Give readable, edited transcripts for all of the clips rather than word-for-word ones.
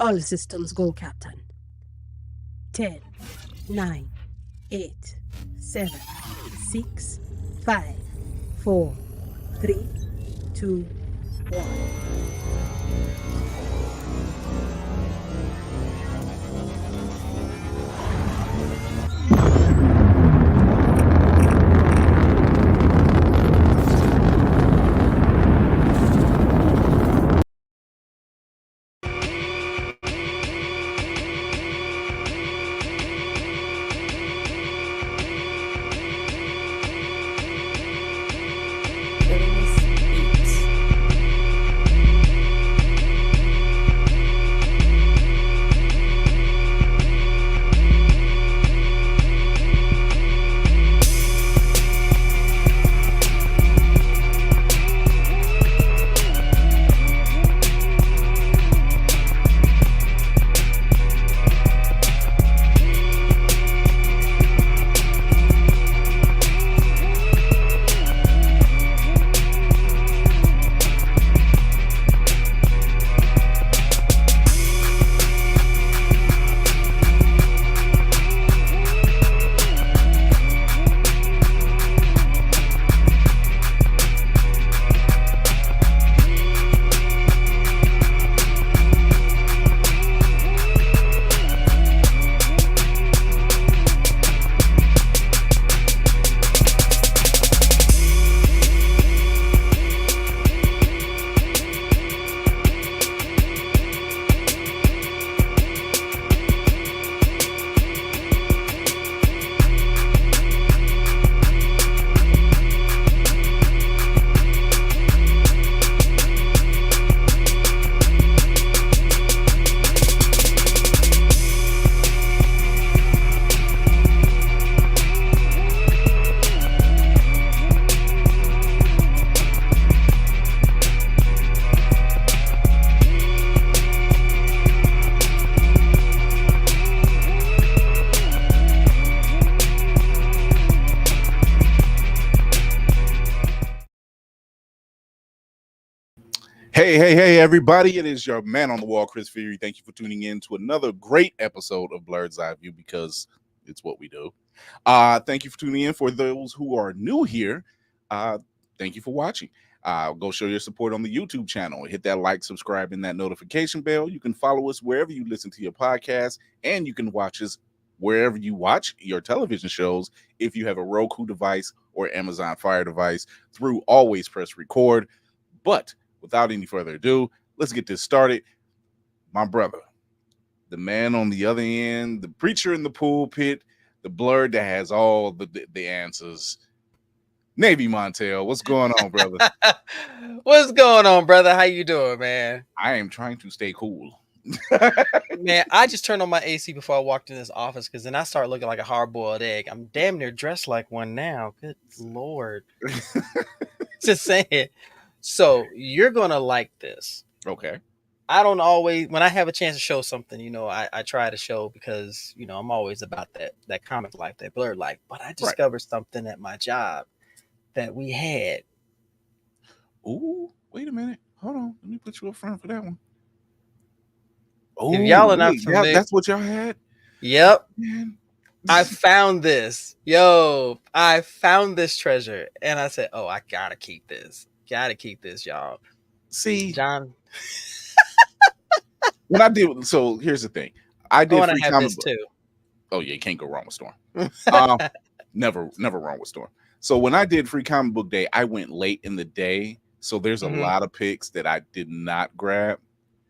All systems go, Captain. 10, 9, 8, 7, 6, 5, 4, 3, 2, 1. Hey, everybody. It is your man on the wall, Chris Fury. Thank you for tuning in to another great episode of Blerd's Eyeview because it's what we do. Thank you for tuning in. For those who are new here, thank you for watching. Go show your support on the YouTube channel. Hit that like, subscribe, and that notification bell. You can follow us wherever you listen to your podcast, and you can watch us wherever you watch your television shows if you have a Roku device or Amazon Fire device through Always Press Record. But without any further ado, let's get this started. My brother, the man on the other end, the preacher in the pulpit, the Blerd that has all the answers. Navy Montel, what's going on, brother? What's going on, brother? How you doing, man? I am trying to stay cool. Man, I just turned on my AC before I walked in this office because then I start looking like a hard-boiled egg. I'm damn near dressed like one now. Good Lord. Just saying. So you're gonna like this. Okay. I don't always, when I have a chance to show something, I try to show because I'm always about that comic life, that Blerd life. But I discovered something at my job that we had. Ooh, wait a minute. Hold on. Let me put you up front for that one. Oh, If y'all are not familiar, that's what y'all had? Yep. Man. I found this. I found this treasure. And I said, oh, I gotta keep this. Gotta keep this, y'all. See, John. when I did, so here's the thing. I did free have comic this book. too. Oh yeah, you can't go wrong with Storm. Never wrong with Storm. So when I did free comic book day, I went late in the day. So there's a lot of picks that I did not grab.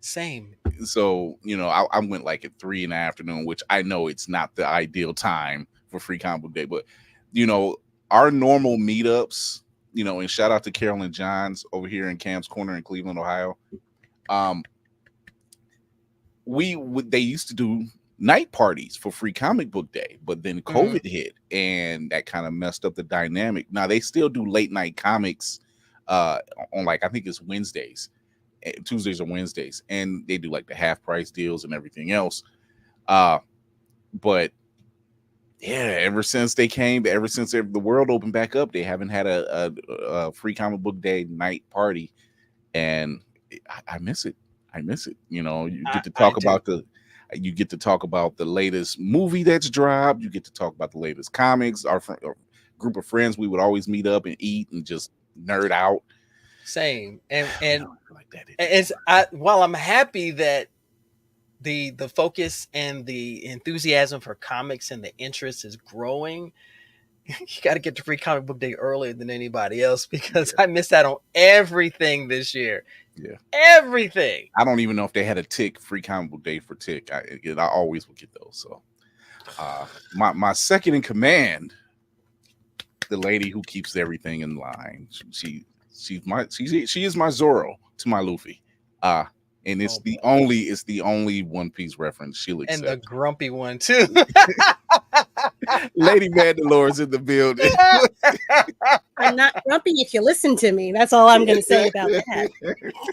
Same. So, I went like at 3 in the afternoon, which I know it's not the ideal time for free comic book day, but our normal meetups, and shout out to Carolyn Johns over here in Cam's Corner in Cleveland, Ohio. They used to do night parties for free comic book day, but then COVID hit and that kind of messed up the dynamic. Now they still do late night comics on I think it's Wednesdays, Tuesdays or Wednesdays, and they do like the half price deals and everything else. But Yeah, ever since they came, ever since the world opened back up, they haven't had a free comic book day night party, and I miss it. I miss it. You know, you get to talk about you get to talk about the latest movie that's dropped. You get to talk about the latest comics. Our group of friends, we would always meet up and eat and just nerd out. Same, and like that. while I'm happy that the focus and the enthusiasm for comics and the interest is growing, you got to get to free comic book day earlier than anybody else, because I missed out on everything this year. Yeah, everything. I don't even know if they had a Tick free comic book day for Tick. I always would get those. So, my second in command, the lady who keeps everything in line. She is my Zoro to my Luffy. And it's the only One Piece reference she'll accept. And the grumpy one too. Lady Mandalore's in the building. I'm not grumpy if you listen to me. That's all I'm going to say about that.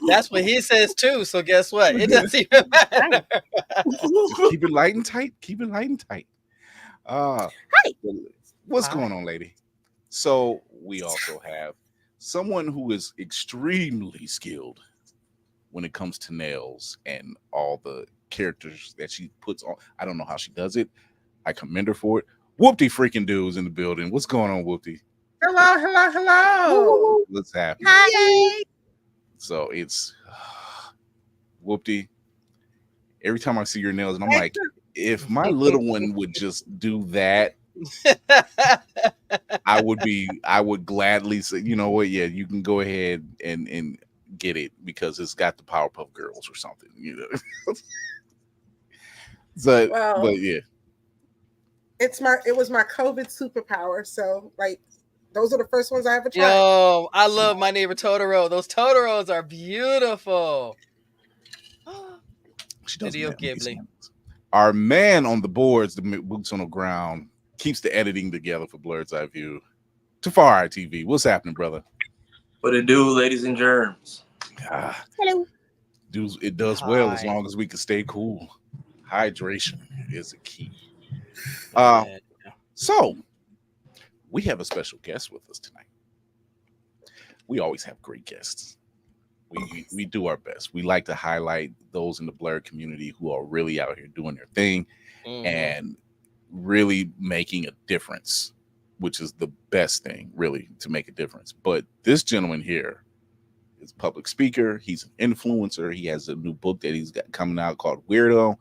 That's what he says too. So guess what? It doesn't even matter. Just keep it light and tight. Keep it light and tight. Hi. What's going on, lady? So we also have someone who is extremely skilled when it comes to nails and all the characters that she puts on. I don't know how she does it. I commend her for it. Whoopty freaking dudes in the building. What's going on, Whoopty? Hello. What's happening? Hi. So it's Whoopty. Every time I see your nails, and I'm like, if my little one would just do that, I would gladly say, you know what? Yeah, you can go ahead and get it, because it's got the Powerpuff Girls or something, you know. But yeah, it was my COVID superpower. So like, those are the first ones I ever tried. Yo, I love My Neighbor Totoro. Those Totoros are beautiful. Video Ghibli. Our man on the boards, the boots on the ground, keeps the editing together for Blerd's Eyeview. Tafari TV, what's happening, brother? What it do, ladies and germs? Hello. It does well as long as we can stay cool. Hydration is a key. So we have a special guest with us tonight. We always have great guests. We do our best. We like to highlight those in the Blerd community who are really out here doing their thing and really making a difference, which is the best thing, really, to make a difference. But this gentleman here is a public speaker. He's an influencer. He has a new book that he's got coming out called Weirdo.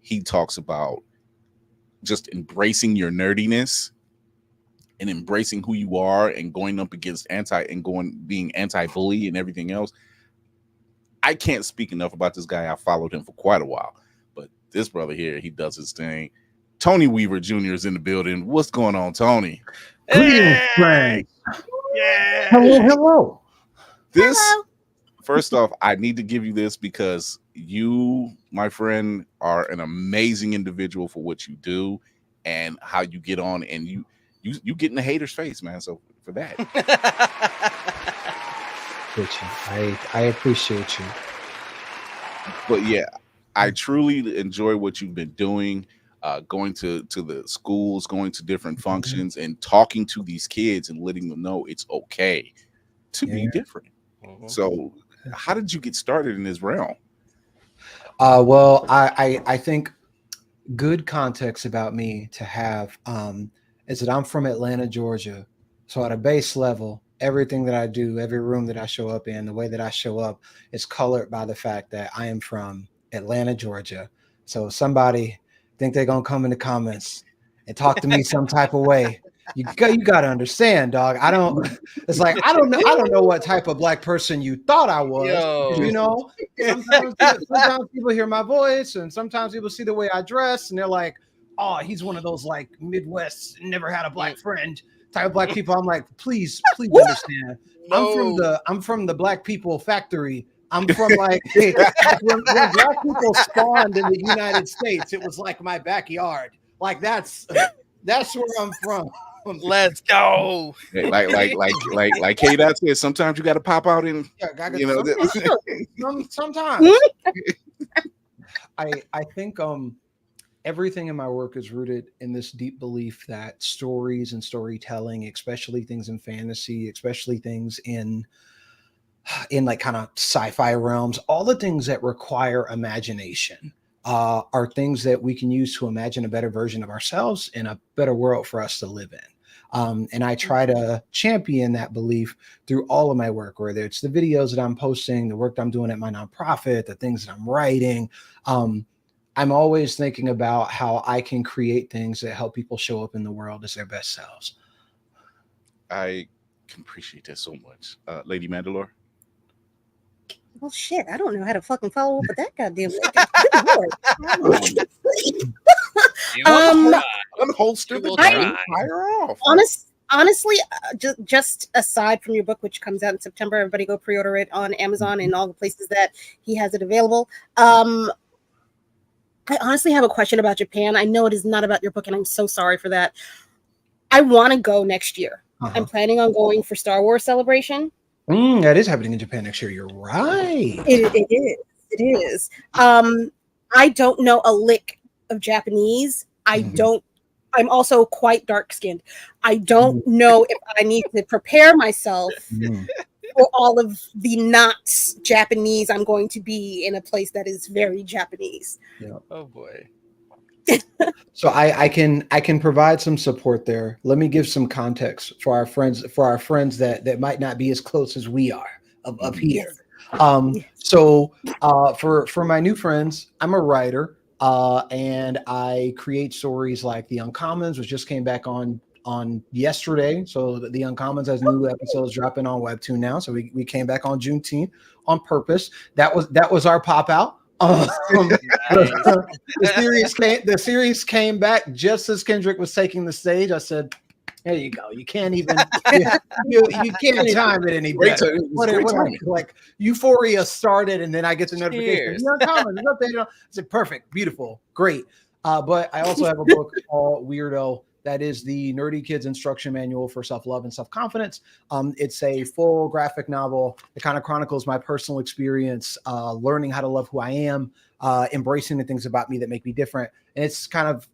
He talks about just embracing your nerdiness and embracing who you are and going up against being anti-bully and everything else. I can't speak enough about this guy. I followed him for quite a while, but this brother here, he does his thing. Tony Weaver Jr. is in the building. What's going on, Tony? Greetings, friends. Yeah. Hello. First off, I need to give you this because you, my friend, are an amazing individual for what you do and how you get on, and you get in the hater's face, man. So for that. I appreciate you. But yeah, I truly enjoy what you've been doing, going to the schools, going to different functions, and talking to these kids and letting them know it's okay to be different. So how did you get started in this realm? Well, I think good context about me to have is that I'm from Atlanta, Georgia. So at a base level, everything that I do, every room that I show up in, the way that I show up is colored by the fact that I am from Atlanta, Georgia. So if somebody think they're going to come in the comments and talk to me some type of way, you got to understand, dog. I don't know what type of black person you thought I was. Yo. You know, sometimes people hear my voice and sometimes people see the way I dress and they're like, oh, he's one of those like Midwest, never had a black friend type of black people. I'm like, please understand. No. I'm from the black people factory. I'm from like when black people spawned in the United States, it was like my backyard. Like that's where I'm from. Let's go. Like K-Dot said, sometimes you got to pop out and sometimes. I think everything in my work is rooted in this deep belief that stories and storytelling, especially things in fantasy, especially things in like kind of sci-fi realms, all the things that require imagination are things that we can use to imagine a better version of ourselves and a better world for us to live in. And I try to champion that belief through all of my work, whether it's the videos that I'm posting, the work that I'm doing at my nonprofit, the things that I'm writing. I'm always thinking about how I can create things that help people show up in the world as their best selves. I can appreciate that so much. Lady Mandalore? Well, shit, I don't know how to fucking follow up with that goddamn thing. Good Lord. Unholster the will gun, try. fire off. Honestly, just aside from your book, which comes out in September, everybody go pre-order it on Amazon and all the places that he has it available. I honestly have a question about Japan. I know it is not about your book, and I'm so sorry for that. I want to go next year. I'm planning on going for Star Wars Celebration. That is happening in Japan next year. You're right. It is. It is. I don't know a lick of Japanese. I'm also quite dark-skinned. I don't know if I need to prepare myself for all of the not Japanese I'm going to be in a place that is very Japanese. Yeah. Oh boy. So I can provide some support there. Let me give some context for our friends that might not be as close as we are up here. So for my new friends, I'm a writer and I create stories like The Uncommons, which just came back on yesterday. So The Uncommons has new episodes dropping on Webtoon now. So we came back on Juneteenth on purpose. That was our pop out. The series came back just as Kendrick was taking the stage. I said, "There you go. You can't even you can't time it any better." Like Euphoria started, and then I get the notification. I said, "Perfect, beautiful, great." But I also have a book called Weirdo. That is the Nerdy Kids Instruction Manual for Self-Love and Self-Confidence. It's a full graphic novel. It kind of chronicles my personal experience, learning how to love who I am, embracing the things about me that make me different. And it's kind of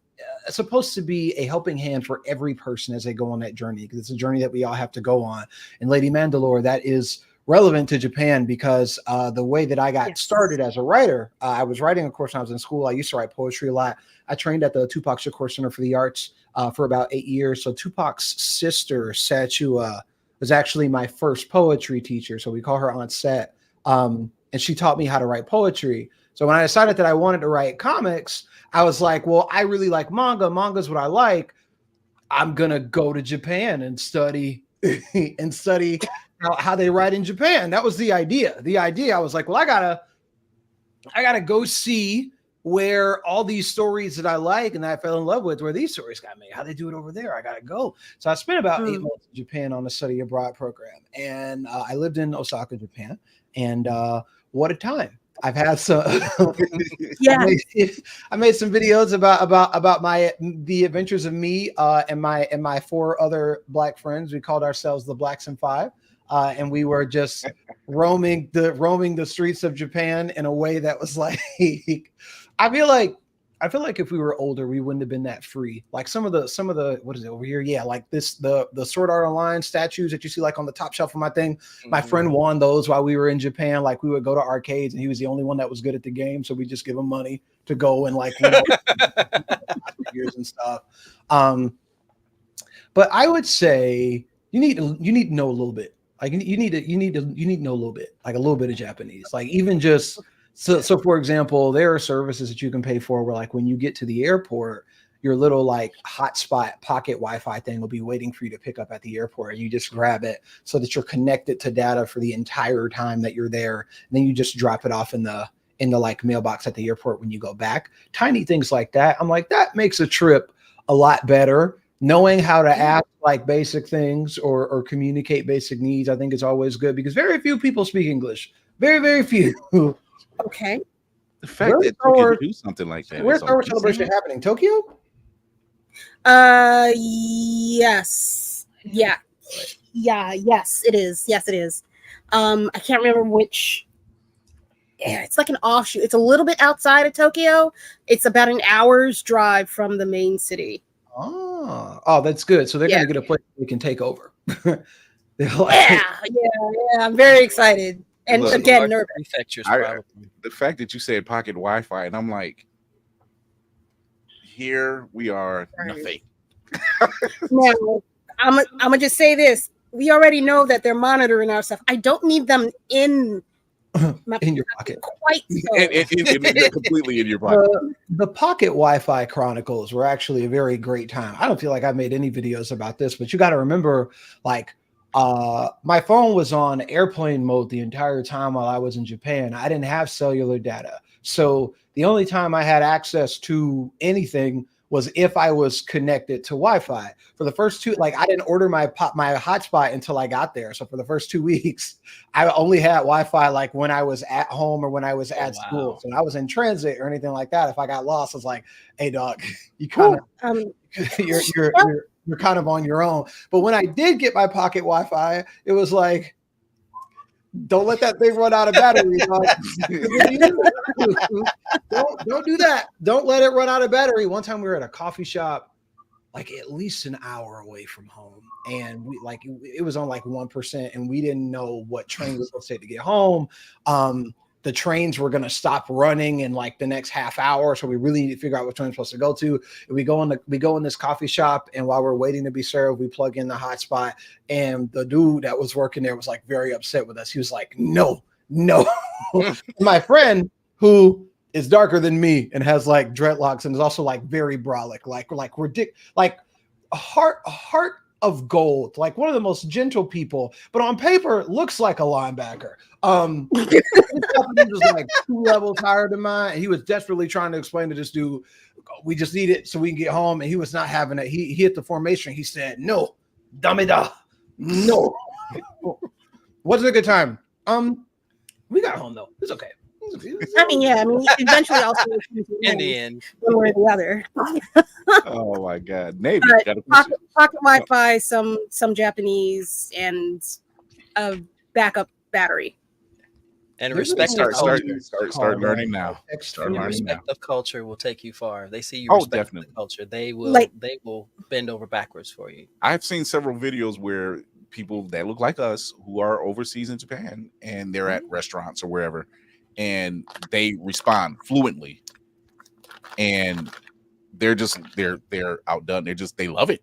supposed to be a helping hand for every person as they go on that journey, because it's a journey that we all have to go on. And Lady Mandalore, that is relevant to Japan because the way that I got started as a writer, I was writing, of course, when I was in school. I used to write poetry a lot. I trained at the Tupac Shakur Center for the Arts for about 8 years. So Tupac's sister, Satua, was actually my first poetry teacher. So we call her Aunt Sat. And she taught me how to write poetry. So when I decided that I wanted to write comics, I was like, well, I really like manga. Manga's what I like. I'm going to go to Japan and study how they write in Japan. That was the idea. I was like, well, I gotta go see where all these stories that I like and that I fell in love with, where these stories got made, how they do it over there. I gotta go. So I spent about 8 months in Japan on a study abroad program, and I lived in Osaka, Japan. And what a time! I've had some. I made some videos about the adventures of me and my 4 other Black friends. We called ourselves the Blacks and Five. And we were just roaming the streets of Japan in a way that was like, I feel like if we were older, we wouldn't have been that free. Like some of the what is it over here? Yeah, like the Sword Art Online statues that you see like on the top shelf of my thing. My friend won those while we were in Japan. Like we would go to arcades, and he was the only one that was good at the game, so we just give him money to go and like win years and stuff. But I would say you need to know a little bit. Like you need to know a little bit, like a little bit of Japanese, like even just so for example, there are services that you can pay for where like when you get to the airport, your little like hotspot pocket Wi-Fi thing will be waiting for you to pick up at the airport, and you just grab it so that you're connected to data for the entire time that you're there. And then you just drop it off in the like mailbox at the airport when you go back. Tiny things like that. I'm like, that makes a trip a lot better. Knowing how to ask like basic things or communicate basic needs, I think is always good because very few people speak English. Very, very few. Okay. The fact that you can do something like that. Where's Star Wars Celebration happening? Tokyo? Yes. Yeah. Yes, it is. Yes, it is. I can't remember which. it's like an offshoot. It's a little bit outside of Tokyo. It's about an hour's drive from the main city. Oh, that's good. So they're Yeah. going to get a place we can take over. Yeah. I'm very excited. And Look, again, Larger nervous. prefectures, I- probably. The fact that you said pocket Wi-Fi, and I'm like, here we are, Right. nothing. Now, I'm gonna just say this: we already know that they're monitoring our stuff. I don't need them in my in your pocket. quite so. And they're completely in your pocket. The Pocket Wi-Fi Chronicles were actually a very great time. I don't feel like I made any videos about this, but you got to remember, like, my phone was on airplane mode the entire time while I was in Japan. I didn't have cellular data, so the only time I had access to anything was if I was connected to Wi-Fi. For the first two, like, I didn't order my hotspot until I got there. So for the first 2 weeks, I only had Wi-Fi like when I was at home or when I was at school. So when I was in transit or anything like that, if I got lost, I was like, "Hey, dog, you kind of you're kind of on your own." But when I did get my pocket Wi-Fi, it was like, don't let that thing run out of battery. Don't do that. Don't let it run out of battery. One time we were at a coffee shop, like at least an hour away from home, and we like it was on like 1%, and we didn't know what train was supposed to take to get home. The trains were going to stop running in like the next half hour, so we really need to figure out what train we're supposed to go to. And we go in this coffee shop, and while we're waiting to be served, we plug in the hotspot, and the dude that was working there was like very upset with us. He was like, "No." My friend, who is darker than me and has like dreadlocks and is also like very brolic, like ridiculous, like a heart of gold, like one of the most gentle people, but on paper looks like a linebacker. His company was like 2 levels higher than mine, and he was desperately trying to explain to this dude, we just need it so we can get home, and he was not having it. He hit the formation. He said, "No, dameda, no." Wasn't a good time. We got home though. It's okay. I mean, eventually also In the end, one way or the other. Oh my God, Navy got a Pocket Wi-Fi, some Japanese, and a backup battery. and There's a respect thing of start culture. learning now. Extra Start Your learning now. respect of culture will take you far. They see you Oh, respect definitely. the culture. They will Like- they will bend over backwards for you. I've seen several videos where people that look like us who are overseas in Japan and they're at restaurants or wherever, and they respond fluently, and they're outdone. They love it.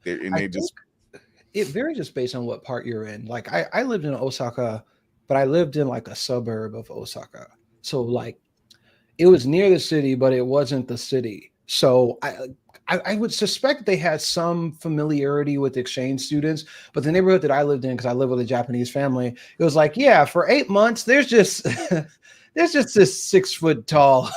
It varies just based on what part you're in. Like I lived in Osaka, but I lived in like a suburb of Osaka. So like it was near the city, but it wasn't the city. So I would suspect they had some familiarity with exchange students, but the neighborhood that I lived in, because I live with a Japanese family, it was like, yeah, for 8 months, there's just this 6 foot tall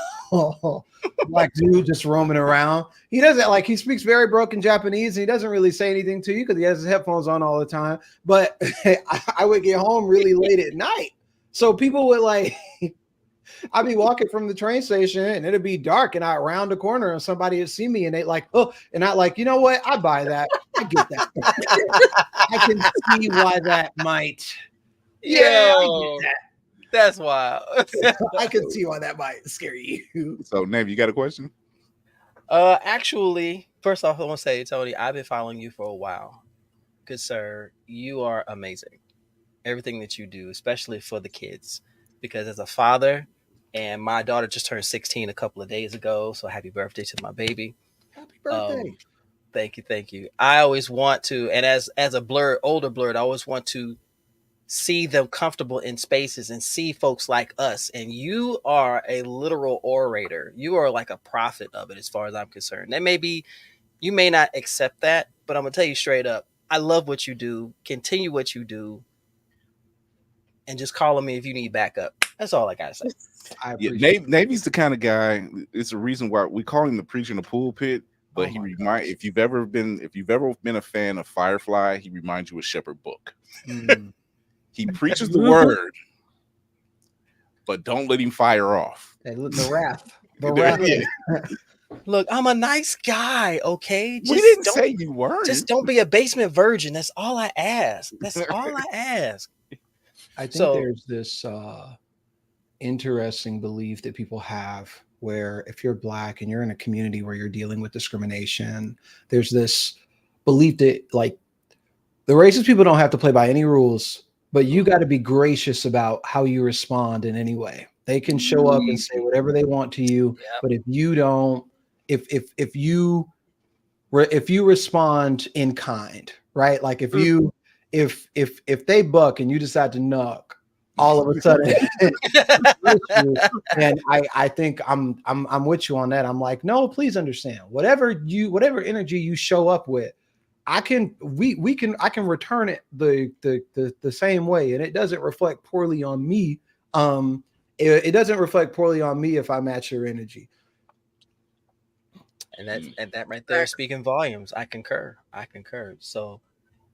black dude just roaming around. He doesn't like, he speaks very broken Japanese, and he doesn't really say anything to you because he has his headphones on all the time. But I would get home really late at night. So people would like, I'd be walking from the train station and it'd be dark, and I'd round the corner and somebody would see me and they like, oh, and I like, you know what? I buy that. I get that. I can see why that might. Yeah, I get that. That's wild. I can see why that might scare you. So, Navy, you got a question? Actually, first off, I want to say, Tony, I've been following you for a while. Good sir, you are amazing. Everything that you do, especially for the kids, because as a father, and my daughter just turned 16 a couple of days ago, so happy birthday to my baby. Happy birthday. Thank you. I always want to, and as a older Blerd, I always want to see them comfortable in spaces and see folks like us. And you are a literal orator. You are like a prophet of it, as far as I'm concerned. You may not accept that, but I'm gonna tell you straight up, I love what you do. Continue what you do, and just call on me if you need backup. That's all I gotta say. I Yeah, appreciate Navy's the kind of guy. It's a reason why we call him the preacher in the pulpit. But if you've ever been a fan of Firefly, he reminds you of Shepherd Book. He preaches the word, but don't let him fire off. the wrath. The Yeah. wrath. Look, I'm a nice guy, okay? We didn't say you weren't. Just don't be a basement virgin. That's all I ask. That's all I ask. I think So- there's this interesting belief that people have where if you're Black and you're in a community where you're dealing with discrimination, there's this belief that like the racist people don't have to play by any rules, but you got to be gracious about how you respond in any way. They can show up and say whatever they want to you, but if you don't, if you respond in kind, right? Like if you if they buck and you decide to knock, all of a sudden, and I think I'm with you on that. I'm like, no, please understand. Whatever energy you show up with, I can return it the same way, and it doesn't reflect poorly on me. It doesn't reflect poorly on me if I match your energy. And that right there, speaking volumes. I concur. So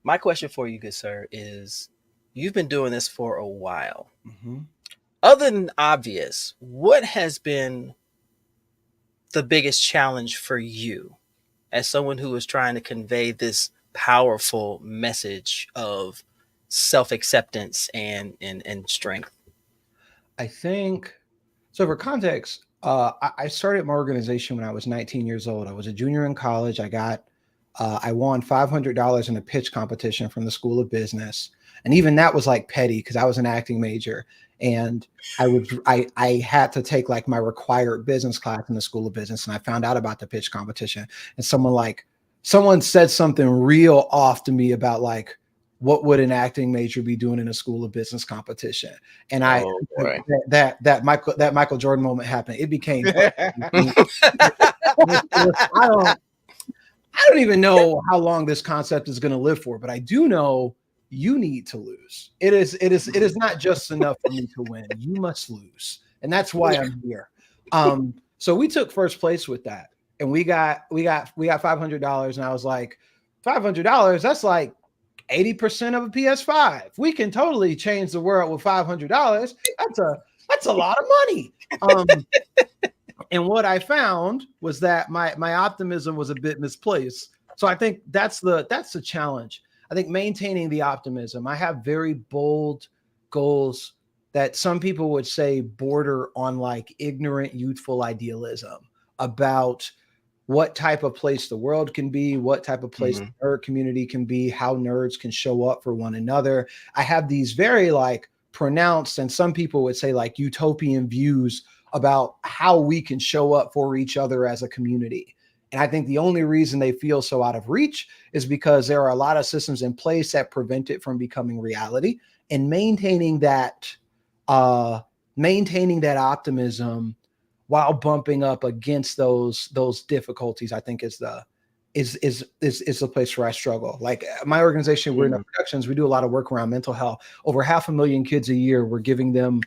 my question for you, good sir, is you've been doing this for a while. Mm-hmm. Other than obvious, what has been the biggest challenge for you as someone who is trying to convey this powerful message of self-acceptance and strength? I think so. For context, I started my organization when I was 19 years old. I was a junior in college. I won $500 in a pitch competition from the School of Business, and even that was like petty because I was an acting major, and I had to take like my required business class in the School of Business, and I found out about the pitch competition, and someone said something real off to me about like, what would an acting major be doing in a School of Business competition? And that Michael Jordan moment happened. It became I don't even know how long this concept is going to live for, but I do know you need to lose. It is not just enough for me to win. You must lose, and that's why I'm here. So we took first place with that, and we got $500, and I was like, $500? That's like 80% of a PS5. We can totally change the world with $500. That's a lot of money. And what I found was that my optimism was a bit misplaced. So I think that's the challenge. I think maintaining the optimism. I have very bold goals that some people would say border on like ignorant, youthful idealism about what type of place the world can be, what type of place the nerd community can be, how nerds can show up for one another. I have these very like pronounced, and some people would say like utopian views about how we can show up for each other as a community. And I think the only reason they feel so out of reach is because there are a lot of systems in place that prevent it from becoming reality. And maintaining that optimism while bumping up against those difficulties, I think is the place where I struggle. Like my organization, we're in productions, we do a lot of work around mental health. Over 500,000 kids a year, we're giving them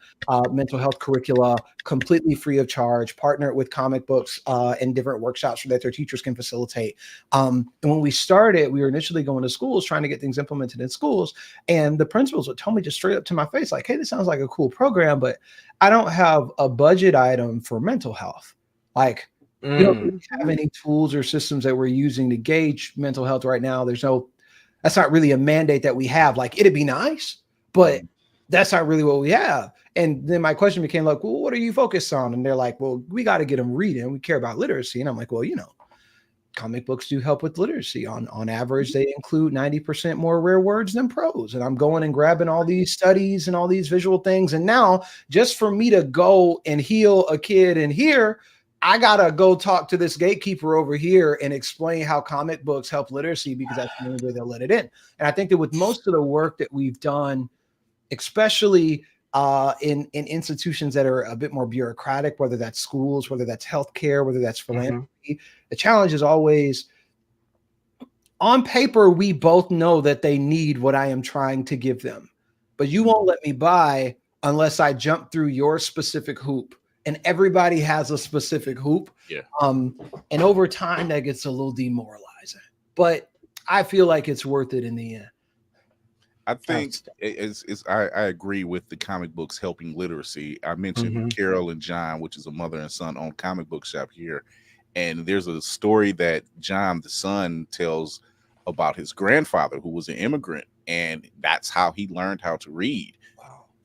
mental health curricula completely free of charge, partner with comic books and different workshops that their teachers can facilitate. And when we started, we were initially going to schools, trying to get things implemented in schools. And the principals would tell me just straight up to my face, like, hey, this sounds like a cool program, but I don't have a budget item for mental health. Like, we don't have any tools or systems that we're using to gauge mental health right now. That's not really a mandate that we have. Like, it'd be nice, but that's not really what we have. And then my question became like, well, what are you focused on? And they're like, well, we got to get them reading. We care about literacy. And I'm like, well, comic books do help with literacy. On average, they include 90% more rare words than prose. And I'm going and grabbing all these studies and all these visual things. And now just for me to go and heal a kid in here, I gotta go talk to this gatekeeper over here and explain how comic books help literacy, because that's the only way they'll let it in. And I think that with most of the work that we've done, especially in institutions that are a bit more bureaucratic, whether that's schools, whether that's healthcare, whether that's philanthropy, the challenge is always, on paper, we both know that they need what I am trying to give them, but you won't let me buy unless I jump through your specific hoop. And everybody has a specific hoop. Yeah. And over time, that gets a little demoralizing. But I feel like it's worth it in the end. I think I agree with the comic books helping literacy. I mentioned Carol and John, which is a mother and son owned comic book shop here. And there's a story that John, the son, tells about his grandfather, who was an immigrant. And that's how he learned how to read.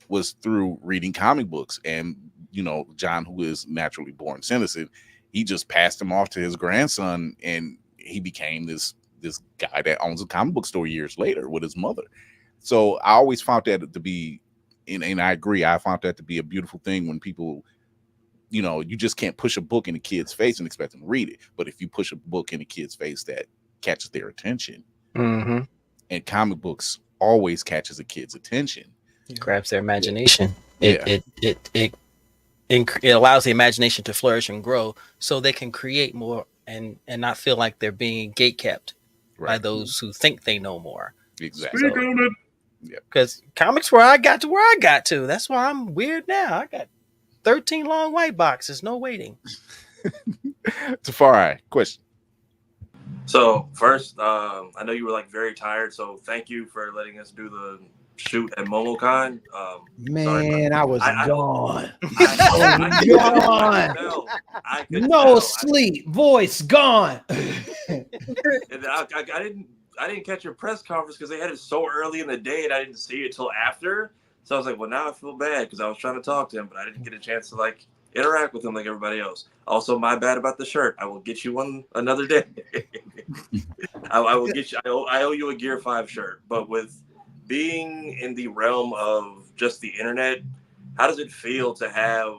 was through reading comic books. And, you know, John, who is naturally born citizen, he just passed him off to his grandson, and he became this guy that owns a comic book store years later with his mother. So I always found that to be, and I agree, I found that to be a beautiful thing when people, you know, you just can't push a book in a kid's face and expect them to read it. But if you push a book in a kid's face that catches their attention, and comic books always catches a kid's attention, it grabs their imagination. Yeah. It allows the imagination to flourish and grow, so they can create more and not feel like they're being gatekept by those who think they know more. Exactly. So, because comics where I got to, that's why I'm weird now. I got 13 long white boxes, no waiting. Tafari, question. So first, I know you were like very tired, so thank you for letting us do the shoot at MomoCon. Man, I was gone. I could No tell. sleep, voice gone. And I didn't catch your press conference because they had it so early in the day, and I didn't see it till after. So I was like, well, now I feel bad because I was trying to talk to him, but I didn't get a chance to like interact with him like everybody else. Also, my bad about the shirt. I will get you one another day. I will get you. I owe you a Gear 5 shirt. But with being in the realm of just the internet, how does it feel to have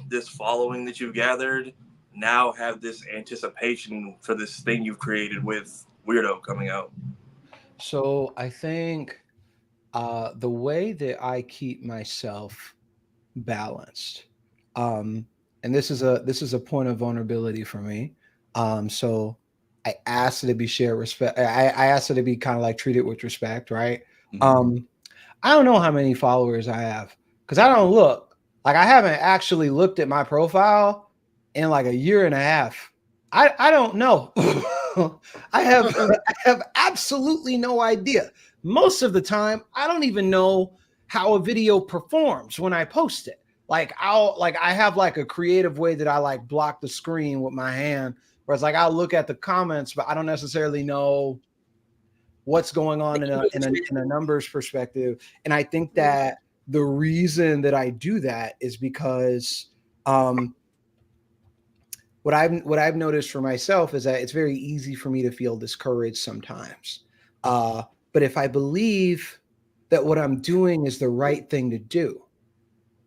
this following that you've gathered, now have this anticipation for this thing you've created with Weirdo coming out? So I think the way that I keep myself balanced, and this is a point of vulnerability for me. So I asked it to be shared respect. I asked it to be kind of like treated with respect, right? I don't know how many followers I have because I don't look. Like, I haven't actually looked at my profile in like a year and a half. I don't know. I have absolutely no idea. Most of the time, I don't even know how a video performs when I post it. Like, I have like a creative way that I like block the screen with my hand, where it's like I'll look at the comments, but I don't necessarily know what's going on in a numbers perspective. And I think that the reason that I do that is because what I've noticed for myself is that it's very easy for me to feel discouraged sometimes. But if I believe that what I'm doing is the right thing to do,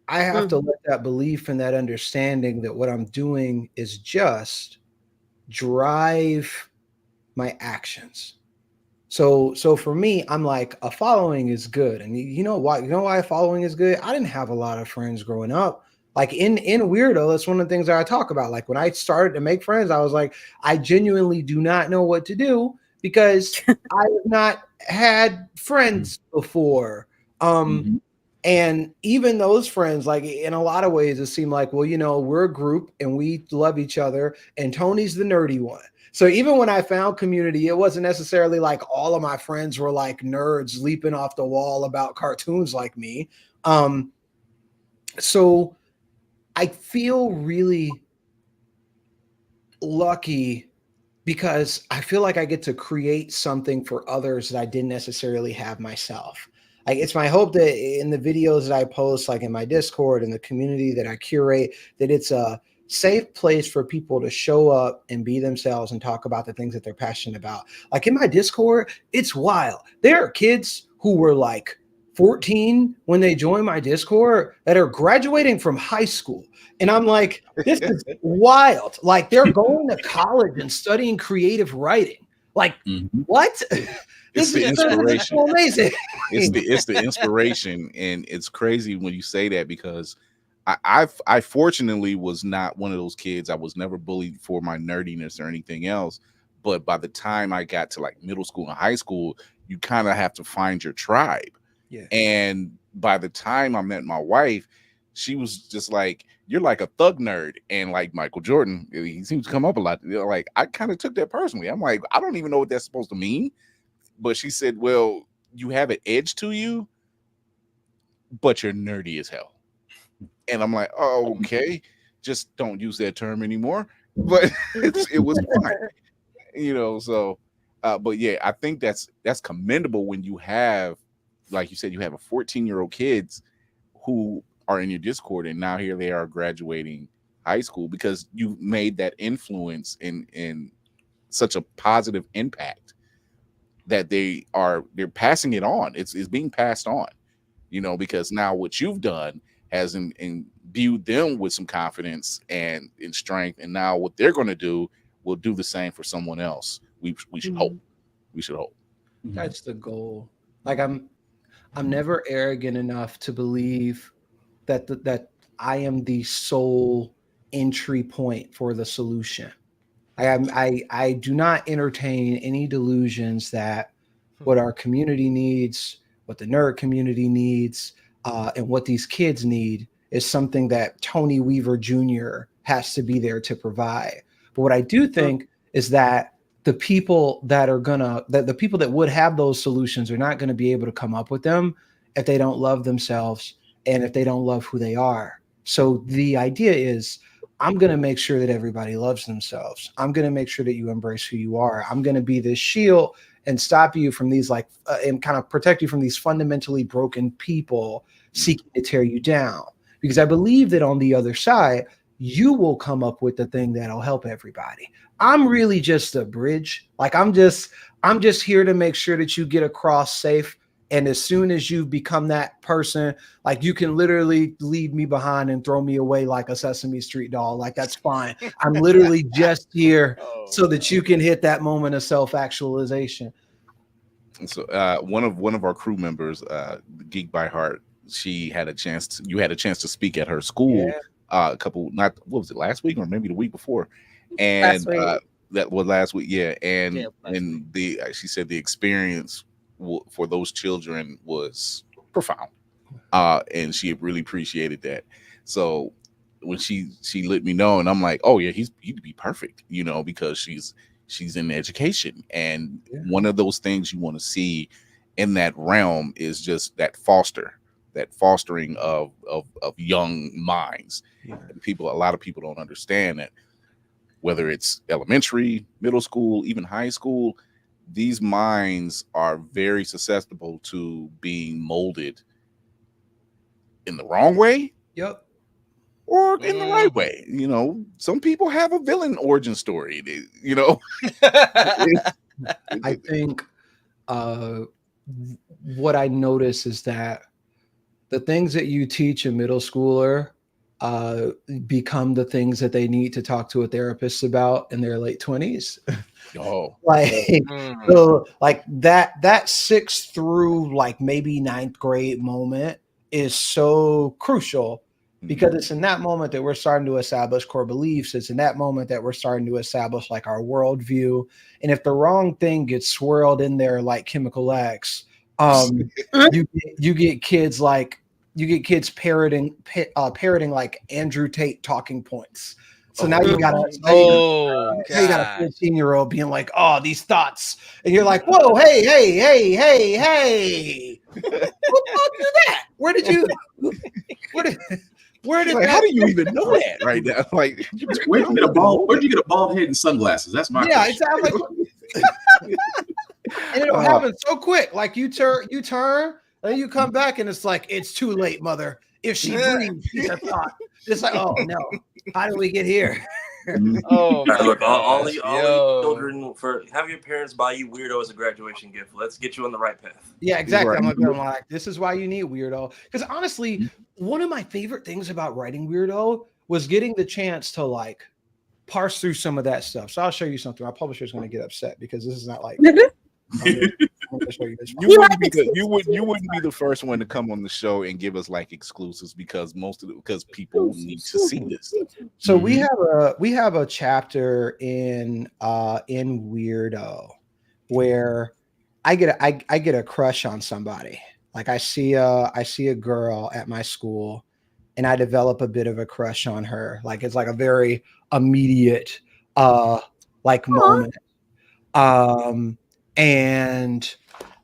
I have to let that belief and that understanding that what I'm doing is just drive my actions. So for me, I'm like, a following is good. And you know why? You know why a following is good? I didn't have a lot of friends growing up. Like in Weirdo, that's one of the things that I talk about. Like when I started to make friends, I was like, I genuinely do not know what to do because I have not had friends before. And even those friends, like in a lot of ways, it seemed like, well, you know, we're a group and we love each other, and Tony's the nerdy one. So even when I found community, it wasn't necessarily like all of my friends were like nerds leaping off the wall about cartoons like me. So I feel really lucky because I feel like I get to create something for others that I didn't necessarily have myself. Like, it's my hope that in the videos that I post, like in my Discord and the community that I curate, that it's a safe place for people to show up and be themselves and talk about the things that they're passionate about. Like in my Discord, it's wild. There are kids who were like 14 when they joined my Discord that are graduating from high school. And I'm like, this is wild. Like, they're going to college and studying creative writing. Like, what? It's the inspiration. So amazing. It's the inspiration, and it's crazy when you say that because I fortunately was not one of those kids. I was never bullied for my nerdiness or anything else. But by the time I got to like middle school and high school, you kind of have to find your tribe. Yeah. And by the time I met my wife, she was just like, "You're like a thug nerd," and like Michael Jordan, he seems to come up a lot. You know, like, I kind of took that personally. I'm like, I don't even know what that's supposed to mean. But she said, well, you have an edge to you, but you're nerdy as hell. And I'm like, oh, okay, just don't use that term anymore. But it was fine, you know. So, but yeah, I think that's commendable when you have, like you said, you have a 14-year-old kids who are in your Discord, and now here they are graduating high school because you made that influence in such a positive impact that they're passing it on. It's being passed on, because now what you've done has imbued them with some confidence and in strength, and now what they're going to do will do the same for someone else. We should hope. We should hope. That's the goal. Like I'm never arrogant enough to believe that I am the sole entry point for the solution. I do not entertain any delusions that what our community needs, what the nerd community needs, and what these kids need is something that Tony Weaver Jr. has to be there to provide. But what I do think is that the people that the people that would have those solutions are not going to be able to come up with them if they don't love themselves and if they don't love who they are. So the idea is, I'm going to make sure that everybody loves themselves. I'm going to make sure that you embrace who you are. I'm going to be this shield and stop you from these and kind of protect you from these fundamentally broken people seeking to tear you down. Because I believe that on the other side, you will come up with the thing that'll help everybody. I'm really just a bridge. Like I'm just here to make sure that you get across safe. And as soon as you become that person, like you can literally leave me behind and throw me away like a Sesame Street doll. Like that's fine. I'm literally just here so that you can hit that moment of self-actualization. So one of our crew members, Geek by Heart, you had a chance to speak at her school what was it, last week or maybe the week before? And that was last week, yeah. And she said the experience for those children was profound, and she really appreciated that. So when she let me know, and I'm like, oh yeah, he'd be perfect, because she's in education, and one of those things you want to see in that realm is just that fostering of young minds. And a lot of people don't understand that, whether it's elementary, middle school, even high school, these minds are very susceptible to being molded in the wrong way. Yep. Or in the right way. Some people have a villain origin story, I think what I notice is that the things that you teach a middle schooler become the things that they need to talk to a therapist about in their late 20s. So like that 6th through like maybe 9th grade moment is so crucial, because it's in that moment that we're starting to establish core beliefs. It's in that moment that we're starting to establish like our worldview. And if the wrong thing gets swirled in there like Chemical X, you get kids parroting like Andrew Tate talking points. So now you got a 15-year-old being like, oh, these thoughts. And you're like, whoa, hey. Who taught you that? Where did how do you even know that right now? Like, where'd you get a bald head and sunglasses? That's my question. Exactly. And it'll happen so quick. Like you turn, and you come back, and it's like, it's too late, mother. If she breathes, she's a thought. It's like, oh no, how did we get here? Look, all the children, have your parents buy you Weirdo as a graduation gift. Let's get you on the right path. Yeah, exactly. Right. I'm like, this is why you need Weirdo. Because honestly, one of my favorite things about writing Weirdo was getting the chance to like parse through some of that stuff. So I'll show you something. Our publisher is going to get upset because this is not like. You wouldn't be the first one to come on the show and give us like exclusives, because people need to see this. So we have a chapter in Weirdo where I get a crush on somebody. Like I see a girl at my school, and I develop a bit of a crush on her. Like it's like a very immediate moment. And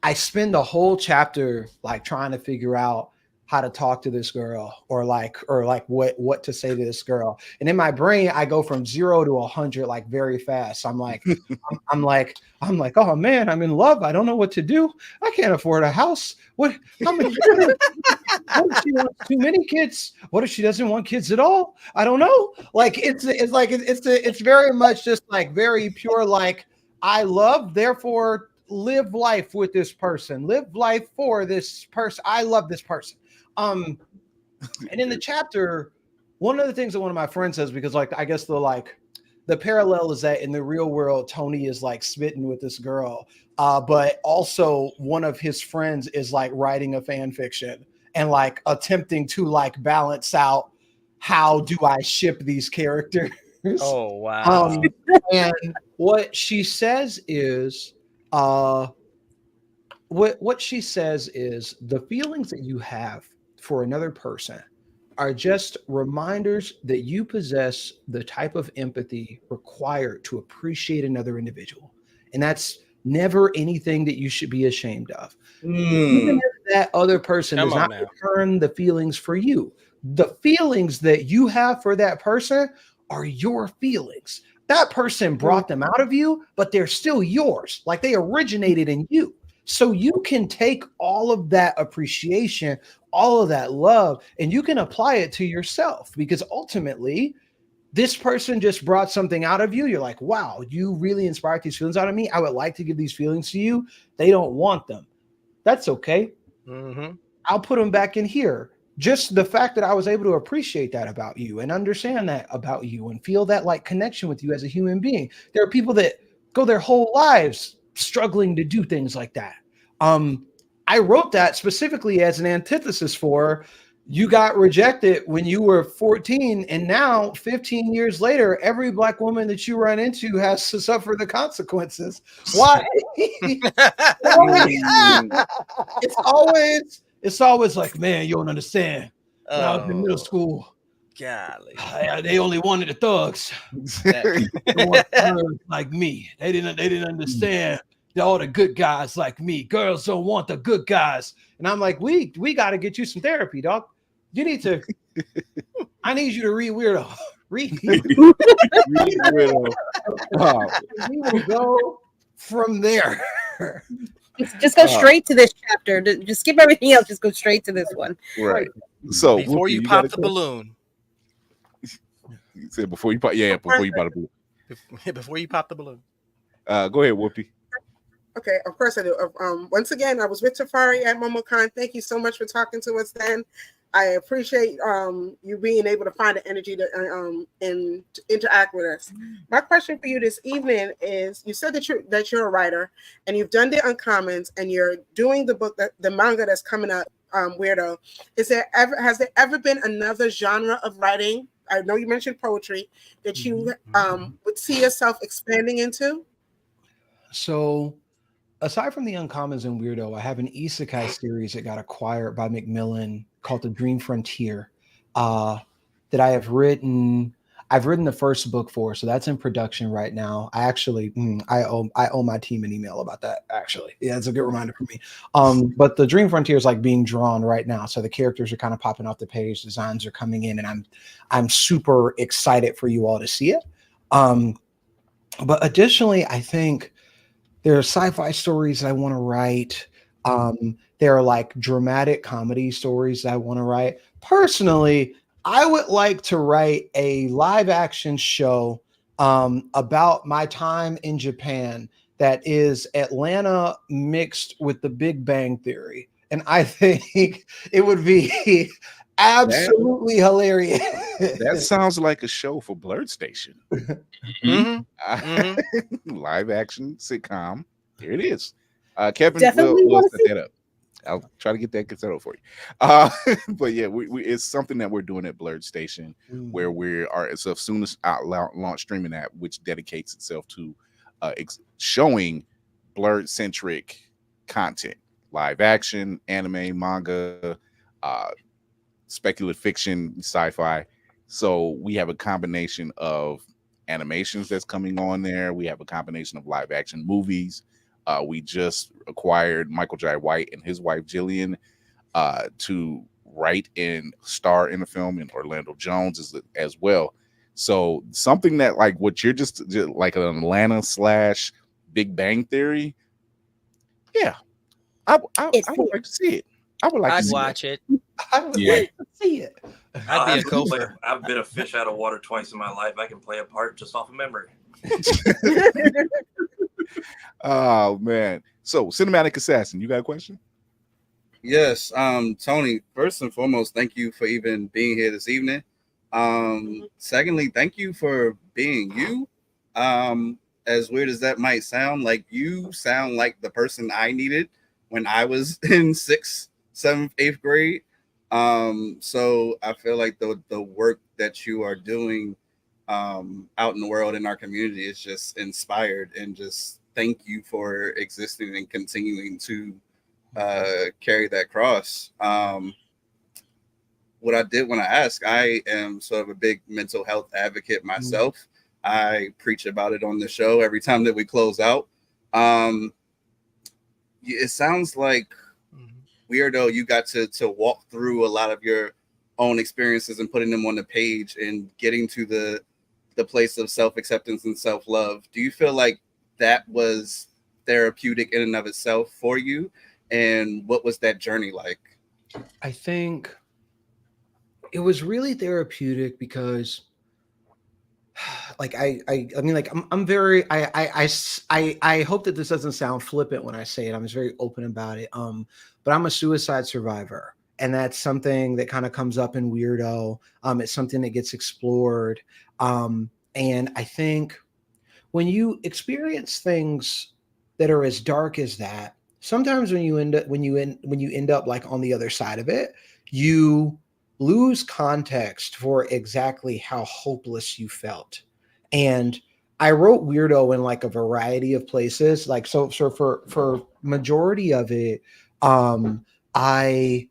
I spend the whole chapter like trying to figure out how to talk to this girl or like what to say to this girl. And in my brain, I go from 0 to 100 like very fast. I'm like, I'm like, oh man, I'm in love. I don't know what to do. I can't afford a house. What? How many? What if she wants too many kids? What if she doesn't want kids at all? I don't know. Like it's very much just like very pure. Like I love, therefore live life with this person. Live life for this person. I love this person. And in the chapter, one of the things that one of my friends says, because like I guess the parallel is that in the real world, Tony is like smitten with this girl, but also one of his friends is like writing a fan fiction and like attempting to like balance out how do I ship these characters. Oh wow. And what she says is what she says is the feelings that you have for another person are just reminders that you possess the type of empathy required to appreciate another individual. And that's never anything that you should be ashamed of. Even if that other person does not return the feelings for you, the feelings that you have for that person are your feelings. That person brought them out of you, but they're still yours. Like they originated in you. So you can take all of that appreciation, all of that love, and you can apply it to yourself, because ultimately this person just brought something out of you. You're like, wow, you really inspired these feelings out of me. I would like to give these feelings to you. They don't want them. That's okay. I'll put them back in here. Just the fact that I was able to appreciate that about you and understand that about you and feel that like connection with you as a human being. There are people that go their whole lives struggling to do things like that. I wrote that specifically as an antithesis for you got rejected when you were 14, and now 15 years later, every Black woman that you run into has to suffer the consequences. Why? It's always like, man, you don't understand. When I was in middle school, golly, they only wanted the thugs. They wanted thugs like me. They didn't understand all the good guys like me. Girls don't want the good guys. And I'm like, we got to get you some therapy, dog. You need to. I need you to read Weirdo. Read Weirdo. We will go from there. Just go straight to this chapter. Just skip everything else. Just go straight to this one. Right. So before you pop the balloon. You said before you pop. Yeah, before you pop the balloon. Before you pop the balloon. Go ahead, Whoopi. Okay, of course I do. Once again, I was with Tafari at MomoCon. Thank you so much for talking to us then. I appreciate you being able to find the energy to and to interact with us. My question for you this evening is: you said that you're a writer and you've done the Uncommons and you're doing the book, the manga that's coming up, Weirdo. Has there ever been another genre of writing? I know you mentioned poetry that you would see yourself expanding into. So, aside from the Uncommons and Weirdo, I have an isekai series that got acquired by Macmillan called The Dream Frontier that I have written. I've written the first book for, so that's in production right now. I actually, I owe my team an email about that. Actually, yeah, it's a good reminder for me. But the Dream Frontier is like being drawn right now, so the characters are kind of popping off the page, designs are coming in, and I'm super excited for you all to see it. But additionally, I think there are sci-fi stories I want to write. There are like dramatic comedy stories that I want to write. Personally, I would like to write a live action show about my time in Japan that is Atlanta mixed with the Big Bang Theory. And I think it would be absolutely hilarious. That sounds like a show for Blerd Station. Live action sitcom. Here it is. Kevin will set that up. I'll try to get that set up for you. But yeah, it's something that we're doing at Blerd Station, where it's a soon as launch streaming app, which dedicates itself to showing Blerd centric content, live action, anime, manga, speculative fiction, sci-fi. So we have a combination of animations that's coming on there. We have a combination of live action movies. We just acquired Michael Jai White and his wife Jillian to write and star in a film, and Orlando Jones is as well. So something that like what you're just like an Atlanta / Big Bang Theory. Yeah, I would like to see it. I would like to I'd see watch it. I would Yeah. like to see it. I'd be a absolutely play gopher. I've been a fish out of water twice in my life. I can play a part just off of memory. Oh man. So Cinematic Assassin, you got a question? Yes, Tony, first and foremost, thank you for even being here this evening. Secondly, thank you for being you. As weird as that might sound, like you sound like the person I needed when I was in 6th, 7th, 8th grade. So I feel like the work that you are doing out in the world in our community is just inspired, and just thank you for existing and continuing to carry that cross. What I did want to ask, I am sort of a big mental health advocate myself. I preach about it on the show every time that we close out. It sounds like Weirdo, you got to walk through a lot of your own experiences and putting them on the page and getting to the place of self-acceptance and self-love. Do you feel like that was therapeutic in and of itself for you? And what was that journey like? I think it was really therapeutic because like I mean, like I'm very I hope that this doesn't sound flippant when I say it. I'm just very open about it. But I'm a suicide survivor, and that's something that kind of comes up in Weirdo. It's something that gets explored. And I think when you experience things that are as dark as that, sometimes when you end up like on the other side of it, you lose context for exactly how hopeless you felt. And I wrote Weirdo in like a variety of places. Like so for majority of it, I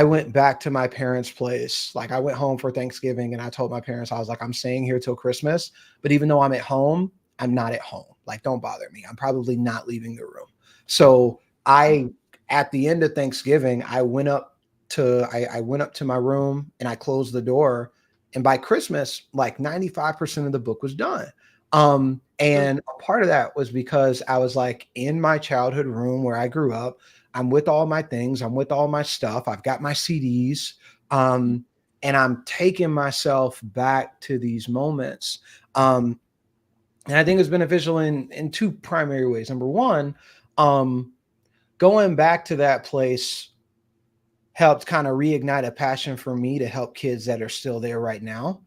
went back to my parents' place. Like I went home for Thanksgiving and I told my parents, I was like, I'm staying here till Christmas. But even though I'm at home, I'm not at home. Like, don't bother me. I'm probably not leaving the room. So at the end of Thanksgiving, I went up to my room and I closed the door. And by Christmas, like 95% of the book was done. And a part of that was because I was like in my childhood room where I grew up. I'm with all my things. I'm with all my stuff. I've got my CDs. And I'm taking myself back to these moments. And I think it's beneficial in two primary ways. Number one, going back to that place helped kind of reignite a passion for me to help kids that are still there right now.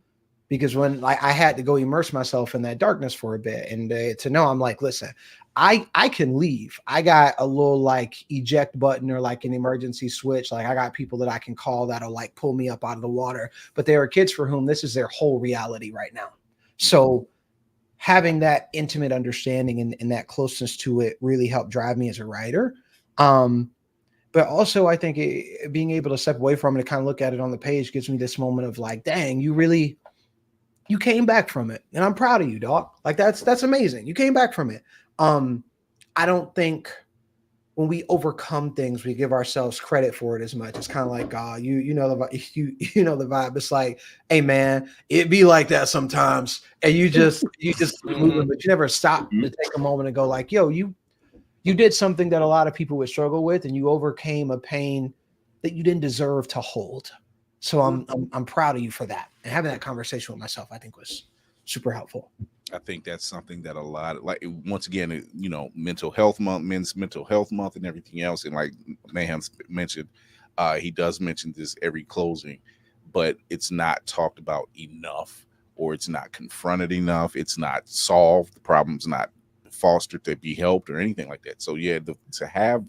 Because when like I had to go immerse myself in that darkness for a bit, and to know I'm like, listen, I can leave. I got a little like eject button or like an emergency switch. Like I got people that I can call that'll like pull me up out of the water. But there are kids for whom this is their whole reality right now. So having that intimate understanding and that closeness to it really helped drive me as a writer. But also I think being able to step away from it and kind of look at it on the page gives me this moment of like, dang, you came back from it. And I'm proud of you, dog. Like that's amazing. You came back from it. I don't think when we overcome things, we give ourselves credit for it as much. It's kind of like, you know the vibe. It's like, hey man, it be like that sometimes, and you just keep moving, but you never stop to take a moment and go like, yo, you did something that a lot of people would struggle with, and you overcame a pain that you didn't deserve to hold. So I'm proud of you for that. And having that conversation with myself, I think was super helpful. I think that's something that a lot, like once again, you know, mental health month, men's mental health month, and everything else. And like Mayhem mentioned, he does mention this every closing, but it's not talked about enough, or it's not confronted enough. It's not solved. The problem's not fostered to be helped or anything like that. So yeah, to have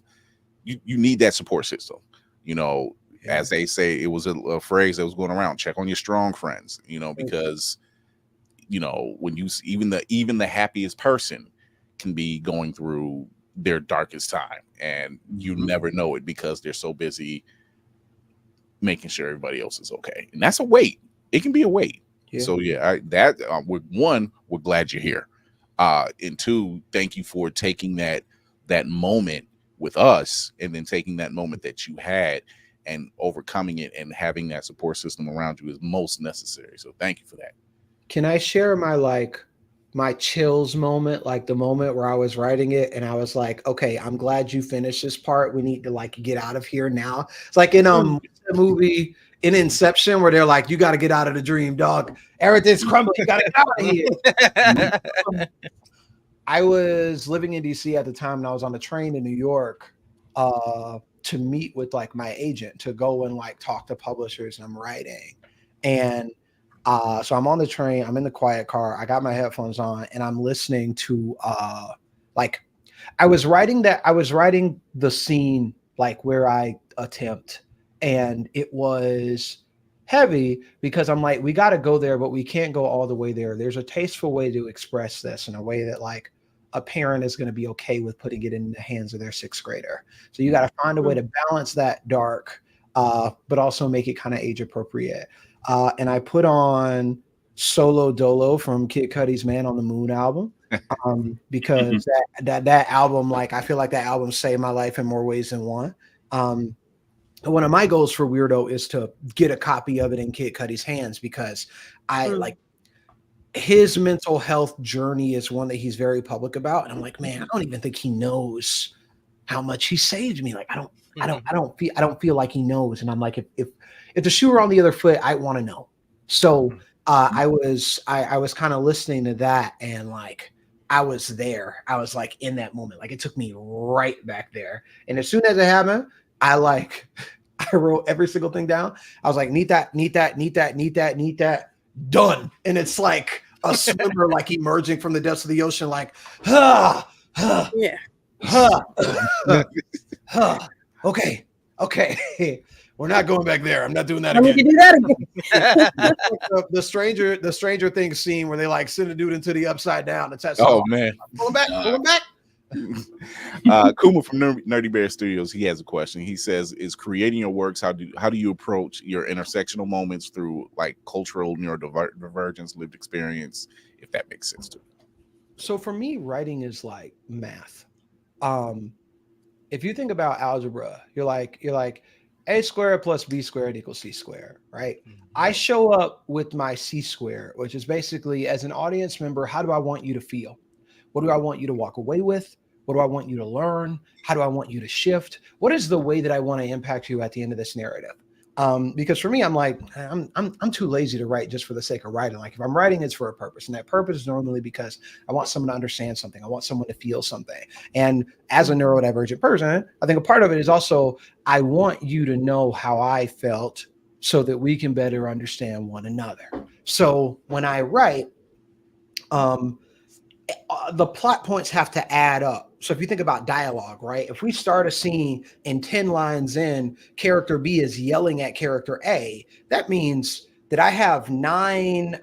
you need that support system. You know, as they say, it was a phrase that was going around: check on your strong friends. You know, because you know, when you even the happiest person can be going through their darkest time, and you never know it because they're so busy making sure everybody else is okay. And that's a weight. It can be a weight. Yeah. So yeah, we're glad you're here. And two, thank you for taking that moment with us, and then taking that moment that you had and overcoming it and having that support system around you is most necessary. So thank you for that. Can I share my chills moment, like the moment where I was writing it and I was like, okay, I'm glad you finished this part. We need to like get out of here now. It's like in the movie in Inception where they're like, you got to get out of the dream, dog. Everything's crumbling. You got to get out of here. I was living in DC at the time and I was on the train in New York to meet with like my agent to go and like talk to publishers, and I'm writing. And so I'm on the train, I'm in the quiet car, I got my headphones on, and I'm listening to like I was writing the scene like where I attempt, and it was heavy because I'm like, we got to go there, but we can't go all the way there. There's a tasteful way to express this in a way that like a parent is going to be okay with putting it in the hands of their sixth grader. So you got to find a way to balance that dark, but also make it kind of age appropriate. And I put on Solo Dolo from Kid Cudi's Man on the Moon album, because that album, like, I feel like that album saved my life in more ways than one. One of my goals for Weirdo is to get a copy of it in Kid Cudi's hands, because I like his mental health journey is one that he's very public about. And I'm like, man, I don't even think he knows how much he saved me. Like, I don't feel like he knows. And I'm like, if the shoe were on the other foot, I want to know. So I was kind of listening to that, and like I was there. I was like in that moment. Like it took me right back there. And as soon as it happened, I wrote every single thing down. I was like, need that, done. And it's like a swimmer like emerging from the depths of the ocean, like, okay. We're not going back there. I'm not doing that again. You do that again. the Stranger Things scene where they like send a dude into the upside down. It's that song. Oh man, pull him back. Kuma from Nerdy Bear Studios, he has a question. He says, is creating your works, how do you approach your intersectional moments through like cultural neurodivergence, lived experience, if that makes sense to you? So for me, writing is like math. If you think about algebra, you're like a squared plus b squared equals c squared, right? I show up with my c squared, which is basically, as an audience member, how do I want you to feel? What do I want you to walk away with? What do I want you to learn? How do I want you to shift? What is the way that I want to impact you at the end of this narrative? Because for me, I'm like, I'm too lazy to write just for the sake of writing. Like if I'm writing, it's for a purpose. And that purpose is normally because I want someone to understand something. I want someone to feel something. And as a neurodivergent person, I think a part of it is also, I want you to know how I felt so that we can better understand one another. So when I write, the plot points have to add up. So if you think about dialogue, right? If we start a scene and 10 lines in, character B is yelling at character A, that means that I have nine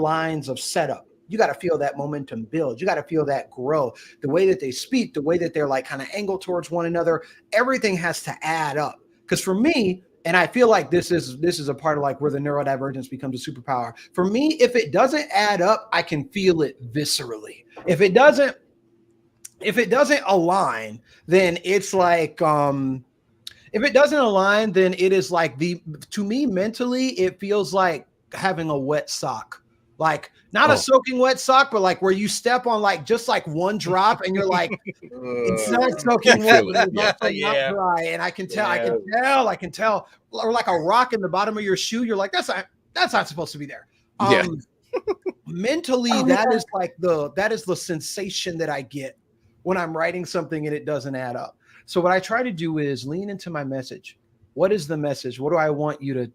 lines of setup. You got to feel that momentum build. You got to feel that grow. The way that they speak, the way that they're like kind of angled towards one another, everything has to add up. Because for me, and I feel like this is a part of like where the neurodivergence becomes a superpower. For me, if it doesn't add up, I can feel it viscerally. If it doesn't align, then it's like, if it doesn't align, then it is like to me mentally, it feels like having a wet sock. Like not a soaking wet sock, but like where you step on like just like one drop and you're like, it's not soaking wet, but it's also not dry. And I can tell, or like a rock in the bottom of your shoe. You're like, that's not supposed to be there. Mentally, that is the sensation that I get when I'm writing something and it doesn't add up. So what I try to do is lean into my message. What is the message? What do I want you to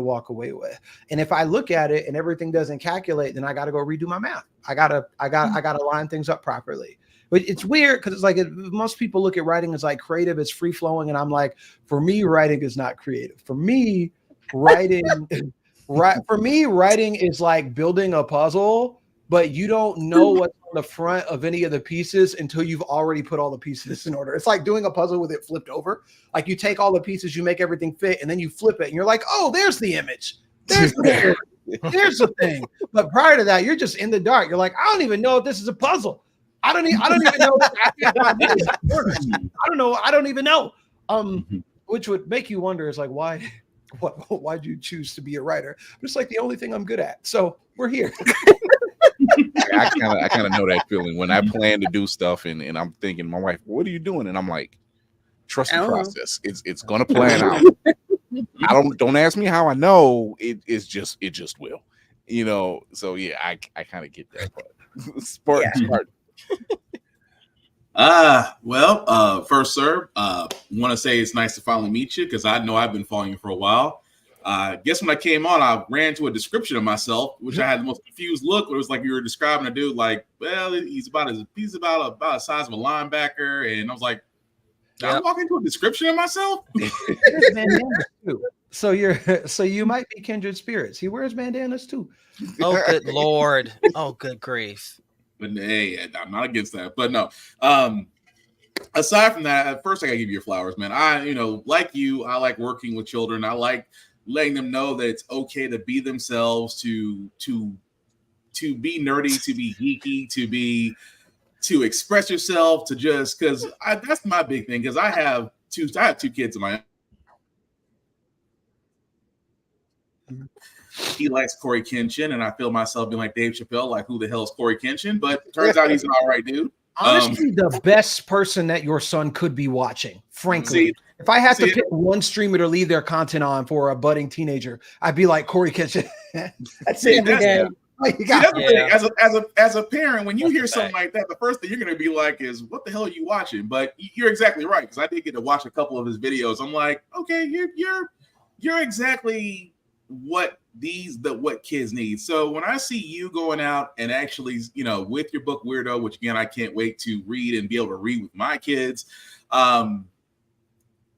walk away with? And if I look at it and everything doesn't calculate, then I got to go redo my math. I gotta line things up properly. But it's weird because it's like most people look at writing as like creative, it's free flowing, and I'm like, for me, writing is not creative. For me, writing is like building a puzzle, but you don't know what's on the front of any of the pieces until you've already put all the pieces in order. It's like doing a puzzle with it flipped over. Like you take all the pieces, you make everything fit, and then you flip it, and you're like, oh, there's the image. There's the thing. But prior to that, you're just in the dark. You're like, I don't even know if this is a puzzle. I don't even know. I don't know. which would make you wonder is like, why'd you choose to be a writer? But it's like the only thing I'm good at. So we're here. I kind of know that feeling when I plan to do stuff and I'm thinking, my wife, what are you doing? And I'm like, trust the process. It's gonna plan out. Don't ask me how I know. It just will. You know, so yeah, I kind of get that part. Smart. First, sir, want to say it's nice to finally meet you because I know I've been following you for a while. Guess when I came on, I ran to a description of myself, which I had the most confused look. It was like you were describing a dude like, well, he's about the size of a linebacker, and I was like, I'm walking into a description of myself. So you might be kindred spirits. He wears bandanas too. Oh, good Lord. Oh, good grief. But hey, I'm not against that. But no. Aside from that, at first I gotta give you your flowers, man. Like you, I like working with children. I like letting them know that it's okay to be themselves, to be nerdy, to be geeky, to express yourself, to just because that's my big thing. Because I have two kids of my own. He likes Corey Kenshin, and I feel myself being like Dave Chappelle, like who the hell is Corey Kenshin? But turns out he's an all right dude. Honestly, the best person that your son could be watching, frankly. If I had to pick one streamer to leave their content on for a budding teenager, I'd be like Corey Kenshin. That's it. As a parent, when you hear something like that, the first thing you're going to be like is, what the hell are you watching? But you're exactly right, because I did get to watch a couple of his videos. I'm like, okay, you're exactly what kids need. So when I see you going out and actually, with your book Weirdo, which again I can't wait to read and be able to read with my kids,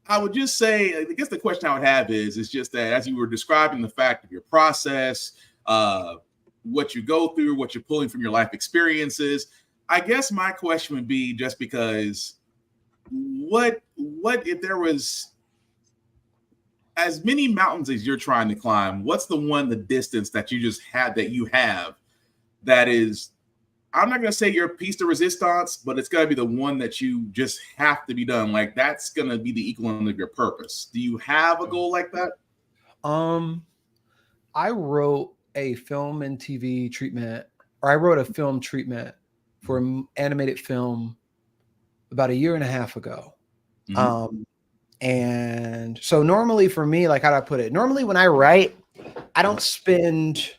I would just say, I guess the question I would have is just that as you were describing the fact of your process, what you go through, what you're pulling from your life experiences, I guess my question would be, just because what if there was as many mountains as you're trying to climb, what's the distance that you have that is, I'm not going to say your piece de resistance, but it's got to be the one that you just have to be done. Like that's going to be the equivalent of your purpose. Do you have a goal like that? I wrote a film and TV treatment, or I wrote a film treatment for an animated film about 1.5 years ago. Mm-hmm. And so normally for me, like, how do I put it? Normally when I write, I don't spend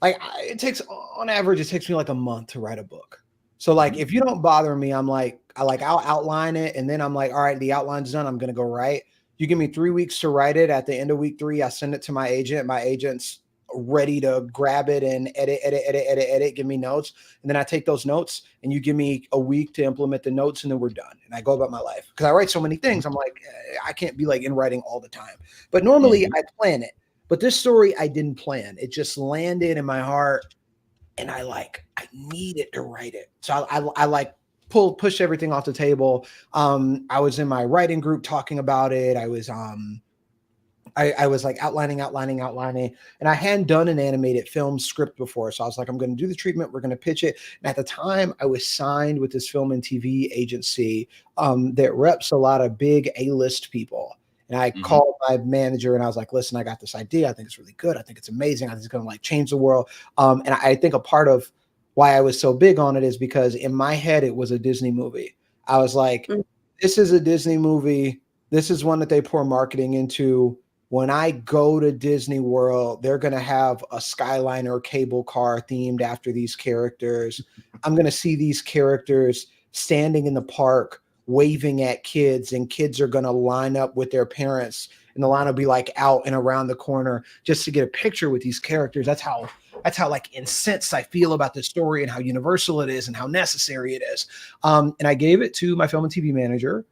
on average, it takes me like a month to write a book. So like, if you don't bother me, I'll outline it. And then I'm like, all right, the outline's done. I'm going to go write. You give me 3 weeks to write it. At the end of week 3, I send it to my agent. My agent's ready to grab it and edit, give me notes. And then I take those notes and you give me a week to implement the notes and then we're done. And I go about my life because I write so many things. I'm like, I can't be like in writing all the time, but normally I plan it. But this story, I didn't plan. It just landed in my heart and I needed to write it. So I push everything off the table. I was in my writing group talking about it. I was like outlining, and I hadn't done an animated film script before. So I was like, I'm going to do the treatment. We're going to pitch it. And at the time I was signed with this film and TV agency that reps a lot of big A-list people. And I called my manager and I was like, listen, I got this idea. I think it's really good. I think it's amazing. I think it's going to change the world. And I think a part of why I was so big on it is because in my head, it was a Disney movie. I was like, this is a Disney movie. This is one that they pour marketing into. When I go to Disney World, they're going to have a Skyliner cable car themed after these characters. I'm going to see these characters standing in the park waving at kids, and kids are going to line up with their parents, and the line will be out and around the corner just to get a picture with these characters. That's how incensed I feel about the story and how universal it is and how necessary it is. And I gave it to my film and TV manager.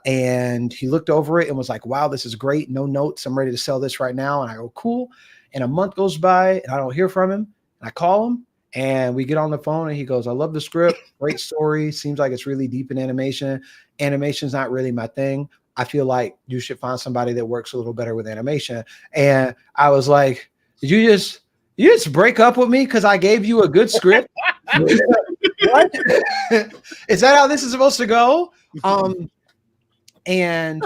And he looked over it and was like, wow, this is great. No notes. I'm ready to sell this right now. And I go, cool. And a month goes by and I don't hear from him. And I call him and we get on the phone and he goes, I love the script. Great story. Seems like it's really deep in animation. Animation's not really my thing. I feel like you should find somebody that works a little better with animation. And I was like, did you just break up with me because I gave you a good script? What? Is that how this is supposed to go? And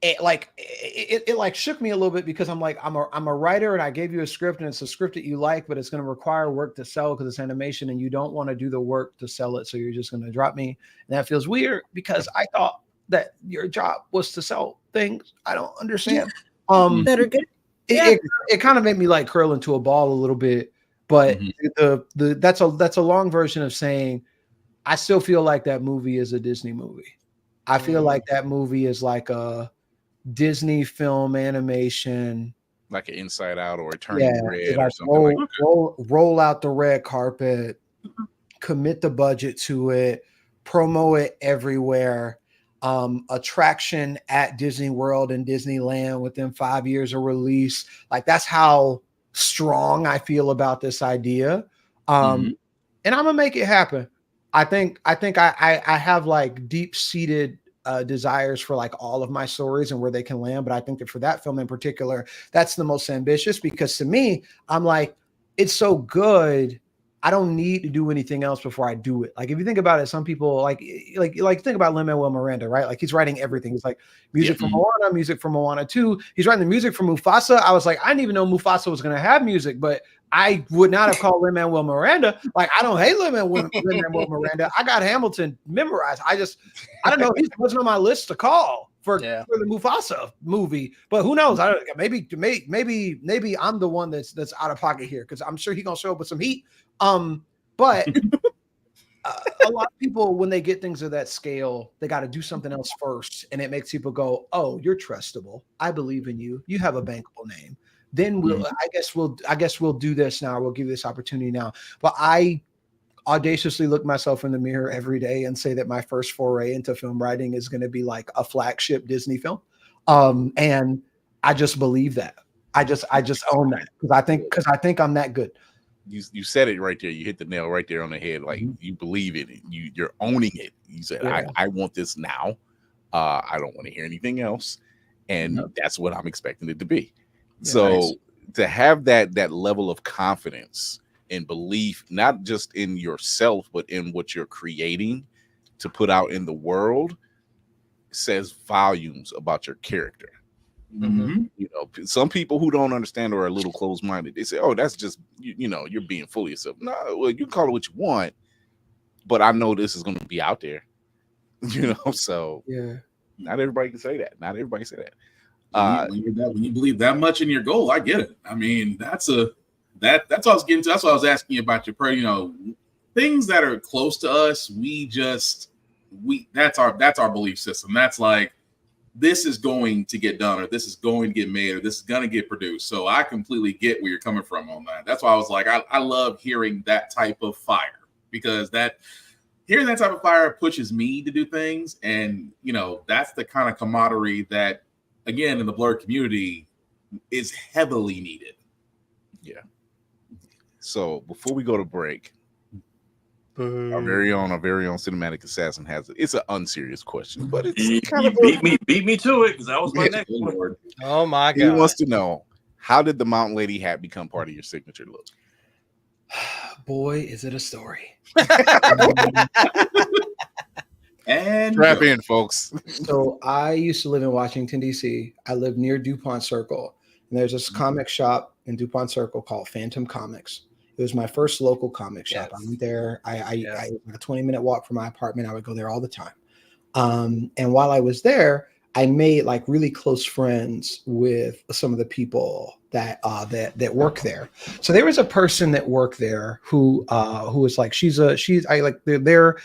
it like shook me a little bit because I'm like, I'm a writer and I gave you a script and it's a script that you like, but it's going to require work to sell because it's animation and you don't want to do the work to sell it. So you're just going to drop me. And that feels weird because I thought that your job was to sell things. I don't understand. That are good. It kind of made me like curl into a ball a little bit, but that's a long version of saying I still feel like that movie is a Disney movie. I feel like that movie is like a Disney film animation, like an Inside Out or a Turning Red like or something like that. Roll out the red carpet, commit the budget to it, promo it everywhere. Attraction at Disney World and Disneyland within 5 years of release. Like that's how strong I feel about this idea. And I'm gonna make it happen. I think I have like deep-seated desires for like all of my stories and where they can land. But I think that for that film in particular, that's the most ambitious because to me, I'm like, it's so good. I don't need to do anything else before I do it. Like if you think about it, some people like think about Lin-Manuel Miranda, right? Like he's writing everything. He's like music from Moana, music from Moana 2. He's writing the music from Mufasa. I was like, I didn't even know Mufasa was going to have music, but I would not have called Lin-Manuel Miranda. Like I don't hate Lin-Manuel Miranda. I got Hamilton memorized. I don't know. He wasn't on my list to call for the Mufasa movie, but who knows? Maybe I'm the one that's out of pocket here because I'm sure he's gonna show up with some heat. But a lot of people, when they get things of that scale, they got to do something else first, and it makes people go, "Oh, you're trustable. I believe in you. You have a bankable name." Then I guess we'll do this now. We'll give you this opportunity now. But I audaciously look myself in the mirror every day and say that my first foray into film writing is going to be like a flagship Disney film, and I just believe that. I just own that because I think I'm that good. You said it right there. You hit the nail right there on the head. Like you believe it. You're owning it. You said, I want this now. I don't want to hear anything else. And that's what I'm expecting it to be. Yeah, so to have that level of confidence and belief, not just in yourself, but in what you're creating to put out in the world, says volumes about your character. You know, some people who don't understand or are a little closed-minded, they say, "Oh, that's just you're being full of yourself." No, well, you can call it what you want, but I know this is going to be out there. So not everybody can say that. Not everybody can say that. When you believe that much in your goal, I get it. I mean, that's what I was getting to. That's what I was asking you about your things that are close to us. That's our belief system. That's like, this is going to get done, or this is going to get made, or this is going to get produced. So I completely get where you're coming from on that. That's why I was like, I love hearing that type of fire, because hearing that type of fire pushes me to do things. And, that's the kind of camaraderie that, again, in the Blerd community is heavily needed. Yeah. So before we go to break, our very own cinematic assassin has it. It's an unserious question, but it's kind of beat me to it, because that was my next one. Oh my god! He wants to know, how did the Mountain Lady hat become part of your signature look? Boy, is it a story! And strap in, folks. So I used to live in Washington, D.C. I lived near DuPont Circle, and there's this comic shop in DuPont Circle called Phantom Comics. It was my first local comic shop. I went there. I a 20-minute walk from my apartment. I would go there all the time. And while I was there, I made like really close friends with some of the people that work there. So there was a person that worked there who was like, they're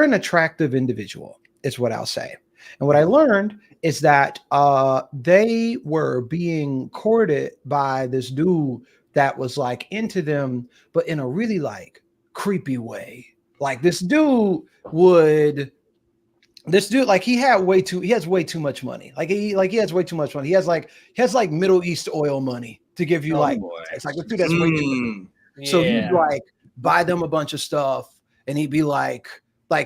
an attractive individual, is what I'll say. And what I learned is that they were being courted by this dude that was like into them, but in a really like creepy way. Like this dude like he has way too much money. He has way too much money. He has like Middle East oil money to give you it's like this dude that's way too much. So he'd like buy them a bunch of stuff, and he'd be like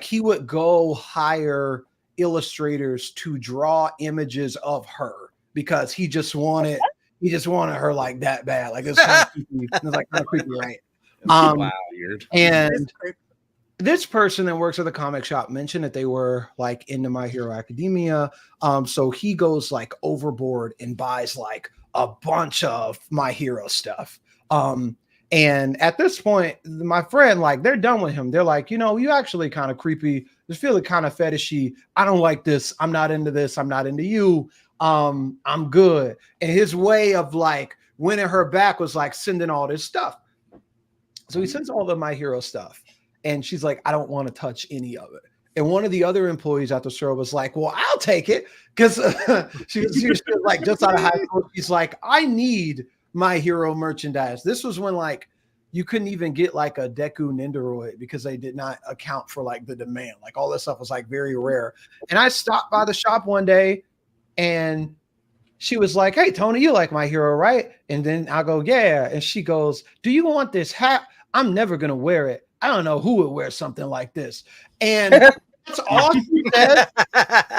he would go hire illustrators to draw images of her because he just wanted her like that bad. Like it's kind of creepy. It was like kind of creepy, right? Wow, weird. And this person that works at the comic shop mentioned that they were like into My Hero Academia. So he goes like overboard and buys like a bunch of My Hero stuff. And at this point, my friend, like, they're done with him. They're like, you know, you actually kind of creepy. Just feeling kind of fetishy. I don't like this. I'm not into this. I'm not into you. I'm good. And his way of like winning her back was like sending all this stuff. So he sends all of My Hero stuff. And she's like, I don't want to touch any of it. And one of the other employees at the store was like, well, I'll take it. Because she was like just out of high school. She's like, I need My Hero merchandise. This was when like you couldn't even get like a Deku Nendoroid because they did not account for like the demand. Like all this stuff was like very rare. And I stopped by the shop one day and she was like, hey, Tony, you like My Hero, right? And then I go, yeah. And she goes, do you want this hat? I'm never going to wear it. I don't know who would wear something like this. And that's all she said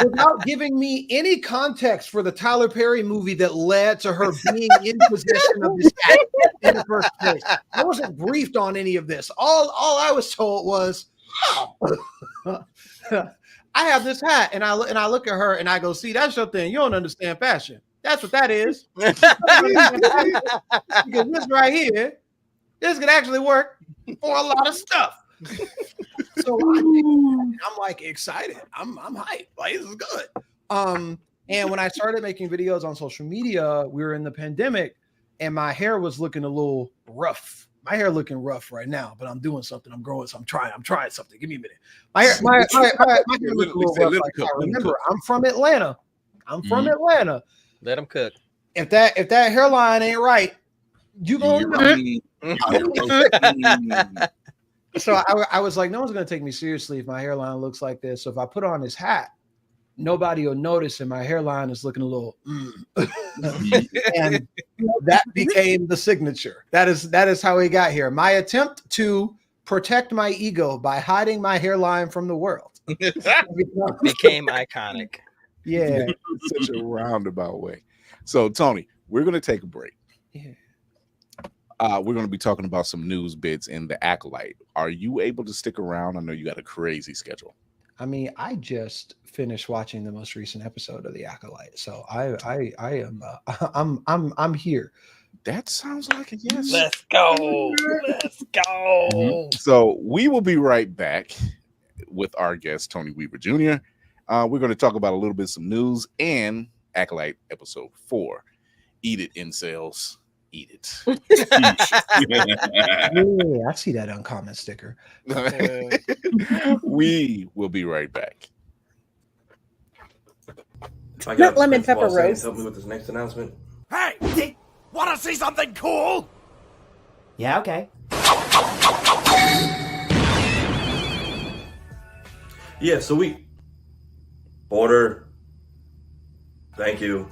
without giving me any context for the Tyler Perry movie that led to her being in possession of this hat in the first place. I wasn't briefed on any of this. All I was told was, I have this hat, and I look at her and I go, see, that's your thing. You don't understand fashion. That's what that is. Because this right here, this could actually work for a lot of stuff. So I'm like excited. I'm hyped. Like, this is good. And when I started making videos on social media, we were in the pandemic, and my hair was looking a little rough. My hair looking rough right now, but I'm doing something. I'm growing. So I'm trying something. Give me a minute. My hair looking a little rough. Like, remember, I'm from Atlanta. Atlanta. Let them cook. If that hairline ain't right, you gonna know. So I was like, no one's gonna take me seriously if my hairline looks like this. So if I put on this hat, nobody will notice, and my hairline is looking a little. And that became the signature. That is how we got here. My attempt to protect my ego by hiding my hairline from the world became iconic. Yeah, such a roundabout way. So Tony, we're gonna take a break. Yeah. We're going to be talking about some news bits in the Acolyte. Are you able to stick around? I know you got a crazy schedule. I mean, I just finished watching the most recent episode of the Acolyte, so I am I'm here. That sounds like a yes. Let's go. Let's go. Mm-hmm. So we will be right back with our guest Tony Weaver Jr. We're going to talk about a little bit some news and Acolyte episode 4. Eat it, incels. Eat it. Yeah, I see that uncommon sticker. We will be right back. Not lemon pepper roast. Help me with this next announcement. Hey, want to see something cool? Yeah, okay. Yeah, so order. Thank you.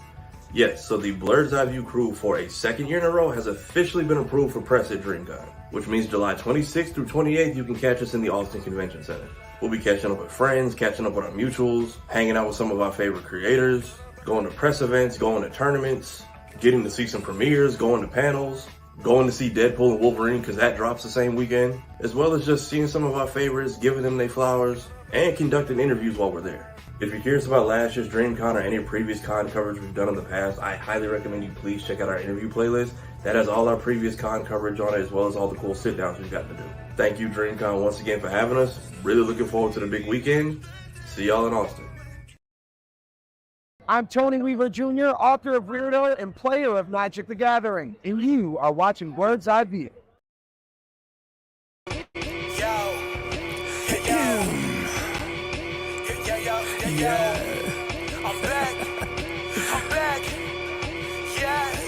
Yes, so the Blerd's Eyeview crew for a second year in a row has officially been approved for press at DreamCon, which means July 26th through 28th, you can catch us in the Austin Convention Center. We'll be catching up with friends, catching up with our mutuals, hanging out with some of our favorite creators, going to press events, going to tournaments, getting to see some premieres, going to panels, going to see Deadpool and Wolverine because that drops the same weekend, as well as just seeing some of our favorites, giving them their flowers, and conducting interviews while we're there. If you're curious about last year's DreamCon or any previous con coverage we've done in the past, I highly recommend you please check out our interview playlist. That has all our previous con coverage on it, as well as all the cool sit-downs we've gotten to do. Thank you, DreamCon, once again for having us. Really looking forward to the big weekend. See y'all in Austin. I'm Tony Weaver Jr., author of Weirdo and player of Magic the Gathering, and you are watching Blerd's Eyeview. I'm back, yeah.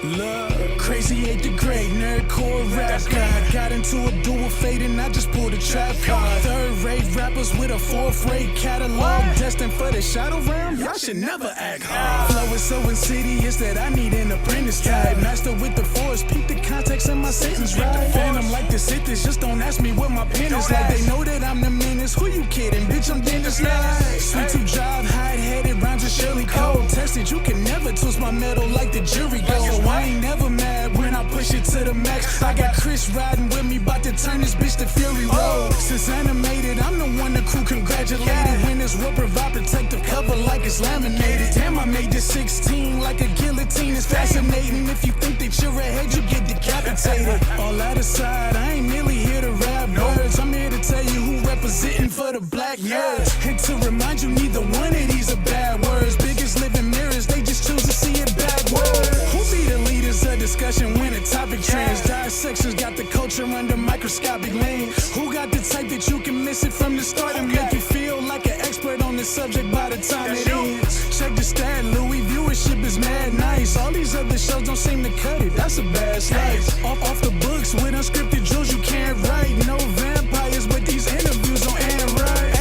Look, crazy 8th degree, nerdcore rap guy. Got into a dual fate and I just pulled a trap card. Third-rate rappers with a fourth-rate catalog. Destined for the shadow realm, y'all should never act hard. Flow is so insidious that I need an apprentice type. Master with the force, peep the context in my sentence, right? Phantom like the Sithis, just don't ask me what my pen is like. They know that I'm the menace, who you kidding? Bitch, I'm Dennis like. Sweet to drive, hide-headed, rhymes are Shirley Cole. Tested, you can never twist my metal like the jury goes. I ain't never mad when I push it to the max. I got Chris riding with me, bout to turn this bitch to Fury Road. Since animated, I'm the one the crew congratulated. Winners will provide protective cover like it's laminated. Damn, I made this 16 like a guillotine. It's fascinating. If you think that you're ahead, you get decapitated. All that aside, I ain't merely here to rap words. I'm here to tell you who representing for the black nerds. And to remind you, neither one of these are bad words. Biggest living mirrors, they just choose to see it backwards. Who be the leaders of discussion when a topic trends? Dissections got the culture under microscopic lens. Who got the type that you can miss it from the start and make you feel like an expert on the subject by the time it ends? Check the stat, Louis, viewership is mad nice. All these other shows don't seem to cut it, that's a bad slice. Off the books with unscripted jewels you can't write. No vampires, but these interviews don't end right.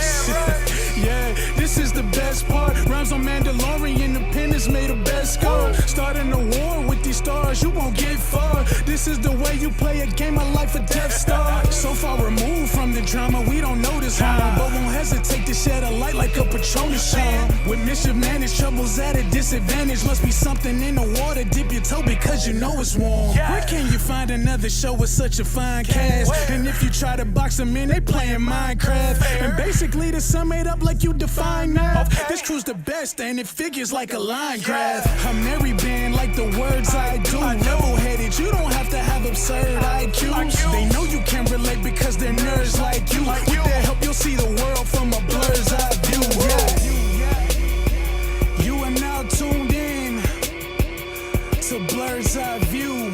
Yeah, this is the best part. Rhymes on Mandalorian, Independence made a best score. Starting a war with these stars, you won't get far. This is the way you play a game of life or death star. So far removed from the drama, we don't notice harm, but won't hesitate to shed a light like a Patronus charm. With mischief managed, troubles at a disadvantage. Must be something in the water, dip your toe because you know it's warm. Where can you find another show with such a fine cast? And if you try to box them in, they playing Minecraft. And basically to sum it up like you define now, this crew's the best and it figures like a line graph. A merry band like the words I do. Level-headed, you don't have to have absurd IQs. They know you can relate because they're nerds like you. With their help, you'll see the world from a blur's eye view. Yeah. You are now tuned in to Blerd's Eye View.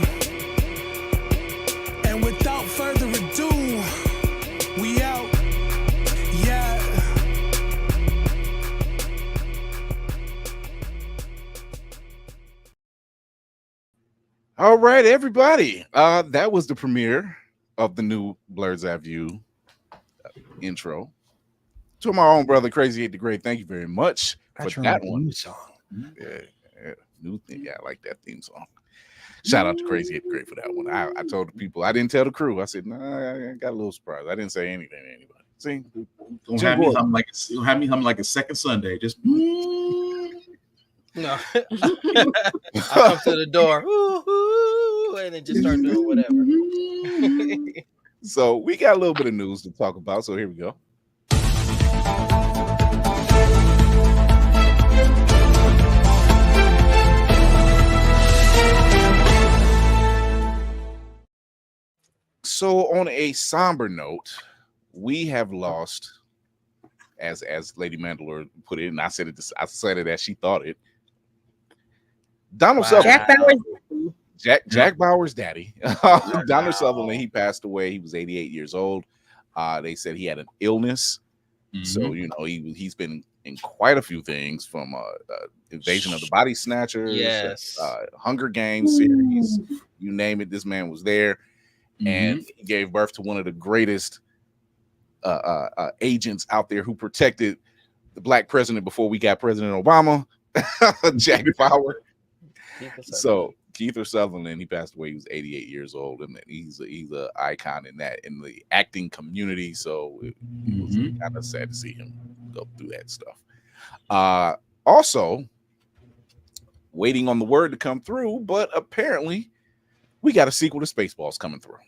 And without further ado, we out. Yeah. All right, everybody. That was the premiere of the new Blerd's Eye View intro. To my own brother, Crazy 8 the Great, thank you very much for that one. Song. Yeah, new thing. Yeah, I like that theme song. Shout out to Crazy 8 the Great for that one. I told the people, I didn't tell the crew. I said, nah, I got a little surprise. I didn't say anything to anybody. See, Don't have me hum like a second Sunday. Just No. I come to the door, and then just start doing whatever. So we got a little bit of news to talk about. So here we go. So on a somber note, we have lost, as Lady Mandalore put it, and I said it as she thought it. Donald Sutherland, Jack Bauer's daddy, Donald Sutherland. He passed away. He was 88 years old. They said he had an illness, so you know he's been in quite a few things, from Invasion of the Body Snatchers, Hunger Games series, you name it. This man was there, and he gave birth to one of the greatest agents out there who protected the black president before we got President Obama, Jack Bauer. So Kiefer Sutherland, he passed away. He was 88 years old, and he's an icon in the acting community. So it was kind of sad to see him go through that stuff. Also, waiting on the word to come through, but apparently we got a sequel to Spaceballs coming through.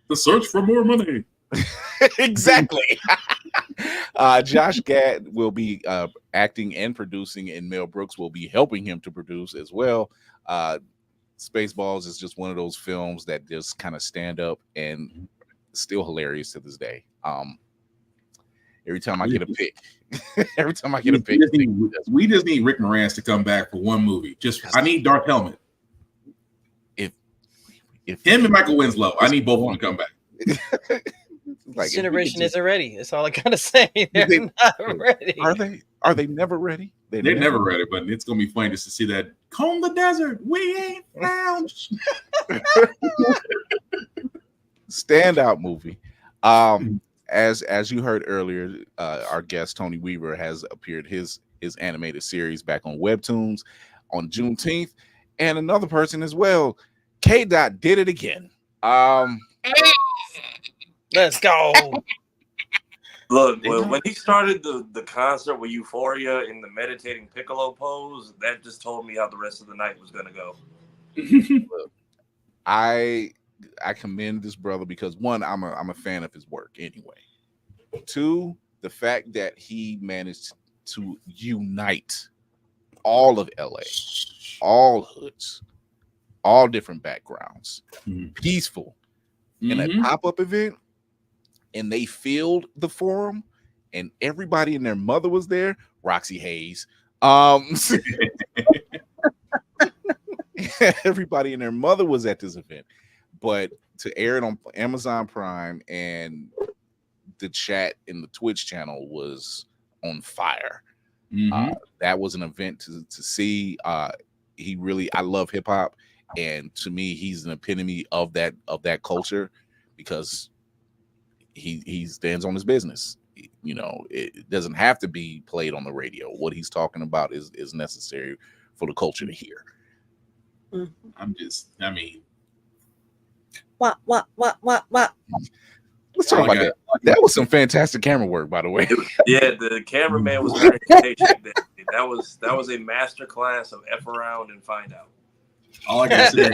The search for more money. Exactly. Josh Gad will be acting and producing, and Mel Brooks will be helping him to produce as well. Spaceballs is just one of those films that just kind of stand up and still hilarious to this day. Every time I get a pick, we just need Rick Moranis to come back for one movie. I need Dark Helmet. If him and Michael Winslow, I need both of them to come back. This generation isn't ready. That's all I gotta say. They're not ready. Are they never ready? They're never ready, but it's gonna be fun just to see that comb the desert. We ain't found. Standout movie. As you heard earlier, our guest Tony Weaver has appeared his animated series back on Webtoons on Juneteenth, and another person as well. K. Dot did it again. Let's go. Look, when he started the concert with Euphoria in the meditating piccolo pose, that just told me how the rest of the night was gonna go. I commend this brother because one, I'm a fan of his work anyway. Two, the fact that he managed to unite all of LA, all hoods, all different backgrounds, peaceful, in a pop-up event, and they filled the forum, and everybody and their mother was there. Roxy Hayes, everybody and their mother was at this event, but to air it on Amazon Prime, and the chat in the Twitch channel was on fire. That was an event to see. He really, I love hip hop, and to me, he's an epitome of that culture because he stands on his business. You know, it doesn't have to be played on the radio. What he's talking about is necessary for the culture to hear. What? Let's talk about that. That was some fantastic camera work, by the way. Yeah, the cameraman was very patient. That was a master class of F around and find out. All I got to say,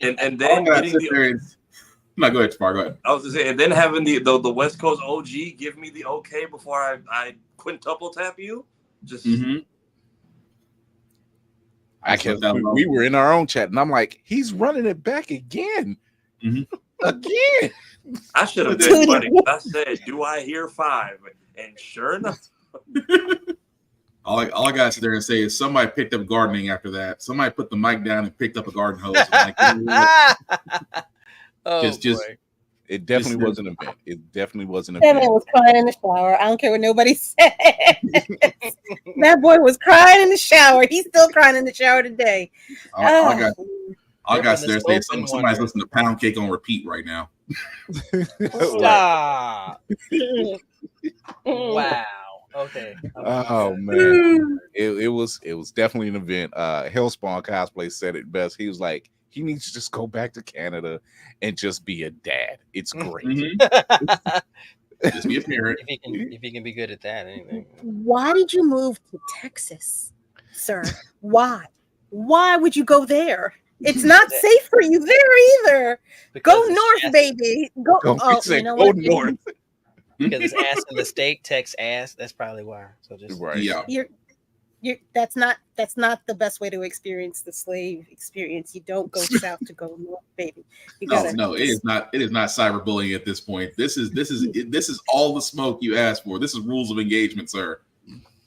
and then getting no, go ahead, Spar. Go ahead. I was to say, and then having the West Coast OG give me the okay before I quintuple tap you. Just I kept, we were in our own chat, and I'm like, he's running it back again. Again. I should have been funny. I said, "Do I hear 5?" And sure enough, all I got to sit there and say is somebody picked up gardening after that. Somebody put the mic down and picked up a garden hose. It definitely was an event. It definitely was an That event. man was crying in the shower. I don't care what nobody said. That boy was crying in the shower. He's still crying in the shower today. I got to there say somebody's listening to Pound Cake on repeat right now. Stop. Wow. Okay. Oh man, it was definitely an event. Hellspawn Cosplay said it best. He was like, he needs to just go back to Canada and just be a dad. It's great. Just be a parent. If he can be good at that, anything. Why did you move to Texas, sir? Why? Why would you go there? It's not safe for you there either. Go north, baby. Go. You know what? North. Because it's ass in the state, Tex ass. That's probably why. So just You're that's not the best way to experience the slave experience. You don't go south to go north, baby. No, it is not. It is not cyberbullying at this point. This is all the smoke you asked for. This is rules of engagement, sir.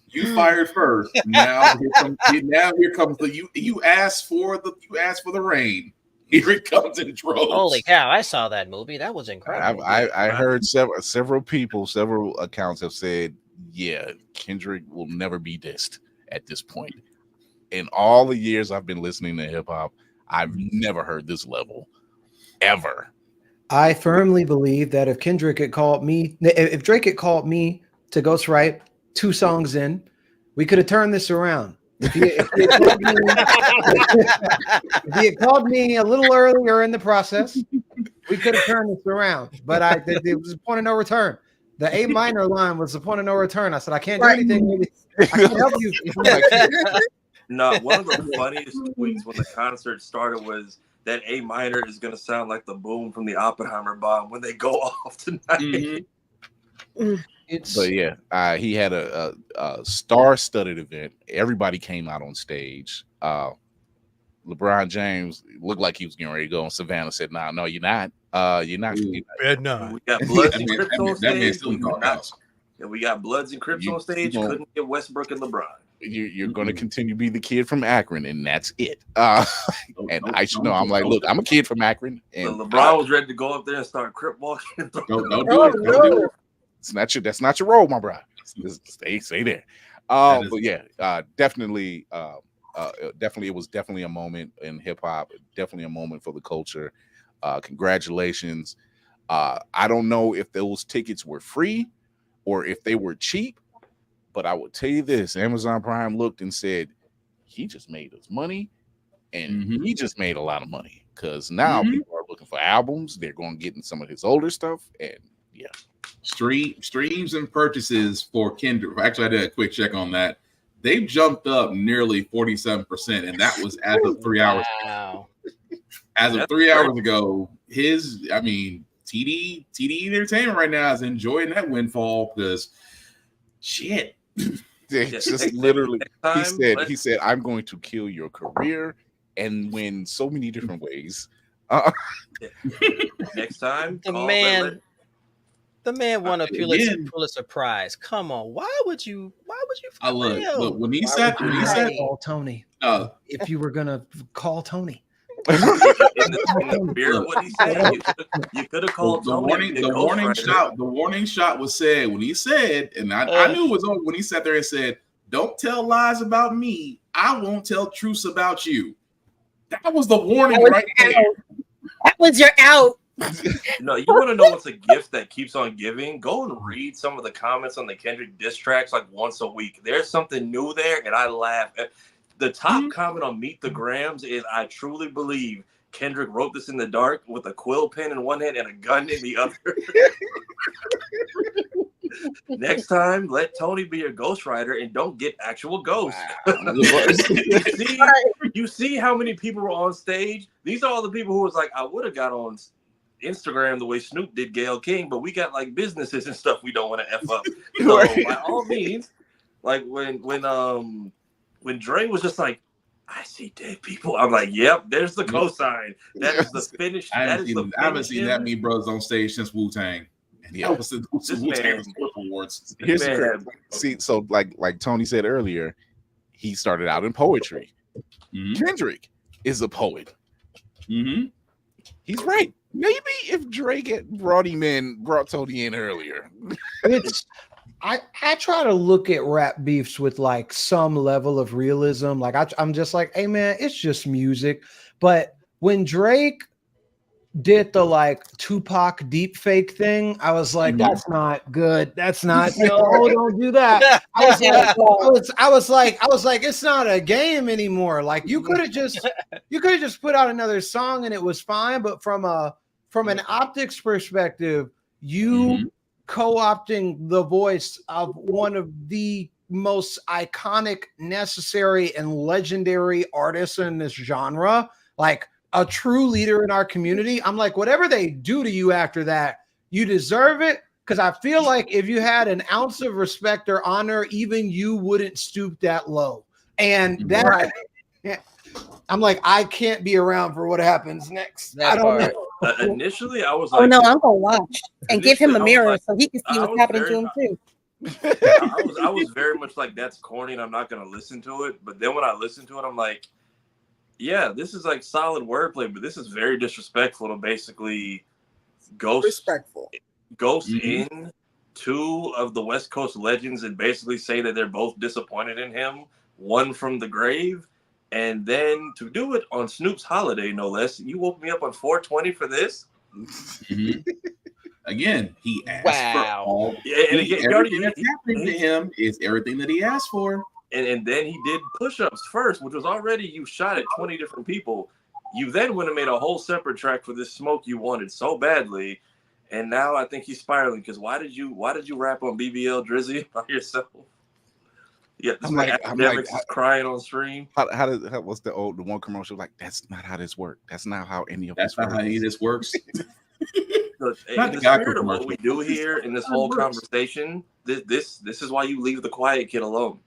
You fired first. Now here comes the you asked for the rain. Here it comes in droves. Holy cow! I saw that movie. That was incredible. I heard several people, several accounts have said, yeah, Kendrick will never be dissed at this point. In all the years I've been listening to hip hop, I've never heard this level ever. I firmly believe that if Kendrick had called me, if Drake had called me to ghostwrite 2 songs in, we could have turned this around. If he had called me a little earlier in the process, we could have turned this around. But it was a point of no return. The A minor line was the point of no return. I said, I can't do anything. I can't help you. No, one of the funniest tweets when the concert started was that A minor is going to sound like the boom from the Oppenheimer bomb when they go off tonight. But yeah, he had a star-studded event. Everybody came out on stage. LeBron James looked like he was getting ready to go, and Savannah said, "No, you're not. You're not." We got Bloods and Crips on stage. We got Bloods and Crips on stage. Couldn't get Westbrook and LeBron. You're going to continue to be the kid from Akron, and that's it. And I should know. I'm like, look, I'm a kid from Akron, and LeBron was ready to go up there and start Crip walking. Don't do it. That's not your role, my bro. Stay there. But yeah, definitely, it was definitely a moment in hip hop. Definitely a moment for the culture. Congratulations. I don't know if those tickets were free or if they were cheap, but I would tell you this: Amazon Prime looked and said, he just made us money, and he just made a lot of money because now people are looking for albums. They're going to get in some of his older stuff, and yeah. Streams and purchases for Kendrick. Actually, I did a quick check on that. They've jumped up nearly 47%, and that was as of 3 hours. Wow. As of 3 hours ago, I mean, TD Entertainment right now is enjoying that windfall because shit. It's just literally he said I'm going to kill your career and win so many different ways. Next time, The call man won a Again. Pulitzer Prize. Come on, why would you Look, when he Why said would you call Tony, if you were gonna call Tony. in the spirit of what he said, you could have called Tony. The warning shot was said when he said, and I knew it was on when he sat there and said, "Don't tell lies about me. I won't tell truths about you." That was the warning right there. That was your out. No, you want to know what's a gift that keeps on giving? Go and read some of the comments on the Kendrick diss tracks like once a week. There's something new there, and I laugh. The top comment on Meet the Grams is, I truly believe Kendrick wrote this in the dark with a quill pen in one hand and a gun in the other. Next time, let Tony be your ghostwriter and don't get actual ghosts. You see how many people were on stage? These are all the people who was like, I would have got on Instagram the way Snoop did Gayle King, but we got like businesses and stuff we don't want to F up. So by all means, like when Dre was just like, I see dead people, I'm like, yep, there's the cosign. That is the finish. I haven't seen that many brothers on stage since Wu-Tang. Yeah, Wu-Tang Awards. Here's the see, so like Tony said earlier, he started out in poetry. Kendrick is a poet. He's right. Maybe if Drake had brought Tony in earlier. I try to look at rap beefs with like some level of realism. Like I'm just like, hey man, it's just music. But when Drake did the like Tupac deep fake thing, I was like, that's not good. That's not, no, don't do that. I was like, it's not a game anymore. Like you could have just put out another song and it was fine. But from an optics perspective, you co-opting the voice of one of the most iconic, necessary, and legendary artists in this genre, like a true leader in our community. I'm like, whatever they do to you after that, you deserve it. Because I feel like if you had an ounce of respect or honor, even you wouldn't stoop that low. And that, I'm like, I can't be around for what happens next. I don't know. Initially, I was like, oh no, I'm gonna watch and give him a mirror so he can see what's happening to him too. I was very much like, that's corny and I'm not gonna listen to it. But then when I listened to it, I'm like, yeah, this is like solid wordplay, but this is very disrespectful to basically ghost in two of the West Coast legends and basically say that they're both disappointed in him, one from the grave. And then to do it on Snoop's holiday, no less. You woke me up on 420 for this? Again, he asked for all. Everything that's happening to him is everything that he asked for. And then he did push-ups first, which was already, you shot at 20 different people. You then went and made a whole separate track for this smoke you wanted so badly. And now I think he's spiraling because why did you rap on BBL Drizzy by yourself? Yeah, this academics is crying on stream. How what's the one commercial like? That's not how this works. That's not how any of that's this not how any of this works. Look, in the spirit of what we do here in this whole conversation, this is why you leave the quiet kid alone.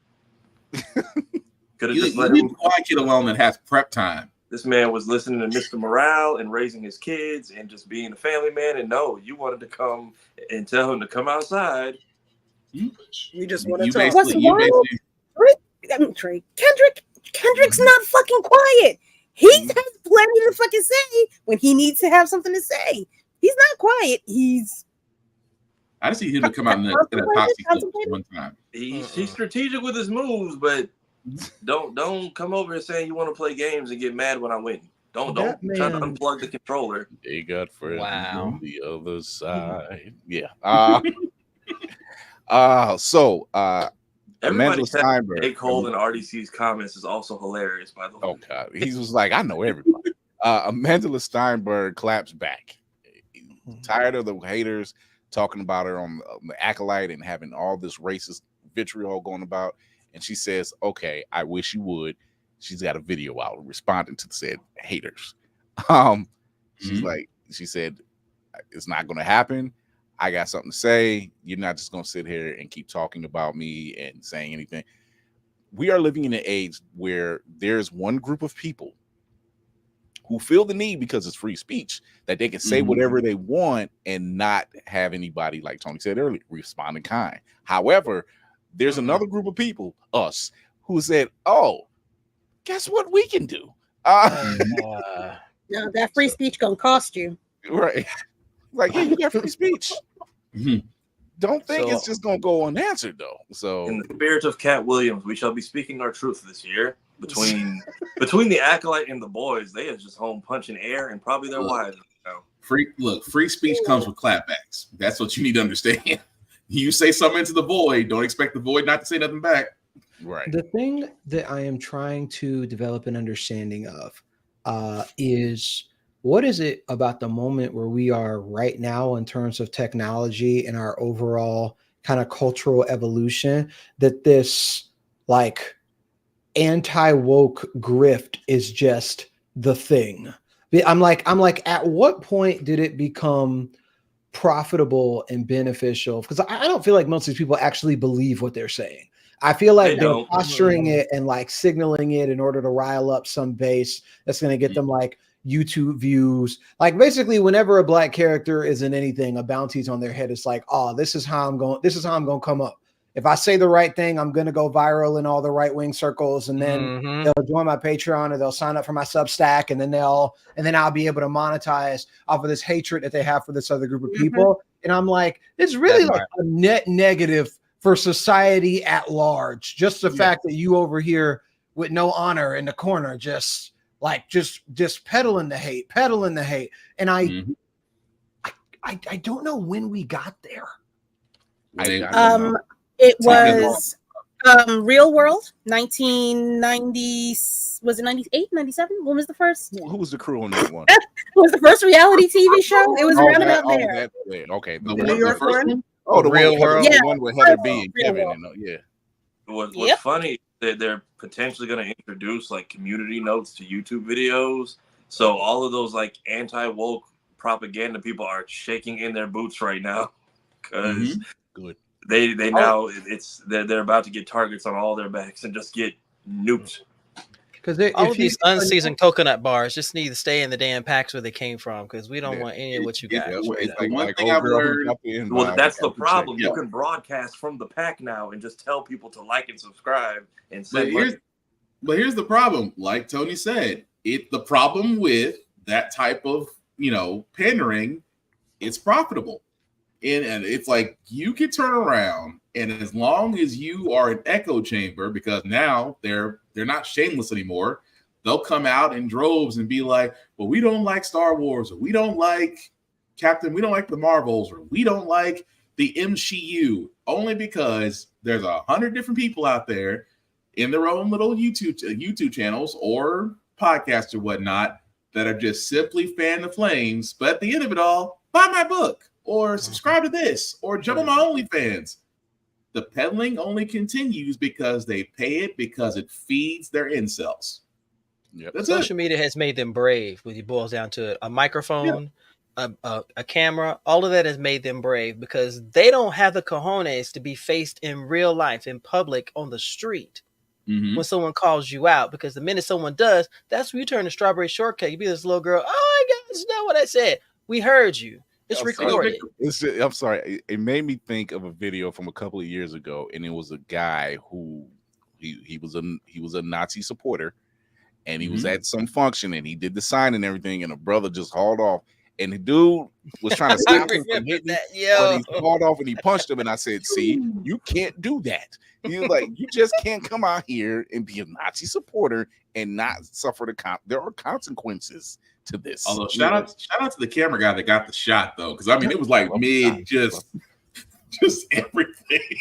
Could have just let him quiet kid alone that has prep time. This man was listening to Mr. Morale and raising his kids and just being a family man. And no, you wanted to come and tell him to come outside. You just want to talk. What's wild? Kendrick's not fucking quiet. He has plenty to fucking say when he needs to have something to say. He's not quiet. I just see him to come out in a toxic one time. He's strategic with his moves, but don't come over here saying you want to play games and get mad when I win. Don't try to unplug the controller. They got friends on the other side. Yeah. Everybody said Jake Cole and RDC's comments is also hilarious, by the way. Oh God, he was like, I know everybody. Amanda Steinberg claps back. Tired of the haters talking about her on the Acolyte and having all this racist vitriol going about, and she says, "Okay, I wish you would." She's got a video out responding to said haters. She's like, she said, it's not going to happen. I got something to say. You're not just going to sit here and keep talking about me and saying anything. We are living in an age where there's one group of people who feel the need, because it's free speech, that they can say whatever they want and not have anybody, like Tony said earlier, respond in kind. However, there's another group of people, us, who said, oh, guess what we can do? Now that free speech gonna cost you. Right. Like, yeah, you got free speech. Don't think it's just gonna go unanswered though. So in the spirit of Cat Williams, we shall be speaking our truth this year. Between the Acolyte and the boys, they are just home punching air and probably their wives. Free speech comes with clapbacks. That's what you need to understand. You say something into the void, don't expect the void not to say nothing back. Right. The thing that I am trying to develop an understanding of is, what is it about the moment where we are right now in terms of technology and our overall kind of cultural evolution, that this like anti-woke grift is just the thing? I'm like, at what point did it become profitable and beneficial? Because I don't feel like most of these people actually believe what they're saying. I feel like they're posturing it and like signaling it in order to rile up some base that's going to get them like YouTube views. Like basically whenever a black character is in anything, a bounty's on their head. It's like, oh, this is how I'm going to come up. If I say the right thing, I'm going to go viral in all the right wing circles, and then they'll join my Patreon or they'll sign up for my Substack, and then I'll be able to monetize off of this hatred that they have for this other group of people. And I'm like, it's really like a net negative for society at large. Just the fact that you over here with no honor in the corner, just peddling the hate. And I don't know when we got there. It was Real World, 1990. Was it 98, 97? When was the first? Who was the crew on that one? It was the first reality TV show. It was around about there. Okay. The New York one? Oh, the Real World. The one with Heather B and Kevin. What's funny, they're potentially going to introduce like community notes to YouTube videos. So all of those like anti-woke propaganda people are shaking in their boots right now, because good. They now they're about to get targets on all their backs and just get nuked. Because all of these unseasoned coconut bars just need to stay in the damn packs where they came from, because we don't want any of what you got. One thing I've learned. Well, that's the problem. You can broadcast from the pack now and just tell people to like and subscribe and send money. But here's the problem. Like Tony said, the problem with that type of pandering, it's profitable. And it's like you can turn around, and as long as you are an echo chamber, because now they're not shameless anymore, they'll come out in droves and be like, well, we don't like Star Wars, or we don't like we don't like the Marvels, or we don't like the MCU, only because there's 100 different people out there in their own little YouTube channels or podcasts or whatnot that are just simply fan the flames. But at the end of it all, buy my book, or subscribe to this, or jump on my OnlyFans. The peddling only continues because they pay it, because it feeds their incels. Social media has made them brave when it boils down to it. A microphone, a camera, all of that has made them brave, because they don't have the cojones to be faced in real life, in public, on the street. When someone calls you out, because the minute someone does, that's when you turn to strawberry shortcake. You be this little girl, oh my God, that's not what I said. We heard you. It's recorded. I'm sorry. It made me think of a video from a couple of years ago, and it was a guy who he was a Nazi supporter, and he was at some function, and he did the sign and everything, and a brother just hauled off, and the dude was trying to stop him from hitting, but he hauled off and he punched him, and I said, "See, you can't do that. You just can't come out here and be a Nazi supporter and not suffer there are consequences to this." Although shout out to the camera guy that got the shot though, because I mean it was like mid just everything.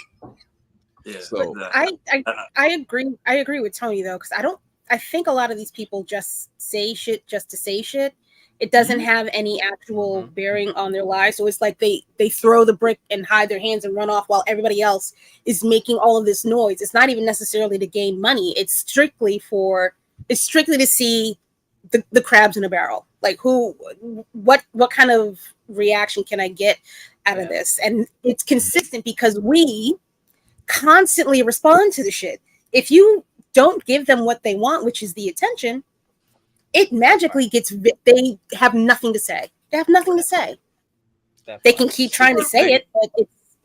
Yeah, so I agree with Tony though, because I think a lot of these people just say shit just to say shit. It doesn't have any actual bearing on their lives. So it's like they throw the brick and hide their hands and run off while everybody else is making all of this noise. It's not even necessarily to gain money. It's strictly to see the crabs in a barrel. Like what kind of reaction can I get out of this? And it's consistent because we constantly respond to the shit. If you don't give them what they want, which is the attention, it magically gets. They have nothing to say. They have nothing to say. They can keep trying to say it, but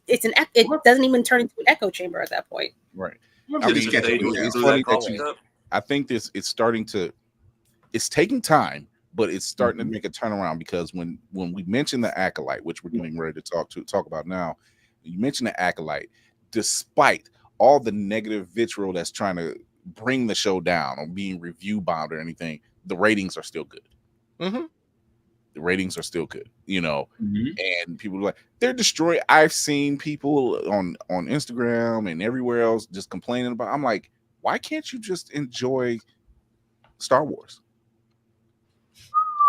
it doesn't even turn into an echo chamber at that point. Right. I mean, it's funny that I think it's taking time, but it's starting to make a turnaround, because when we mentioned the Acolyte, which we're getting ready to talk about now, you mentioned the Acolyte, despite all the negative vitriol that's trying to bring the show down or being review bombed or anything, the ratings are still good. Mm-hmm. The ratings are still good, and people are like, they're destroying. I've seen people on Instagram and everywhere else just complaining about. I'm like, why can't you just enjoy Star Wars?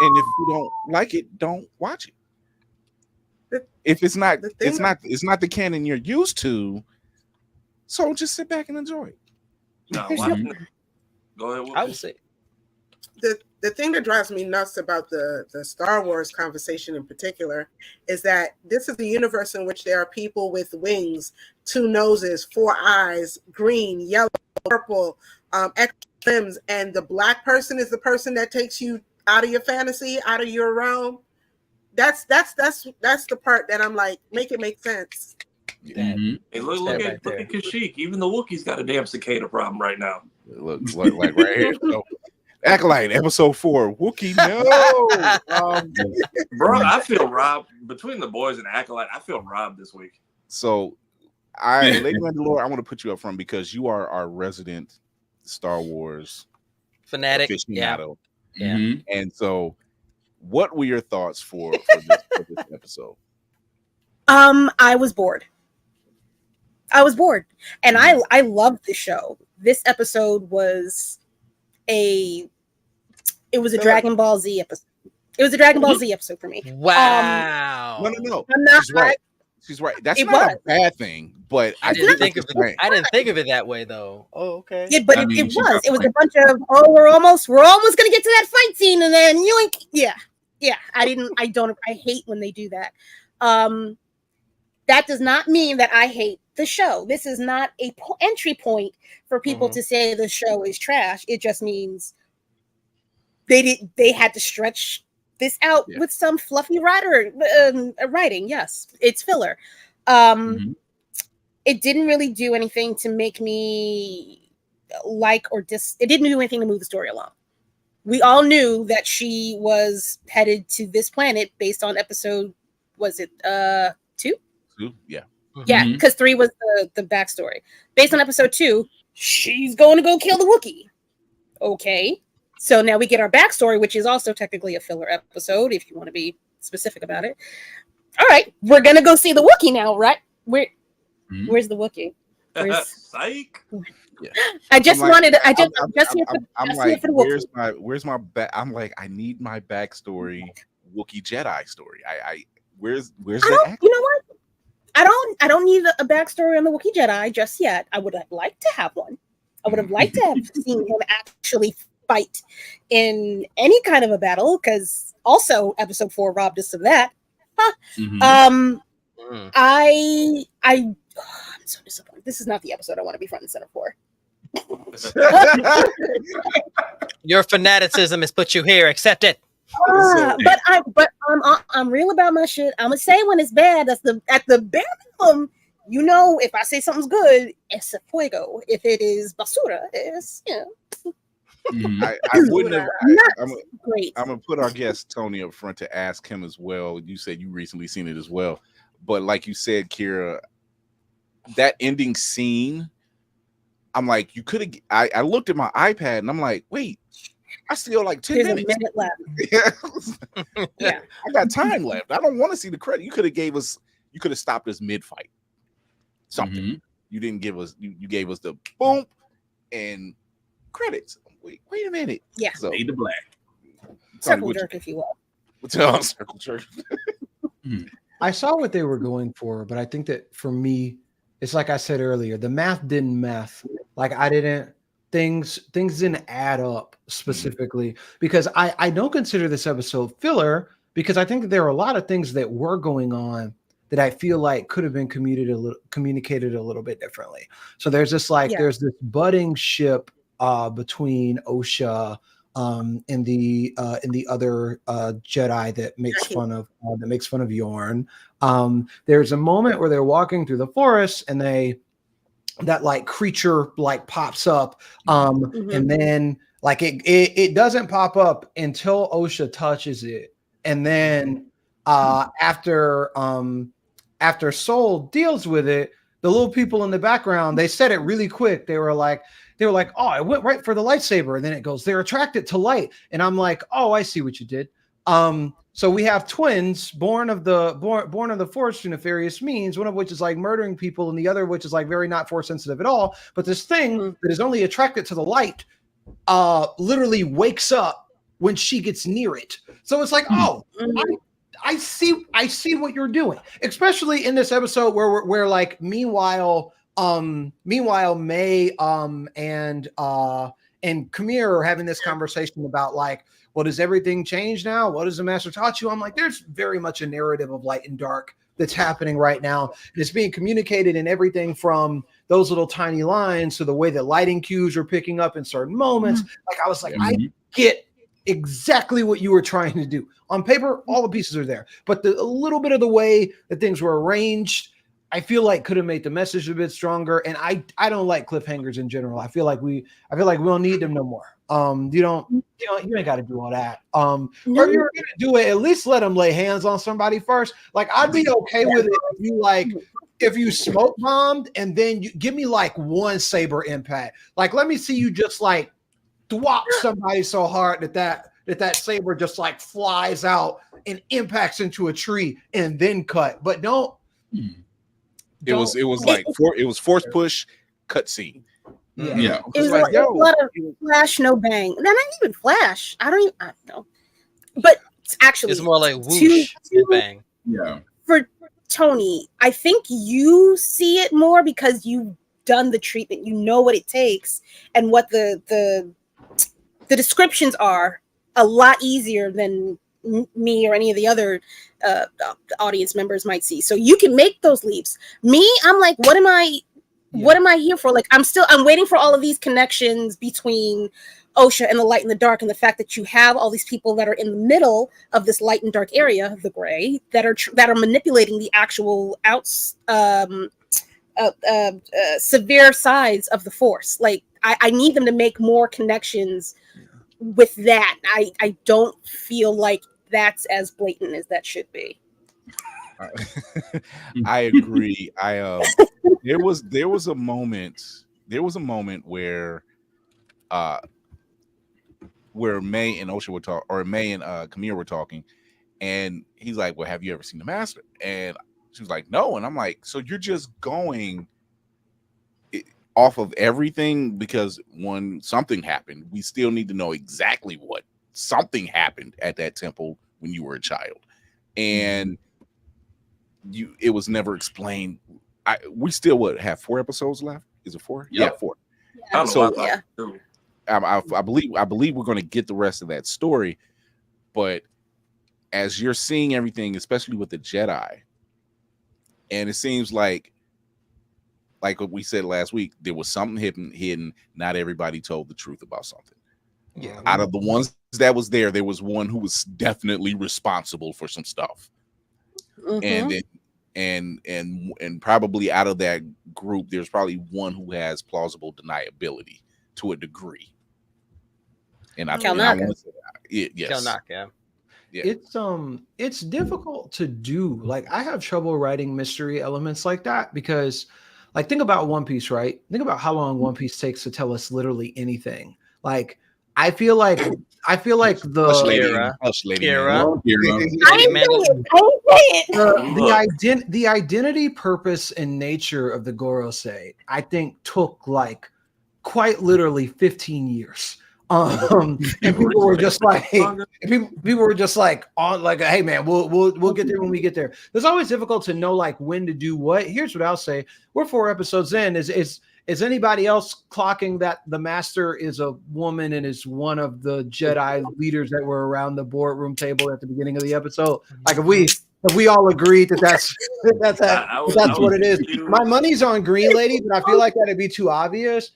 And if you don't like it, don't watch it. If it's not the canon you're used to, so just sit back and enjoy it. No, go ahead. I would say the thing that drives me nuts about the Star Wars conversation in particular is that this is a universe in which there are people with wings, 2 noses, 4 eyes, green, yellow, purple, extra limbs, and the black person is the person that takes you out of your fantasy, out of your realm. That's the part that I'm like, make it make sense. Hey, look at Kashyyyk. Even the Wookiees got a damn cicada problem right now. Look like right here. So, Acolyte, episode 4, Wookiee, no. Bro, I feel robbed. Between the boys and Acolyte, I feel robbed this week. So, Lady Mandalore, I want to put you up front because you are our resident Star Wars fanatic aficionado. Yeah. And so, what were your thoughts for this episode? I was bored. And I loved the show. This episode was a Dragon Ball Z episode. It was a Dragon Ball Z episode for me. Wow. No. I'm not. She's right. That's not a bad thing, but I didn't think of it that way though. Oh, okay. Yeah, but it was. It was a bunch of we're almost gonna get to that fight scene, and then yoink. Yeah. I hate when they do that. That does not mean that I hate the show. This is not a entry point for people to say the show is trash. It just means they had to stretch this out with some fluffy writing. Yes, it's filler. It didn't really do anything to make me like or it didn't do anything to move the story along. We all knew that she was headed to this planet based on episode, was it 2? 2? Yeah. Yeah, because 3 was the backstory. Based on episode 2, she's going to go kill the Wookiee. Okay. So now we get our backstory, which is also technically a filler episode, if you want to be specific about it. All right, we're going to go see the Wookiee now, right? Where's the Wookiee? Psych. Yeah. I'm like, where's my back? I'm like, I need my backstory, Wookiee Jedi story. Where's that? You know what? I don't need a backstory on the Wookiee Jedi just yet. I would have liked to have one. I would have liked to have seen him actually fight in any kind of a battle, because also episode 4 robbed us of that. I'm so disappointed. This is not the episode I want to be front and center for. Your fanaticism has put you here. Accept it. But I'm real about my shit. I'm gonna say when it's bad. That's at the bare minimum. You know, if I say something's good, it's a fuego. If it is basura, it's I wouldn't have. I'm gonna put our guest Tony up front to ask him as well. You said you recently seen it as well, but like you said, Kira, that ending scene, I'm like, you could have. I looked at my iPad and I'm like, wait, I still like 10 minutes. A minute left. Yeah, I got time left. I don't want to see the credit. You could have stopped us mid-fight. Something. You didn't give us. You gave us the boom and credits. Wait a minute. Yeah. So, Fade to black. Circle jerk, if you will. Circle jerk. I saw what they were going for, but I think that for me, it's like I said earlier, the math didn't math. Like I didn't things didn't add up specifically, because I don't consider this episode filler, because I think that there are a lot of things that were going on that I feel like could have been communicated a little bit differently. So there's this there's this budding ship between Osha and the other Jedi that makes fun of Yorn. There's a moment where they're walking through the forest and that like creature like pops up, and then like it doesn't pop up until Osha touches it, and then after Soul deals with it, the little people in the background, they said it really quick. They were like, oh, I went right for the lightsaber. And then it goes, they're attracted to light. And I'm like, oh, I see what you did. So we have twins born of the Force through nefarious means, one of which is like murdering people, and the other which is like very not Force sensitive at all. But this thing that is only attracted to the light literally wakes up when she gets near it. So it's like, oh, I see what you're doing, especially in this episode where like meanwhile May and Kamir are having this conversation about like, well, does everything change now? What has the master taught you? I'm like, there's very much a narrative of light and dark that's happening right now. And it's being communicated in everything from those little tiny lines to the way that lighting cues are picking up in certain moments. Like I was like, I get exactly what you were trying to do. On paper, all the pieces are there, but a little bit of the way that things were arranged, I feel like could have made the message a bit stronger. And I don't like cliffhangers in general. I feel like we don't need them no more. You ain't got to do all that. Or if you're gonna do it, at least let them lay hands on somebody first. Like I'd be okay with it if you smoke bombed and then you give me like one saber impact. Like let me see you just like thwop somebody so hard that saber just like flies out and impacts into a tree and then cut. But don't. It was force push cutscene. Yeah. It was like a lot of flash, no bang. Not even flash. I don't know. But actually, it's more like whoosh and bang. Yeah. For Tony, I think you see it more because you've done the treatment. You know what it takes and what the descriptions are a lot easier than me or any of the other audience members might see. So you can make those leaps. Me, I'm like, what am I here for? Like, I'm waiting for all of these connections between Osha and the light and the dark, and the fact that you have all these people that are in the middle of this light and dark area, the gray, that are manipulating the actual severe sides of the Force. Like, I need them to make more connections with that. I don't feel like that's as blatant as that should be. I agree. There was a moment where May and Osha were talking, or May and Kamir were talking, and he's like, well, have you ever seen the master? And she was like, no. And I'm like, so you're just going off of everything because when something happened, we still need to know exactly what something happened at that temple when you were a child, and it was never explained. We still have 4 episodes left. Is it 4? Yep. Yeah, 4. I don't know. So I believe we're going to get the rest of that story, but as you're seeing everything, especially with the Jedi, and it seems like what we said last week, there was something hidden. Not everybody told the truth about something. Yeah. Out of the ones that was there was one who was definitely responsible for some stuff. And probably out of that group, there's probably one who has plausible deniability to a degree. And I want to say that. Yes. Yeah. It's difficult to do. Like I have trouble writing mystery elements like that because, like, think about One Piece, right? Think about how long One Piece takes to tell us literally anything. Like I feel like the identity, purpose, and nature of the Gorosei, I think, took like quite literally 15 years. And people were just like, on like, hey man, we'll get there when we get there. It's always difficult to know like when to do what. Here's what I'll say: we're 4 episodes in. Is Is anybody else clocking that the master is a woman and is one of the Jedi leaders that were around the boardroom table at the beginning of the episode? Like, if we all agreed that's what it is. My money's on Green Lady, but I feel like that'd be too obvious.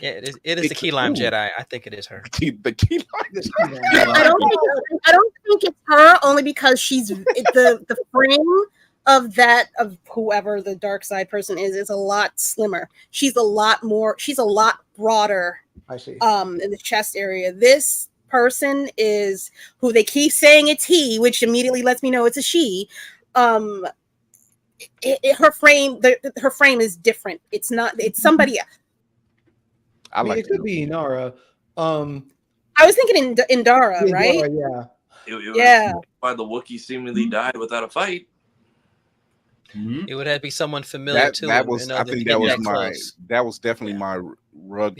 Yeah, it is the key lime Jedi. I think it is her. The key lime. I don't think it's her, only because she's the frame of whoever the dark side person is a lot slimmer. She's a lot broader. I see. In the chest area. This person is who they keep saying it's he, which immediately lets me know it's a she. Her frame is different. It's somebody else. I mean, it could be Inara. I was thinking Indara, right? Yeah. It was why the Wookiee seemingly died without a fight. It would have to be someone familiar to that him. was. I think that was definitely my rug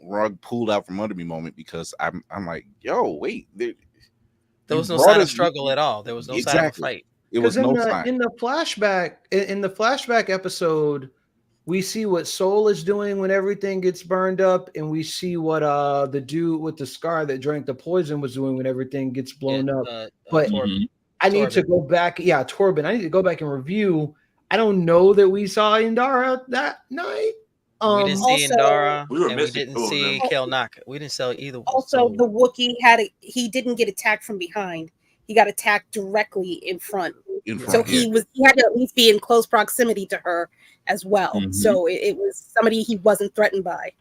rug pulled out from under me moment, because I'm like, yo, wait, there was no sign of struggle at all. There was no sign of a fight. It was no sign. In the flashback episode, we see what Soul is doing when everything gets burned up, and we see what the dude with the scar that drank the poison was doing when everything gets blown up. But I need to go back. Yeah, Torben. I need to go back and review. I don't know that we saw Indara that night. We didn't see Indara. We didn't see Kel Naka. We didn't sell either. Also, the Wookiee he didn't get attacked from behind. He got attacked directly in front. So he had to at least be in close proximity to her as well. So it was somebody he wasn't threatened by.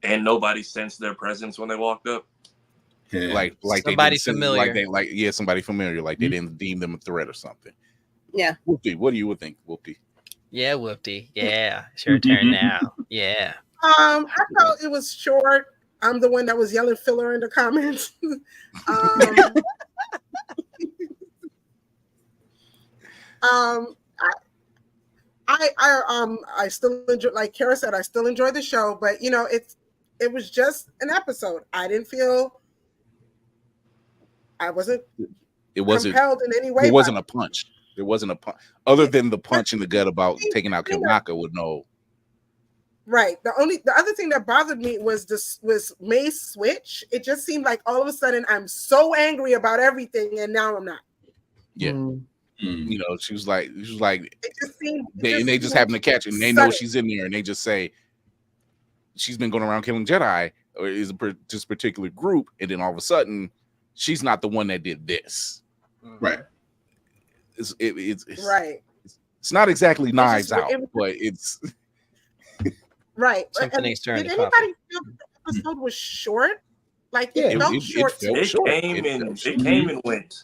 And nobody sensed their presence when they walked up. Yeah. Like somebody familiar. Somebody familiar. Like they didn't deem them a threat or something. Yeah. Whoopty, what do you think, Whoopty? Yeah, Whoopty. Yeah, it's your turn now. Yeah. I thought it was short. I'm the one that was yelling filler in the comments. I still enjoy, like Kara said, I still enjoy the show, but it was just an episode. I didn't feel I wasn't compelled in any way. It wasn't a punch. There wasn't a punch other than the punch in the gut about taking out Kanaka with no. Right. The other thing that bothered me was May's switch. It just seemed like all of a sudden I'm so angry about everything, and now I'm not. Yeah. She was like, it just seemed, they just happen to catch it, and they know she's in there, and they just say she's been going around killing Jedi, or is this particular group, and then all of a sudden she's not the one that did this. Right. It's right. It's not exactly Knives Out, but it's right. Something Did anybody feel the episode was short? Like it felt short. It came and went.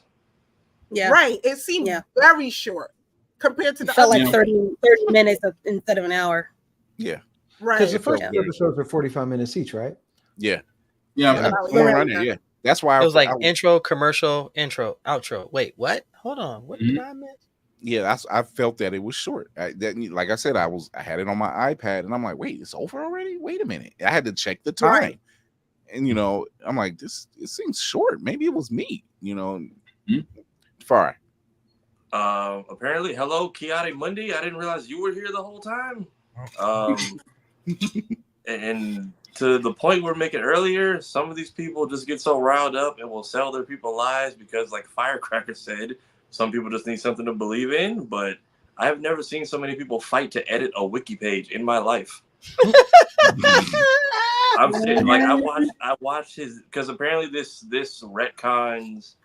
Yeah. Right. It seemed very short compared to the felt like 30 minutes instead of an hour. Yeah. Right. Because the first two episodes are 45 minutes each, right? Yeah. Yeah. That's why it was intro, commercial, intro, outro. Wait, what? Hold on. What did I miss? Yeah, I felt that it was short. Like I said, I had it on my iPad, and I'm like, wait, it's over already? Wait a minute. I had to check the time. Right. And I'm like, it seems short. Maybe it was me, Far. Apparently, hello, Kiati Mundi. I didn't realize you were here the whole time. And to the point we were making earlier, some of these people just get so riled up and will sell their people lies because, like Firecracker said, some people just need something to believe in. But I have never seen so many people fight to edit a wiki page in my life. I'm saying, like, I watched his, because apparently this retcons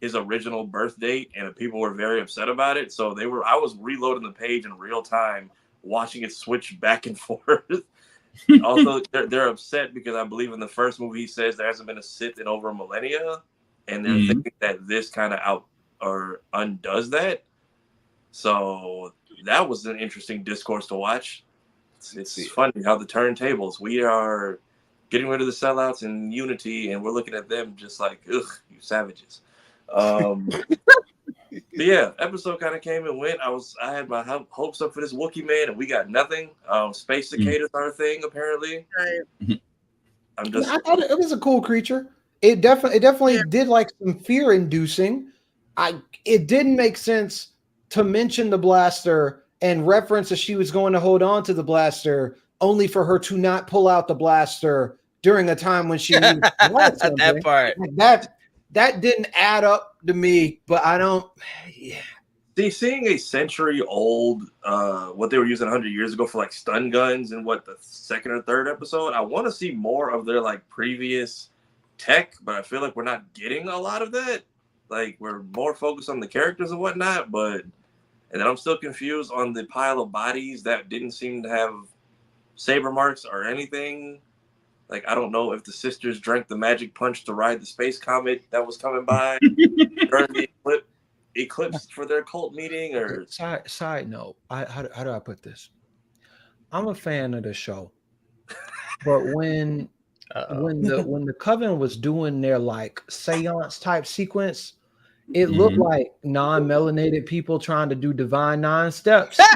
his original birth date, and people were very upset about it. So I was reloading the page in real time, watching it switch back and forth. Also, they're upset because I believe in the first movie he says there hasn't been a Sith in over a millennia, and they're thinking that this kind of undoes that. So that was an interesting discourse to watch. It's funny how the turntables, we are getting rid of the sellouts and unity, and we're looking at them just like, ugh, you savages. But yeah, episode kind of came and went. I had my hopes up for this Wookiee man, and we got nothing. Space cicadas are a thing, apparently. Right. I thought it was a cool creature. It definitely did like some fear inducing. It didn't make sense to mention the blaster and reference that she was going to hold on to the blaster, only for her to not pull out the blaster during a time when she needed to provide something. That part. That didn't add up to me, but I don't. Yeah. See, seeing a century-old, what they were using 100 years ago for like stun guns in the second or third episode, I want to see more of their like previous tech, but I feel like we're not getting a lot of that. Like we're more focused on the characters and whatnot, and then I'm still confused on the pile of bodies that didn't seem to have saber marks or anything. Like I don't know if the sisters drank the magic punch to ride the space comet that was coming by during the eclipse for their cult meeting, or side note, how do I put this? I'm a fan of the show, but when the Coven was doing their like seance type sequence, it looked like non-melanated people trying to do divine 9 steps. And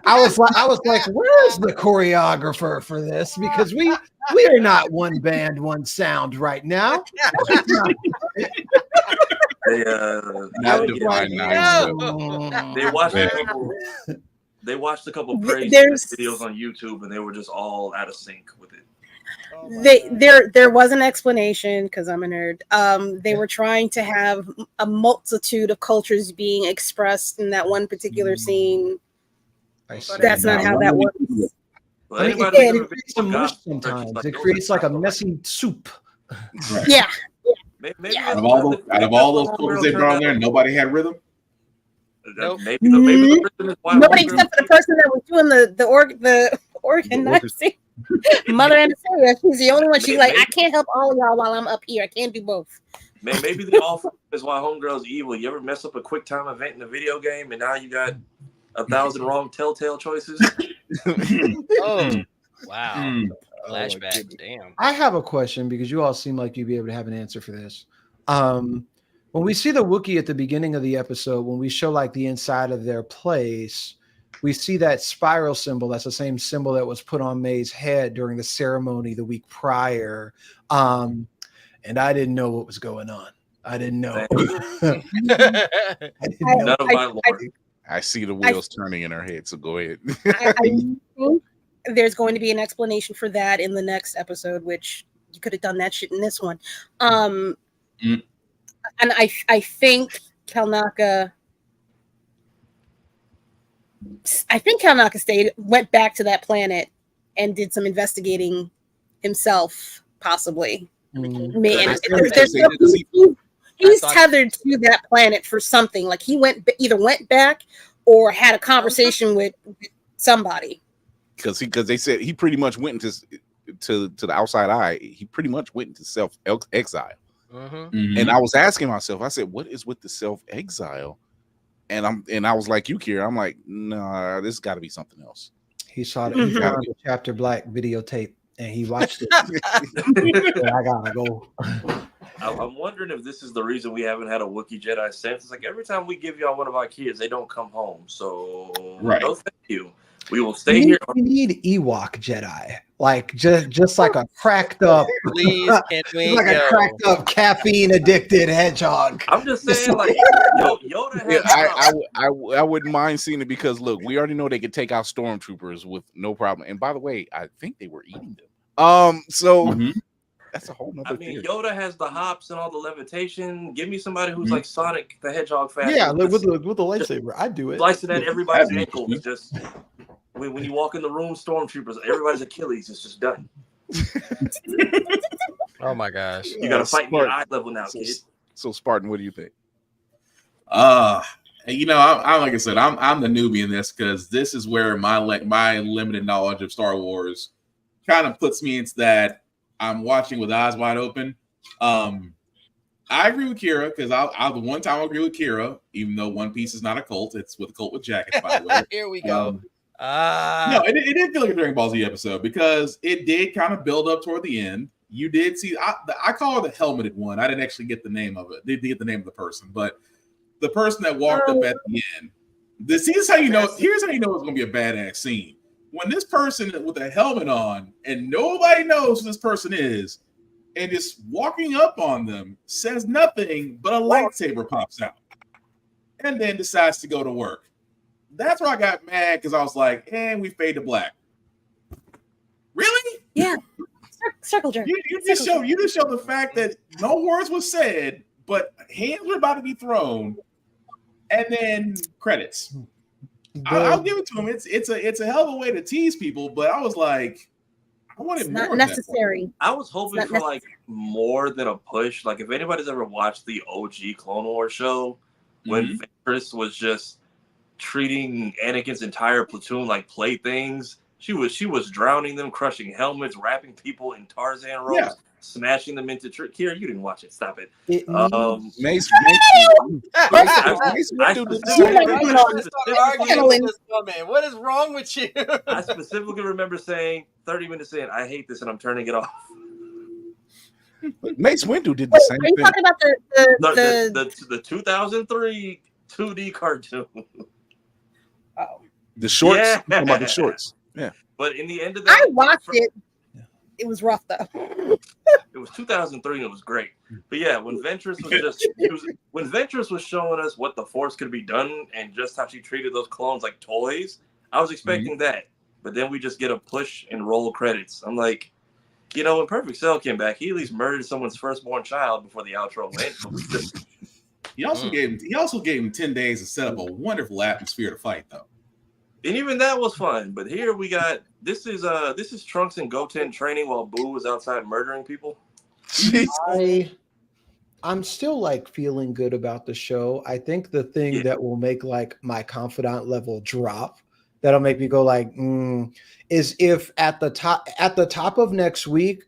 I was like, where's the choreographer for this? Because we are not one band, one sound right now. They watched a couple praise videos on YouTube, and they were just all out of sync with it. There was an explanation because I'm a nerd. They were trying to have a multitude of cultures being expressed in that one particular scene. That's not how that works. Well, I mean, it creates a mush sometimes. It creates like a messy soup. Right. Yeah. Maybe out of all those cultures they brought on there, nobody had rhythm. Nope. Maybe the rhythm is why nobody except for the person that was doing the organizing. Mother Anastasia, she's the only one. She's like, I can't help all of y'all while I'm up here. I can't do both. Maybe the all is why Homegirl's evil. You ever mess up a quick time event in a video game, and now you got 1,000 wrong telltale choices? Oh, wow. Flashback. Damn. I have a question because you all seem like you'd be able to have an answer for this. When we see the Wookiee at the beginning of the episode, when we show like the inside of their place, we see that spiral symbol. That's the same symbol that was put on May's head during the ceremony the week prior. And I didn't know what was going on. I didn't know. None of my lore. I see the wheels turning in her head, so go ahead. I think there's going to be an explanation for that in the next episode, which you could have done that shit in this one. And I think Kalnaka went back to that planet and did some investigating himself, possibly. He's tethered to that planet for something. Like he either went back or had a conversation with somebody. Because they said he pretty much went into to the outside eye. He pretty much went into self exile. And I was asking myself, I said, what is with the self exile? And I was like you, Kira. I'm like, nah, this got to be something else. He saw it. He found the Chapter Black videotape and he watched it. I gotta go. I'm wondering if this is the reason we haven't had a Wookiee Jedi since. It's like every time we give y'all one of our kids, they don't come home. So no, thank you. We will stay here. We need Ewok Jedi, like just like a cracked up, like a cracked up caffeine addicted hedgehog. I'm just saying, like Yoda has. I wouldn't mind seeing it because look, we already know they could take out stormtroopers with no problem. And by the way, I think they were eating them. That's a whole nother thing. Yoda has the hops and all the levitation. Give me somebody who's like Sonic the Hedgehog fast. Yeah, with the lightsaber, I'd do it. Slicing at everybody's ankles is just when you walk in the room, stormtroopers, everybody's Achilles is just done. Oh my gosh! You got to fight me at eye level now, kid. So Spartan, what do you think? You know, I'm like I said, I'm the newbie in this because this is where my limited knowledge of Star Wars kind of puts me into that. I'm watching with eyes wide open. I agree with Kira because I the one time I agree with Kira, even though One Piece is not a cult, it's with a cult with jackets, by the way. Here we go. No, it didn't feel like a Dragon Ball Z episode because it did kind of build up toward the end. You did see, I call her the helmeted one. I didn't actually get the name of it. Didn't get the name of the person, but the person that walked up at the end. Here's how you know it's going to be a badass scene. When this person with a helmet on and nobody knows who this person is and just walking up on them says nothing but a lightsaber pops out and then decides to go to work. that's where I got mad because I was like, and we fade to black. Really? Yeah. Circle jerk. You just show the fact that no words was said, but hands were about to be thrown, and then credits. I'll give it to him. It's a hell of a way to tease people, but I was like, I wanted more. Not necessary. I was hoping for like more than a push. Like if anybody's ever watched the OG Clone Wars show, when Ventress was just treating Anakin's entire platoon like playthings. She was drowning them, crushing helmets, wrapping people in Tarzan ropes, smashing them into tree. Kira, you didn't watch it. Stop it. Mace what is wrong with you? I specifically remember saying 30 minutes in, I hate this and I'm turning it off. Mace Windu did the same thing. Are you talking about the 2003 2D cartoon? Oh. The shorts? Yeah. I'm talking about the shorts. Yeah. But in the end of that, I watched it. It was rough though. It was 2003 and it was great. But yeah, when Ventress was showing us what the Force could be done and just how she treated those clones like toys, I was expecting that. But then we just get a push and roll credits. I'm like, when Perfect Cell came back, he at least murdered someone's firstborn child before the outro went. He also gave him 10 days to set up a wonderful atmosphere to fight, though. And even that was fun. But here we got this is Trunks and Goten training while Boo was outside murdering people. I'm still like feeling good about the show. I think the thing that will make like my confidant level drop, that'll make me go like, is if at the top of next week,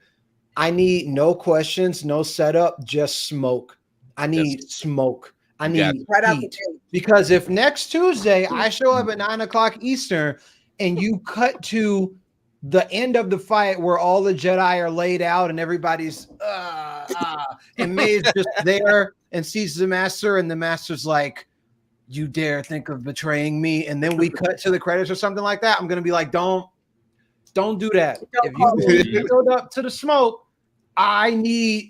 I need no questions, no setup, just smoke. I need smoke. I need right out the heat. gate. Because if next Tuesday I show up at 9:00 Eastern and you cut to the end of the fight where all the Jedi are laid out and everybody's and May's just there and sees the master and the master's like, you dare think of betraying me? And then we cut to the credits or something like that. I'm gonna be like, don't do that. If you build up to the smoke, I need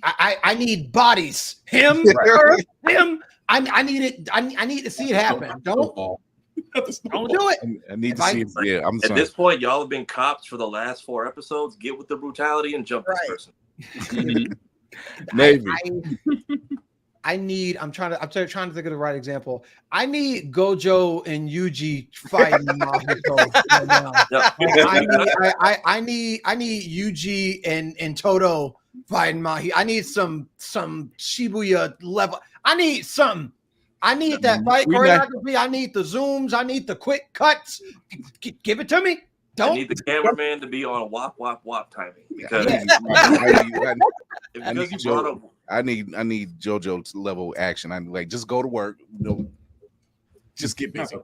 bodies. Him, her, him. I need it. I need to see it happen. Don't do it. I need to see it. Yeah, I'm at this point, y'all have been cops for the last 4 episodes. Get with the brutality and jump this person. Maybe. I'm trying to think of the right example. I need Gojo and Yuji fighting Mahito right now. I need Yuji and Toto fighting Mahi. I need some Shibuya level. I need something. I need that fight choreography. I need the zooms. I need the quick cuts. Give it to me. I need the cameraman to be on wop wop wop timing because I need JoJo level action. I like just go to work. Just get busy.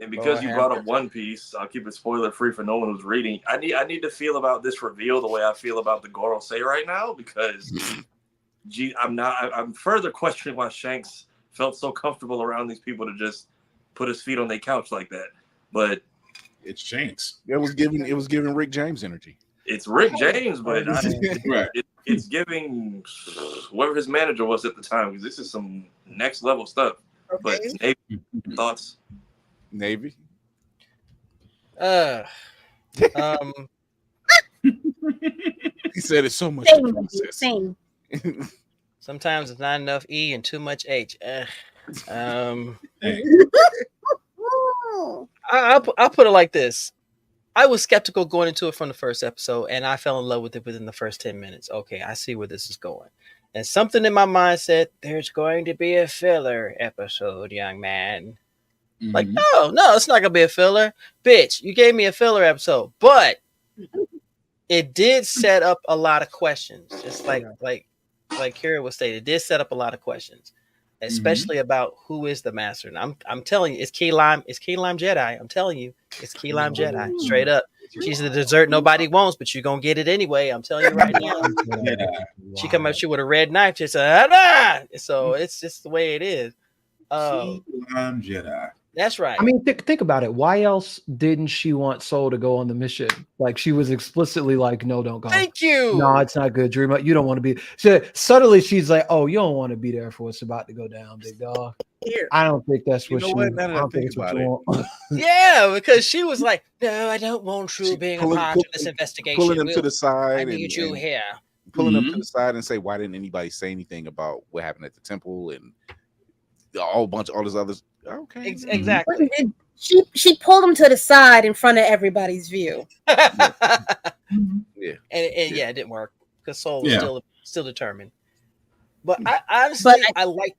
And because you brought up One Piece, I'll keep it spoiler free for no one who's reading. I need to feel about this reveal the way I feel about the Gorosei right now because I'm further questioning why Shanks felt so comfortable around these people to just put his feet on their couch like that. But it's Shanks. It was giving Rick James energy. It's Rick James, but it's giving whoever his manager was at the time because this is some next level stuff. Okay. But Navy, thoughts? Navy? He said it's so much. Same. Sometimes it's not enough E and too much H. I'll put it like this. I was skeptical going into it from the first episode, and I fell in love with it within the first 10 minutes. Okay, I see where this is going. And something in my mind said, there's going to be a filler episode, young man. Mm-hmm. Like, no, it's not going to be a filler. Bitch, you gave me a filler episode. But it did set up a lot of questions. Just like Kira was stating, it did set up a lot of questions. Especially about who is the master. And I'm telling you, it's Key Lime Jedi. I'm telling you, it's Key Lime Jedi. Straight up. She's the dessert nobody wants, but you're gonna get it anyway. I'm telling you right now. She come up with a red knife, just so it's just the way it is. Key Lime Jedi. That's right. I mean, think about it. Why else didn't she want Soul to go on the mission? Like she was explicitly like, "No, don't go." Thank you. No, it's not good, Dreamer. You don't want to be. So subtly, she's like, "Oh, you don't want to be there for what's about to go down, big dog." Here. I don't think that's You what know you. what? Now that I I don't think think it's what about you it. want. Yeah, because she was like, "No, I don't want She you being a pulling- part of this investigation. pulling him to We'll- the side I and, need you and here." pulling him to Mhm. the side and say, why didn't anybody say anything about what happened at the temple and a whole bunch of all this others? Okay. Exactly. She pulled him to the side in front of everybody's view. Yeah. And yeah, it didn't work because Soul was Yeah. still determined. But I honestly, But I like.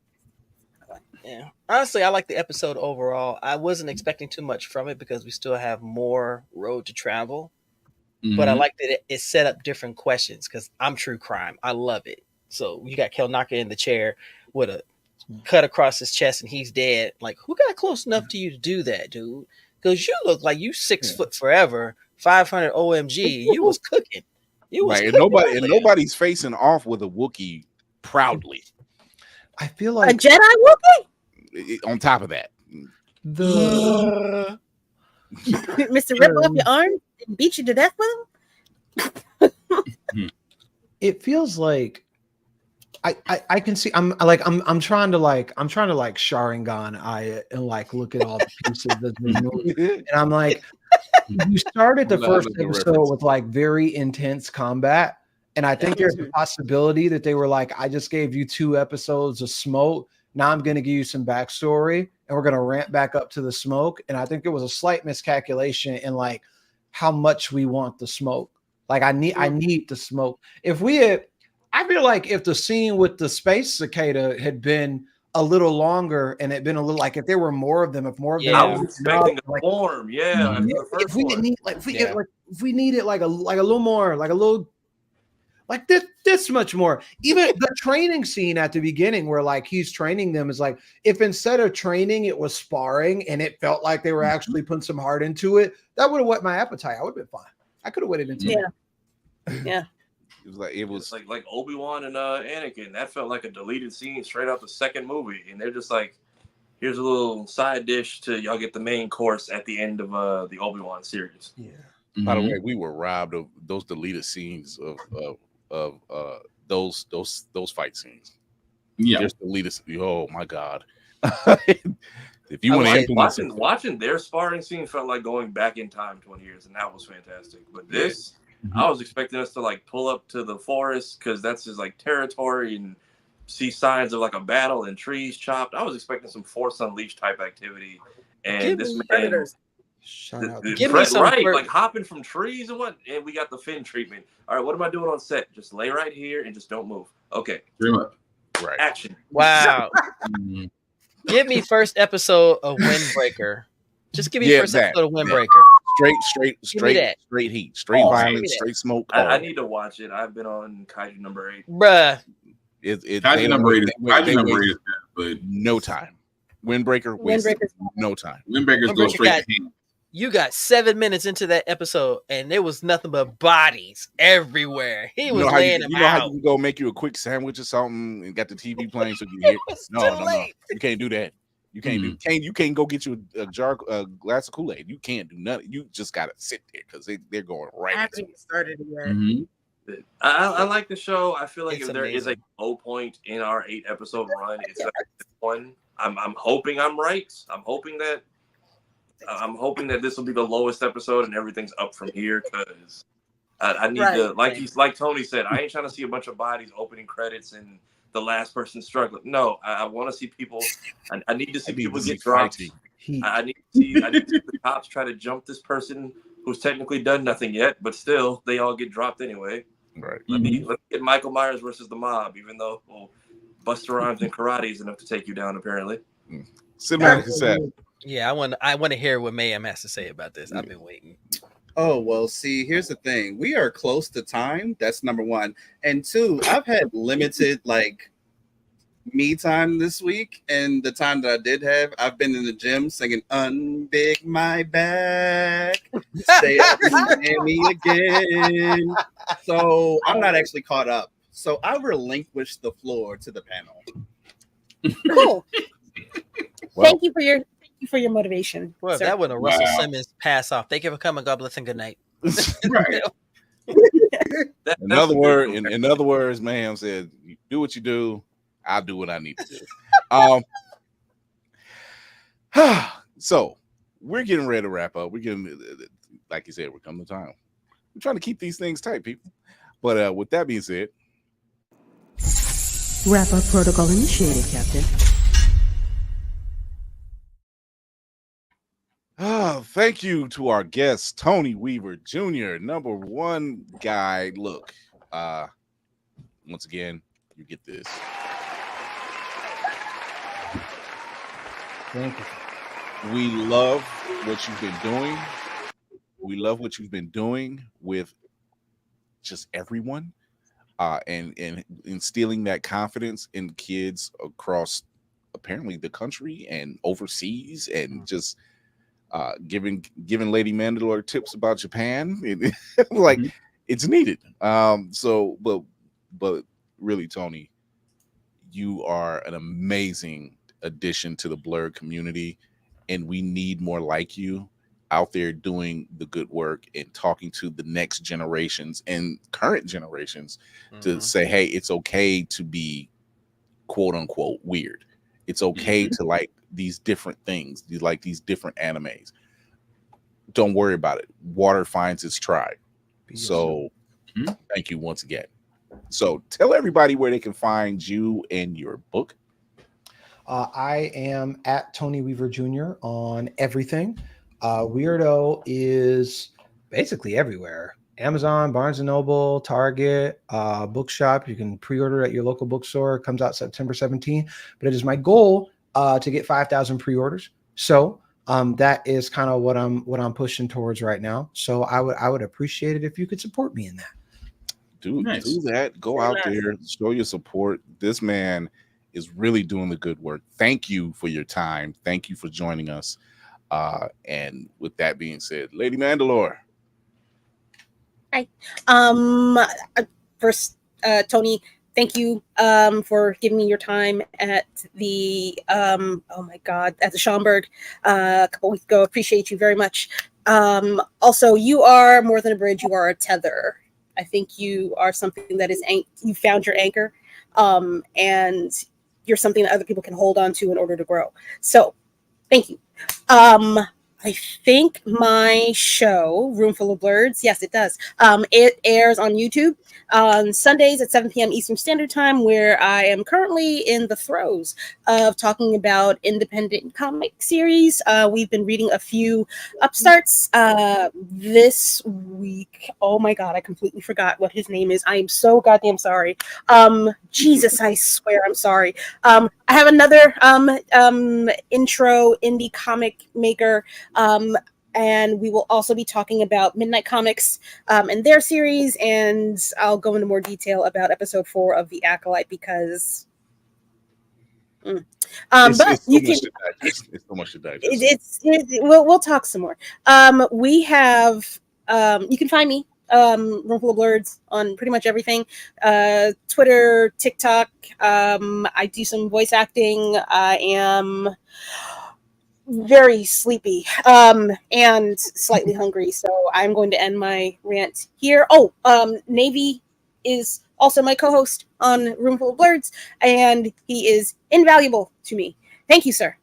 Yeah, honestly, I like the episode overall. I wasn't expecting too much from it because we still have more road to travel. But I Mhm. like that it set up different questions because I'm true crime. I love it. So you got Kelnaka in the chair with a cut across his chest and he's dead. Like, who got close enough to you to do that, dude? Because you look like you 6 foot forever, 500 OMG. You was cooking. You was Right. And cooking nobody earlier. and nobody's facing off with a Wookiee proudly. I feel a like Jedi Wookiee? On top of that. the Mr. Rip off your arm and beat you to death with him? it feels like I can see I'm trying to Sharingan eye it and like look at all the pieces that they move. And I'm like, you started the Love first the episode reference. with like very intense combat. And I think there's a possibility that they were like, I just gave you 2 episodes of smoke. Now I'm going to give you some backstory and we're going to ramp back up to the smoke. And I think there was a slight miscalculation in like how much we want the smoke. Like I need the smoke. I feel like if the scene with the space cicada had been a little longer and it been a little like if there were more of them, if more of them, I was expecting a form. Yeah, after the first if we one. need if we needed like a little more, like a little like this much more. Even the training scene at the beginning where like he's training them is like if instead of training it was sparring and it felt like they were actually putting some heart into it, that would have whet my appetite. I would have been fine. I could have waited into it. Yeah. It was like Obi-Wan and Anakin. That felt like a deleted scene straight out the second movie, and they're just like, here's a little side dish to y'all get the main course at the end of the Obi-Wan series. Yeah. By the way, we were robbed of those deleted scenes of those fight scenes. Yeah, there's deleted. Oh my god! If you want to implement watching their sparring scene felt like going back in time 20 years, and that was fantastic. But this, I was expecting us to like pull up to the forest because that's his like territory and see signs of like a battle and trees chopped. I was expecting some Force Unleashed type activity, and this man. Predators. Like hopping from trees and what, and we got the fin treatment. All right, what am I doing on set? Just lay right here and just don't move. Okay, right. Action. Wow. Give me first episode of Windbreaker. Just give me first episode of Windbreaker. Straight heat, straight violence, straight smoke. I need to watch it. I've been on Kaiju number 8. Bruh. Kaiju number 8 is good, but no time. Windbreaker wasted no time. Windbreakers go straight to him. You got 7 minutes into that episode, and there was nothing but bodies everywhere. He was laying them out. You know how you can go make you a quick sandwich or something and got the TV playing so you hear? No. You can't do that. You can't you can't go get you a glass of Kool-Aid. You can't do nothing. You just gotta sit there because they're going right. I haven't started it yet. I like the show. I feel like It's if there is a low point in our 8-episode run, it's like this one. I'm hoping I'm right. I'm hoping that this will be the lowest episode and everything's up from here because I need to like Tony said, I ain't trying to see a bunch of bodies opening credits and the last person struggling. No, I want to see people. I need to see people get dropped. I need to see the cops try to jump this person who's technically done nothing yet, but still they all get dropped anyway. Right. Let me get Michael Myers versus the mob, even though Busta Rhymes and karate is enough to take you down apparently. Cinematic cassette. Yeah, I want to hear what Mayhem has to say about this. I've been waiting. Oh, well, see, here's the thing. We are close to time. That's number one. And two, I've had limited like me time this week. And the time that I did have, I've been in the gym singing Unbig My Back. Stay up and hear me again. So I'm not actually caught up. So I relinquish the floor to the panel. Cool. Thank you for your motivation. Well, sir. that wasn't a Russell Simmons pass off. Thank you for coming. God bless and good night. Right. In other words, ma'am said, "You do what you do. I'll do what I need to do." So we're getting ready to wrap up. We're getting, like you said, we're coming to time. We're trying to keep these things tight, people. But with that being said, wrap up protocol initiated, Captain. Thank you to our guest, Tony Weaver Jr., number one guy. Look, once again, you get this. Thank you. We love what you've been doing. We love what you've been doing with just everyone, and instilling that confidence in kids across apparently the country and overseas, and just giving Lady Mandalore tips about Japan. Like it's needed. But really, Tony, you are an amazing addition to the Blerd community, and we need more like you out there doing the good work and talking to the next generations and current generations to say, hey, it's okay to be quote unquote weird. It's okay to like these different things, like these different animes. Don't worry about it. Water finds its tribe. So thank you once again. So tell everybody where they can find you and your book. I am at Tony Weaver Jr. on everything. Weirdo is basically everywhere. Amazon, Barnes & Noble, Target, Bookshop. You can pre-order at your local bookstore. It comes out September 17th. But it is my goal to get 5,000 pre-orders. So that is kind of what I'm pushing towards right now. So I would appreciate it if you could support me in that. Do that. Go out there, show your support. This man is really doing the good work. Thank you for your time. Thank you for joining us. And with that being said, Lady Mandalore. Hi. First, Tony, thank you for giving me your time at the at the Schaumburg a couple weeks ago. Appreciate you very much. Also, you are more than a bridge. You are a tether. I think you are something that is you found your anchor, and you're something that other people can hold on to in order to grow. So, thank you. I think my show, Roomful of Blerds, yes, it does. It airs on YouTube on Sundays at 7 p.m. Eastern Standard Time, where I am currently in the throes of talking about independent comic series. We've been reading a few upstarts this week. Oh my God, I completely forgot what his name is. I am so goddamn sorry. Jesus, I swear I'm sorry. I have another intro indie comic maker, and we will also be talking about Midnight Comics and their series, and I'll go into more detail about episode 4 of The Acolyte because It's so much to digest. We'll talk some more. We have you can find me Roomful of Blerds on pretty much everything, Twitter, TikTok. I do some voice acting. I am very sleepy and slightly hungry, so I'm going to end my rant here. Navy is also my co-host on Roomful of Blerds, and he is invaluable to me. Thank you, sir.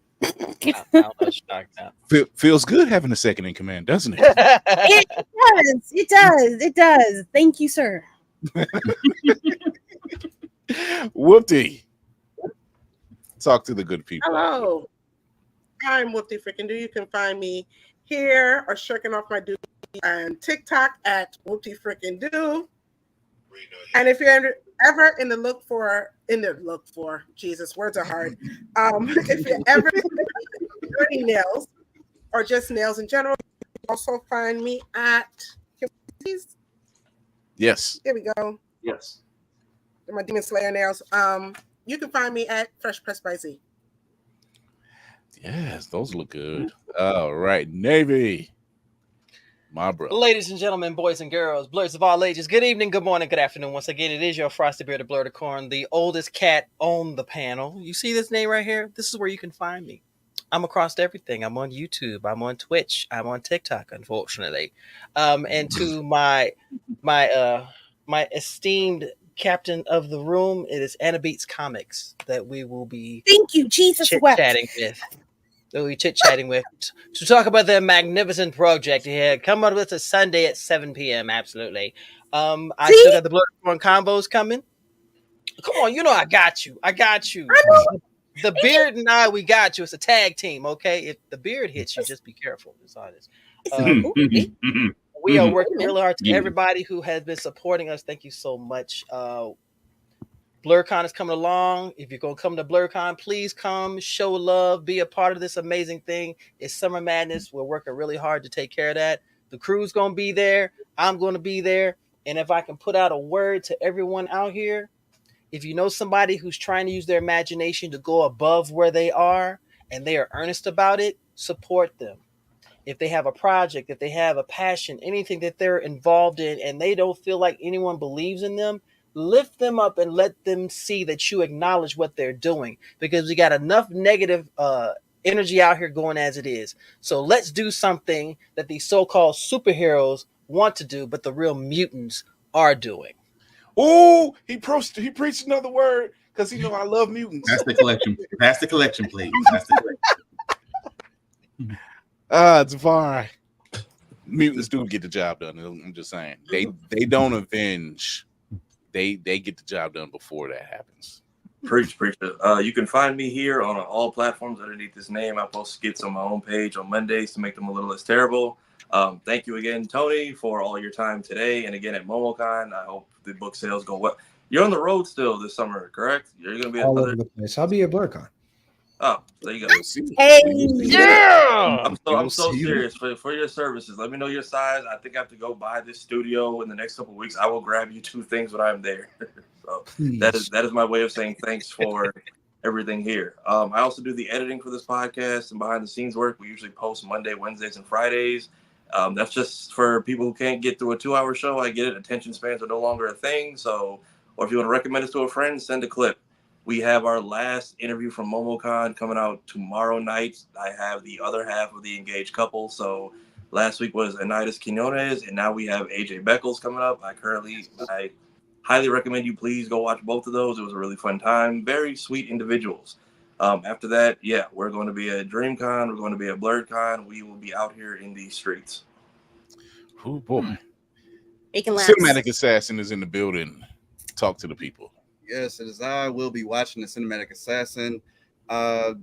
Feels good having a second in command, doesn't it? It does. Thank you, sir. Whoopty. Talk to the good people. Hello. I'm Whoopty Freaking Do. You can find me here or shirking off my duty on TikTok at Whoopty Freaking Do. And if you're ever in the look for, Jesus, words are hard. If you're ever dirty nails or just nails in general, you can also find me at, yes. Here we go. Yes. My Demon Slayer nails. You can find me at Fresh Press by Z. Yes, those look good. All right, Navy. My brother. Ladies and gentlemen, boys and girls, Blerds of all ages, good evening, good morning, good afternoon. Once again, it is your frosty bearded Blerdicorn, the oldest cat on the panel. You see this name right here? This is where you can find me. I'm across everything. I'm on YouTube. I'm on Twitch. I'm on TikTok, unfortunately. And to my esteemed captain of the room, it is Anna Beats Comics that we will be thank you, Jesus chit-chatting with. that we chit-chatting with to talk about their magnificent project here. Come on with us Sunday at 7 p.m. Absolutely. I still got the Blerd combos coming. Come on, you know I got you. The beard and I, we got you. It's a tag team, okay? If the beard hits you, just be careful. It's honest. We are working really hard to everybody who has been supporting us. Thank you so much. BlerdCon is coming along. If you're going to come to BlerdCon, please come, show love, be a part of this amazing thing. It's Summer Madness. We're working really hard to take care of that. The crew's going to be there. I'm going to be there. And if I can put out a word to everyone out here, if you know somebody who's trying to use their imagination to go above where they are and they are earnest about it, support them. If they have a project, if they have a passion, anything that they're involved in and they don't feel like anyone believes in them, lift them up and let them see that you acknowledge what they're doing, because we got enough negative energy out here going as it is. So let's do something that these so-called superheroes want to do, but the real mutants are doing. Oh, he preached another word because he know I love mutants. That's the collection. Pass the collection, please. That's the collection. Tafari. Mutants do get the job done. I'm just saying. They don't avenge. They get the job done before that happens. Preach. You can find me here on all platforms underneath this name. I post skits on my own page on Mondays to make them a little less terrible. Thank you again, Tony, for all your time today. And again at MomoCon, I hope the book sales go well. You're on the road still this summer, correct? You're going to be all over the place. I'll be at BlerdCon. Oh, there you go. Hey, yeah! I'm so serious for your services. Let me know your size. I think I have to go buy this studio in the next couple of weeks. I will grab you 2 things when I'm there. So that is my way of saying thanks for everything here. I also do the editing for this podcast and behind the scenes work. We usually post Monday, Wednesdays, and Fridays. That's just for people who can't get through a 2-hour show. I get it. Attention spans are no longer a thing. So, or if you want to recommend us to a friend, send a clip. We have our last interview from MomoCon coming out tomorrow night. I have the other half of the engaged couple. So last week was Anidas Quinones, and now we have AJ Beckles coming up. I highly recommend you please go watch both of those. It was a really fun time. Very sweet individuals. After that, yeah, we're going to be at DreamCon. We're going to be at BlerdCon. We will be out here in these streets. Oh boy. Making laughs. Cinematic Assassin is in the building. Talk to the people. Yes, it is. I will be watching the Cinematic Assassin. I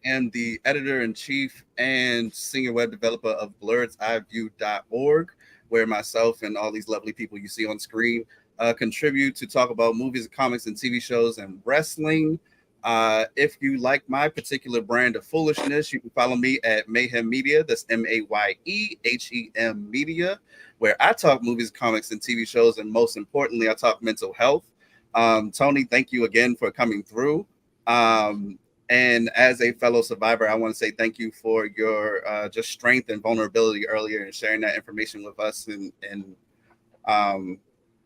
am the editor-in-chief and senior web developer of blerdseyeview.org, where myself and all these lovely people you see on screen contribute to talk about movies, comics, and TV shows and wrestling. If you like my particular brand of foolishness, you can follow me at Mayhem Media. That's MAYEHEM Media, where I talk movies, comics, and TV shows, and most importantly, I talk mental health. Tony, thank you again for coming through. And as a fellow survivor, I want to say thank you for your just strength and vulnerability earlier and sharing that information with us. And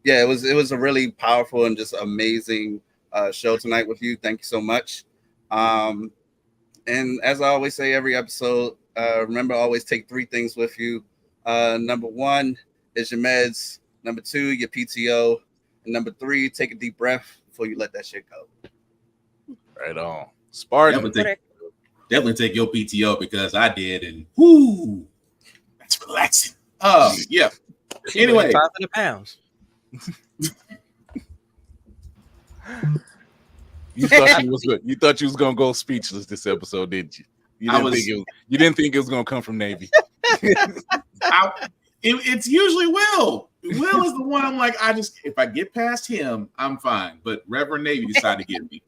yeah, it was a really powerful and just amazing show tonight with you. Thank you so much. And as I always say every episode, remember, always take 3 things with you. Number 1 is your meds. Number 2, your PTO. And number 3, take a deep breath before you let that shit go. Right on. Spartan. Definitely take your PTO, because I did, and whoo, that's relaxing. Yeah. Anyway, 500 pounds. You thought you was good. You thought you was gonna go speechless this episode, didn't you? You didn't think it was gonna come from Navy. It's usually Will. Will is the one I'm like, if I get past him, I'm fine. But Reverend Navy decided to get me.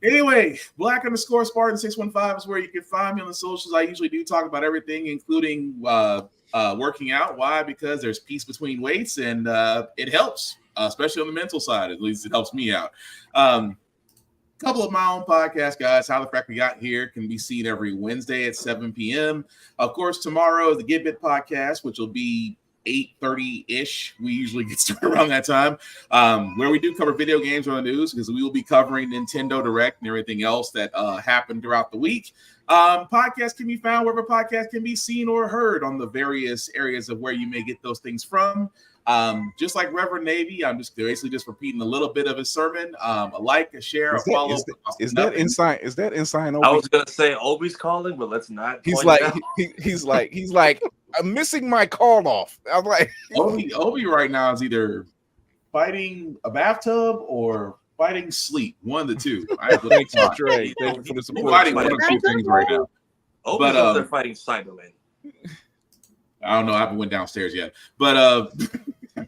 Anyway, Black_Spartan615 is where you can find me on the socials. I usually do talk about everything, including working out. Why? Because there's peace between weights, and it helps, especially on the mental side. At least it helps me out. Couple of my own podcasts, guys. How the Frack We Got Here can be seen every Wednesday at 7 p.m. Of course, tomorrow is the Get Bit podcast, which will be 8:30-ish. We usually get started around that time, where we do cover video games on the news, because we will be covering Nintendo Direct and everything else that happened throughout the week. Podcasts can be found wherever podcasts can be seen or heard on the various areas of where you may get those things from. Just like Reverend Navy, I'm just basically just repeating a little bit of his sermon. A like, a share, a follow. Is that inside? Is that inside? I was gonna say Obi's calling, but let's not. He's like, he's like, I'm missing my call off. I'm like, Obi right now is either fighting a bathtub or fighting sleep. One of the two. Thank you, Trey. Thank you for the support. Fighting one of the two things right now. Obi's up there fighting Cyberman. I don't know. I haven't went downstairs yet, but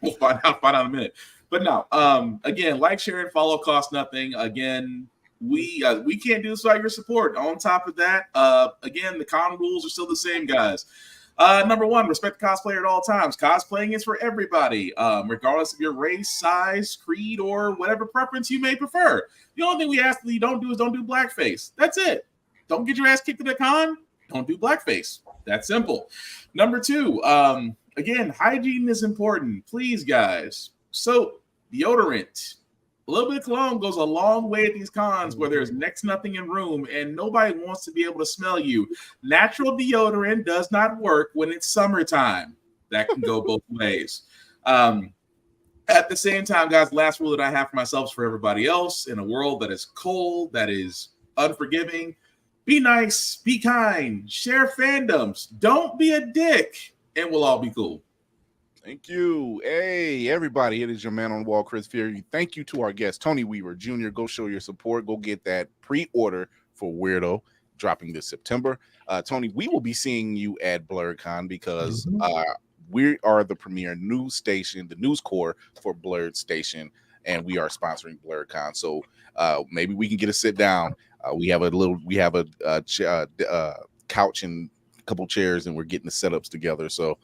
we'll find out in a minute. But no, again, like, share, and follow costs nothing. Again, we can't do this without your support. On top of that, again, the con rules are still the same, guys. Number one, respect the cosplayer at all times. Cosplaying is for everybody, regardless of your race, size, creed, or whatever preference you may prefer. The only thing we ask that you don't do is don't do blackface. That's it. Don't get your ass kicked at a con. Don't do blackface. That's simple. Number two, again, hygiene is important. Please, guys. Soap, deodorant, a little bit of cologne goes a long way at these cons where there's next to nothing in room and nobody wants to be able to smell you. Natural deodorant does not work when it's summertime. That can go both ways. At the same time, guys, last rule that I have for myself is for everybody else. In a world that is cold, that is unforgiving, be nice, be kind, share fandoms, don't be a dick, and we'll all be cool. Thank you. Hey, everybody. It is your man on the wall, Chris Fury. Thank you to our guest, Tony Weaver Jr. Go show your support. Go get that pre-order for Weirdo dropping this September. Tony, we will be seeing you at BlerdCon because we are the premier news station, the news core for Blerd Station, and we are sponsoring BlerdCon. So maybe we can get a sit down. We have a couch and a couple chairs, and we're getting the setups together. So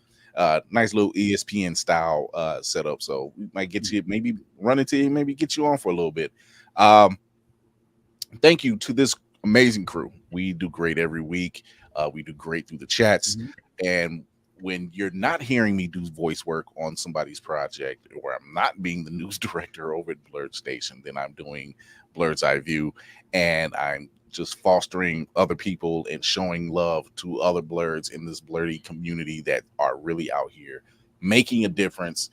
nice little ESPN style setup. So we might get you, maybe run into you, maybe get you on for a little bit. Thank you to this amazing crew. We do great every week. We do great through the chats. And when you're not hearing me do voice work on somebody's project, or I'm not being the news director over at Blerd Station, then I'm doing Blerd's Eyeview, and I'm just fostering other people and showing love to other Blerds in this blerdy community that are really out here making a difference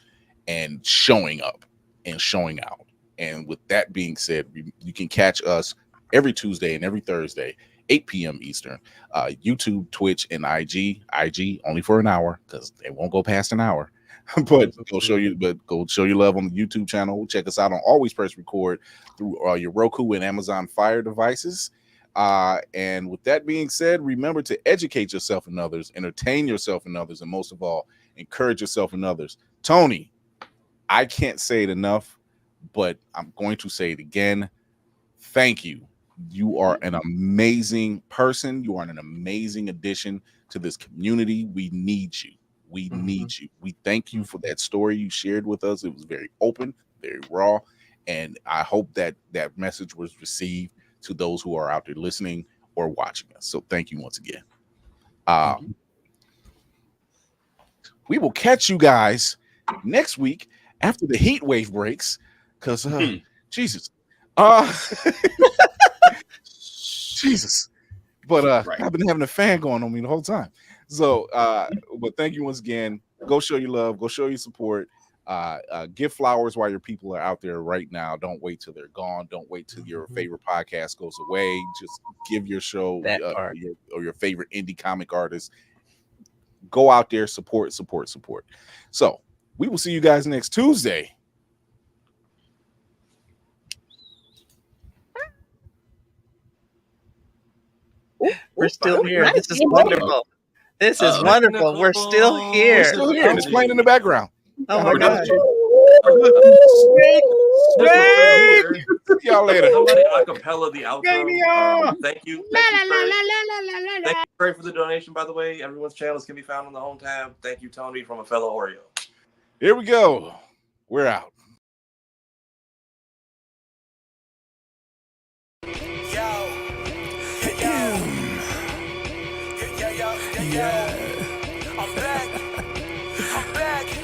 and showing up and showing out. And with that being said, you can catch us every Tuesday and every Thursday, 8 p.m. Eastern, YouTube, Twitch, and IG only for an hour because they won't go past an hour. But go show you love on the YouTube channel. Check us out on Always Press Record through your Roku and Amazon Fire devices. And with that being said, remember to educate yourself and others, entertain yourself and others, and most of all, encourage yourself and others. Tony, I can't say it enough, but I'm going to say it again. Thank you. You are an amazing person. You are an amazing addition to this community. We need you. We need you. We thank you for that story you shared with us. It was very open, very raw, and I hope that that message was received to those who are out there listening or watching us. So thank you once again. We will catch you guys next week after the heat wave breaks, because Jesus. Jesus. But I've been having a fan going on me the whole time. So but thank you once again. Go show your love, go show your support. Give flowers while your people are out there right now. Don't wait till they're gone. Don't wait till your favorite podcast goes away. Just give your show your favorite indie comic artist. Go out there, support. So we will see you guys next Tuesday. We're still here. This is wonderful. This is wonderful. We're still here. We're still here. It's playing in the background. Oh my God. See y'all later. Somebody acapella the outro. Thank you. Thank you, Trey, for the donation, by the way. Everyone's channels can be found on the home tab. Thank you, Tony, from a fellow Oreo. Here we go. We're out. Yeah, I'm back.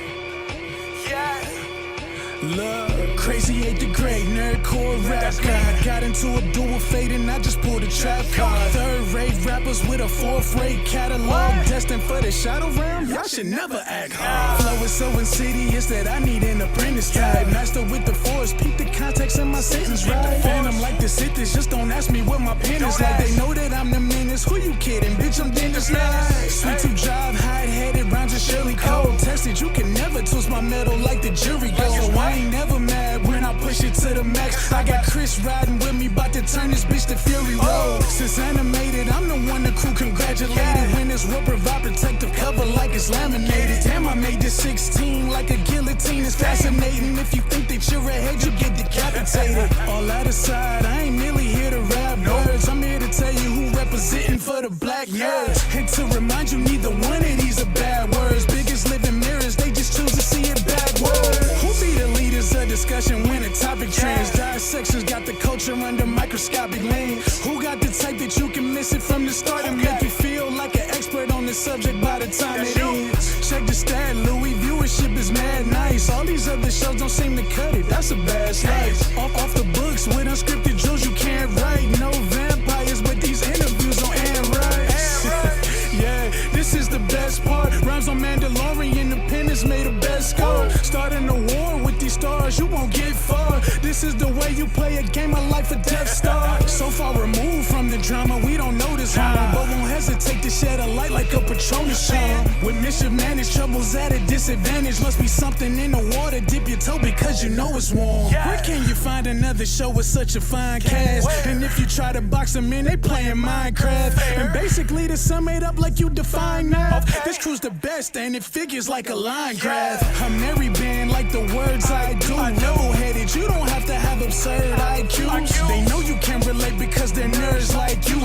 Look, crazy 8th grade, nerdcore rap god. Got into a duel fate and I just pulled a trap card. Third-rate rappers with a fourth-rate catalog. Destined for the shadow realm, y'all should never act hard. Flow is so insidious that I need an apprentice type. Master with the force, peep the context in my sentence, right? Phantom like the Sithis, just don't ask me what my pen is like. They know that I'm the menace, who you kidding? Bitch, I'm Dennis Knight. Sweet to drive, hide-headed, rhymes are surely cold. Tested, you can never twist my metal like the jury goes. I ain't never mad when I push it to the max. I got Chris riding with me, bout to turn this bitch to Fury Road. Since animated, I'm the one the crew congratulated. When this will provide protective cover like it's laminated. Damn, I made this 16 like a guillotine. It's fascinating. If you think that you're ahead, you get decapitated. All that aside, I ain't merely here to rap words. I'm here to tell you who representing for the black nerds. And to remind you, neither one of these are bad words. Biggest living mirrors, they just choose to see it backward. Who be the leaders of discussion when a topic trends? Dissections got the culture under microscopic lens. Who got the type that you can miss it from the start and make you feel like an expert on the subject by the time it ends? Check the stat, Louis, viewership is mad nice. All these other shows don't seem to cut it, that's a bad slice. Off the books with unscripted drills you can't write. No vampires, but these interviews on Anne Rice. Yeah, this is the best part. Rhymes on Mandalorian, Independence made a best score. Starting a war with these stars, you won't get far. This is the way you play a game of life or death star. So far removed from the drama, we don't notice harm, but won't hesitate to shed a light like a Patronus charm. With mischief managed, troubles at a disadvantage. Must be something in the water, dip your toe because you know it's warm. Where can you find another show with such a fine cast? And if you try to box them in, they playing Minecraft. And basically to sum it up like you define math, this crew's the best and it figures like a line graph. I'm Mary band like the words I do. Level-headed, you don't have to have absurd IQs. They know you can relate because they're nerds like you.